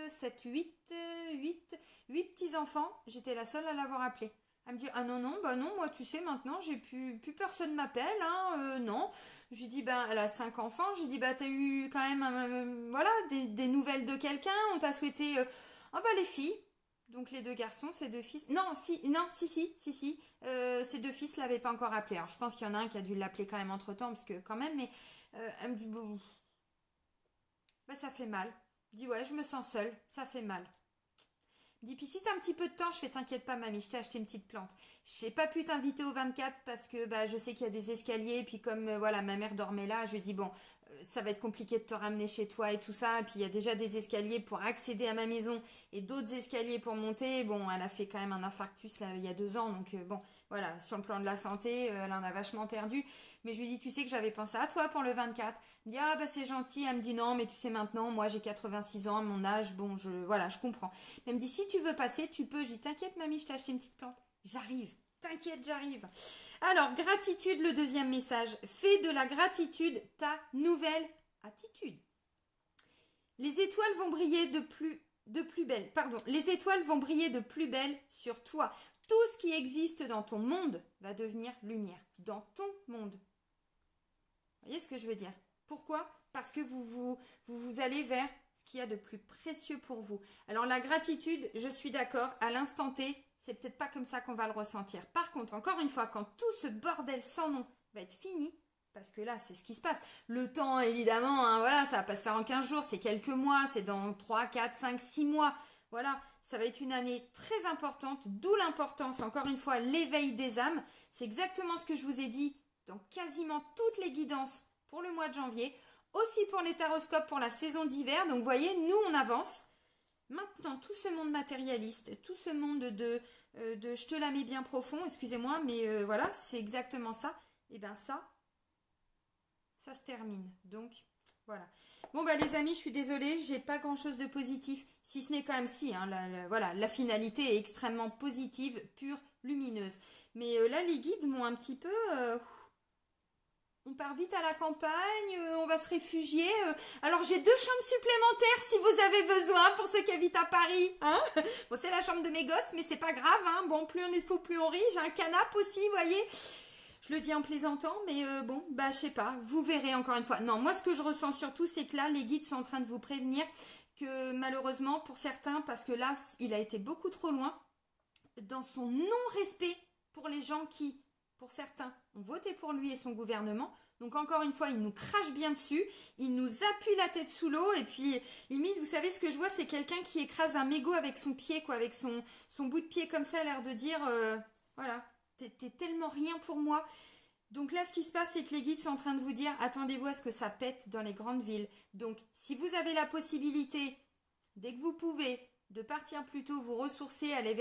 7, 8 petits-enfants. J'étais la seule à l'avoir appelée. Elle me dit, ah non, non, bah non, moi tu sais, maintenant, j'ai plus personne m'appelle, hein, non. Je lui dis, bah elle a 5 enfants. Je lui dis, bah t'as eu quand même, voilà, des nouvelles de quelqu'un. On t'a souhaité, ah bah les filles. Donc les deux garçons, ces deux fils. Non, si. Ces deux fils l'avaient pas encore appelé. Alors je pense qu'il y en a un qui a dû l'appeler quand même entre-temps, parce que quand même, mais elle me dit, bon, bah ça fait mal. Je dis, ouais, je me sens seule, ça fait mal. Elle me dit, puis si t'as un petit peu de temps, je fais, t'inquiète pas, mamie, je t'ai acheté une petite plante. J'ai pas pu t'inviter au 24 parce que bah, je sais qu'il y a des escaliers, et puis comme voilà, ma mère dormait là, je lui ai dit, bon, ça va être compliqué de te ramener chez toi et tout ça. Et puis il y a déjà des escaliers pour accéder à ma maison et d'autres escaliers pour monter. Bon, elle a fait quand même un infarctus là, il y a 2 ans, donc bon, voilà, sur le plan de la santé, elle en a vachement perdu. Mais je lui dis, tu sais que j'avais pensé à toi pour le 24. Elle me dit, ah bah c'est gentil. Elle me dit, non, mais tu sais maintenant, moi j'ai 86 ans, à mon âge, bon, voilà, je comprends. Elle me dit, si tu veux passer, tu peux. Je dis, t'inquiète mamie, je t'ai acheté une petite plante. J'arrive. T'inquiète, j'arrive. Alors, gratitude, le deuxième message. Fais de la gratitude ta nouvelle attitude. Les étoiles vont briller de plus belle. Pardon, les étoiles vont briller de plus belle sur toi. Tout ce qui existe dans ton monde va devenir lumière. Dans ton monde. Vous voyez ce que je veux dire? Pourquoi? Parce que vous allez vers ce qu'il y a de plus précieux pour vous. Alors la gratitude, je suis d'accord, à l'instant T, c'est peut-être pas comme ça qu'on va le ressentir. Par contre, encore une fois, quand tout ce bordel sans nom va être fini, parce que là, c'est ce qui se passe. Le temps, évidemment, hein, voilà, ça va pas se faire en 15 jours, c'est quelques mois, c'est dans 3, 4, 5, 6 mois. Voilà, ça va être une année très importante, d'où l'importance, encore une fois, l'éveil des âmes. C'est exactement ce que je vous ai dit dans quasiment toutes les guidances pour le mois de janvier, aussi pour les taroscopes pour la saison d'hiver. Donc, vous voyez, nous, on avance. Maintenant, tout ce monde matérialiste, tout ce monde de je te la mets bien profond, excusez-moi, mais voilà, c'est exactement ça. Et bien ça se termine. Donc, voilà. Bon, bah les amis, je suis désolée, j'ai pas grand-chose de positif, si ce n'est quand même si, hein, voilà, la finalité est extrêmement positive, pure, lumineuse. Mais là, les guides m'ont un petit peu... on part vite à la campagne, on va se réfugier. Alors j'ai 2 chambres supplémentaires si vous avez besoin pour ceux qui habitent à Paris. Hein, bon, c'est la chambre de mes gosses, mais c'est pas grave. Hein, bon, plus on est faux, plus on rit. J'ai un canapé aussi, vous voyez. Je le dis en plaisantant, mais bon, bah je sais pas. Vous verrez encore une fois. Non, moi ce que je ressens surtout, c'est que là, les guides sont en train de vous prévenir que malheureusement, pour certains, parce que là, il a été beaucoup trop loin, dans son non-respect pour les gens qui, pour certains, ont voté pour lui et son gouvernement. Donc encore une fois, il nous crache bien dessus, il nous appuie la tête sous l'eau, et puis limite, vous savez ce que je vois, c'est quelqu'un qui écrase un mégot avec son pied, quoi, avec son bout de pied comme ça, l'air de dire, voilà, t'es tellement rien pour moi. Donc là, ce qui se passe, c'est que les guides sont en train de vous dire, attendez-vous à ce que ça pète dans les grandes villes. Donc, si vous avez la possibilité, dès que vous pouvez, de partir plutôt vous ressourcer, aller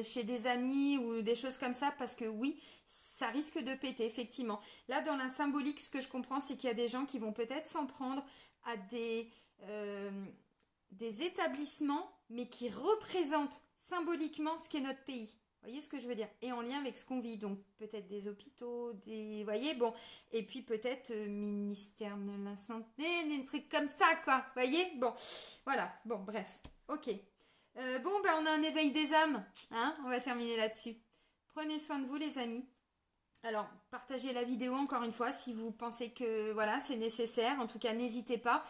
chez des amis ou des choses comme ça, parce que oui, ça risque de péter, effectivement. Là, dans la symbolique, ce que je comprends, c'est qu'il y a des gens qui vont peut-être s'en prendre à des établissements, mais qui représentent symboliquement ce qu'est notre pays. Vous voyez ce que je veux dire? Et en lien avec ce qu'on vit, donc peut-être des hôpitaux, vous voyez, bon, et puis peut-être ministère de la Santé, des trucs comme ça, quoi, vous voyez? Bon, voilà, bon, bref, ok. Bon, ben on a un éveil des âmes, hein, on va terminer là-dessus. Prenez soin de vous, les amis. Alors, partagez la vidéo encore une fois si vous pensez que voilà, c'est nécessaire. En tout cas, n'hésitez pas.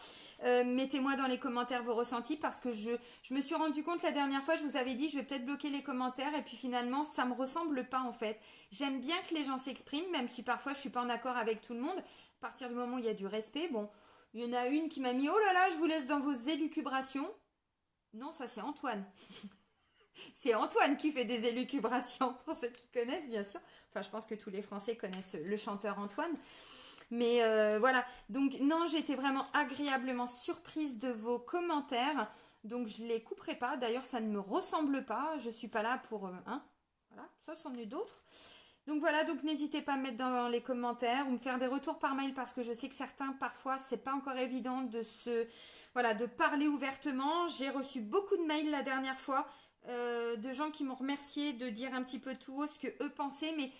Mettez-moi dans les commentaires vos ressentis parce que je me suis rendu compte la dernière fois, je vous avais dit, je vais peut-être bloquer les commentaires et puis finalement, ça me ressemble pas en fait. J'aime bien que les gens s'expriment, même si parfois je suis pas en accord avec tout le monde. À partir du moment où il y a du respect, bon, il y en a une qui m'a mis, oh là là, je vous laisse dans vos élucubrations. Non, ça c'est Antoine. C'est Antoine qui fait des élucubrations, pour ceux qui connaissent, bien sûr. Enfin, je pense que tous les Français connaissent le chanteur Antoine. Mais voilà. Donc, non, j'ai été vraiment agréablement surprise de vos commentaires. Donc, je ne les couperai pas. D'ailleurs, ça ne me ressemble pas. Je ne suis pas là pour... hein. Voilà, ça, c'en est d'autres. Donc voilà, donc n'hésitez pas à me mettre dans les commentaires ou me faire des retours par mail parce que je sais que certains, parfois, c'est pas encore évident voilà, de parler ouvertement. J'ai reçu beaucoup de mails la dernière fois. De gens qui m'ont remercié de dire un petit peu tout haut ce que eux pensaient, mais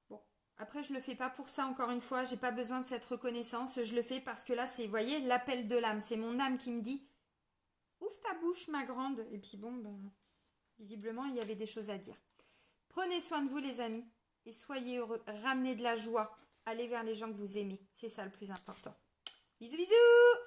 bon, après je le fais pas pour ça, encore une fois, j'ai pas besoin de cette reconnaissance, je le fais parce que là c'est, vous voyez, l'appel de l'âme, c'est mon âme qui me dit ouvre ta bouche ma grande, et puis bon, ben, visiblement il y avait des choses à dire. Prenez soin de vous les amis, et soyez heureux, ramenez de la joie, allez vers les gens que vous aimez, c'est ça le plus important. Bisous bisous.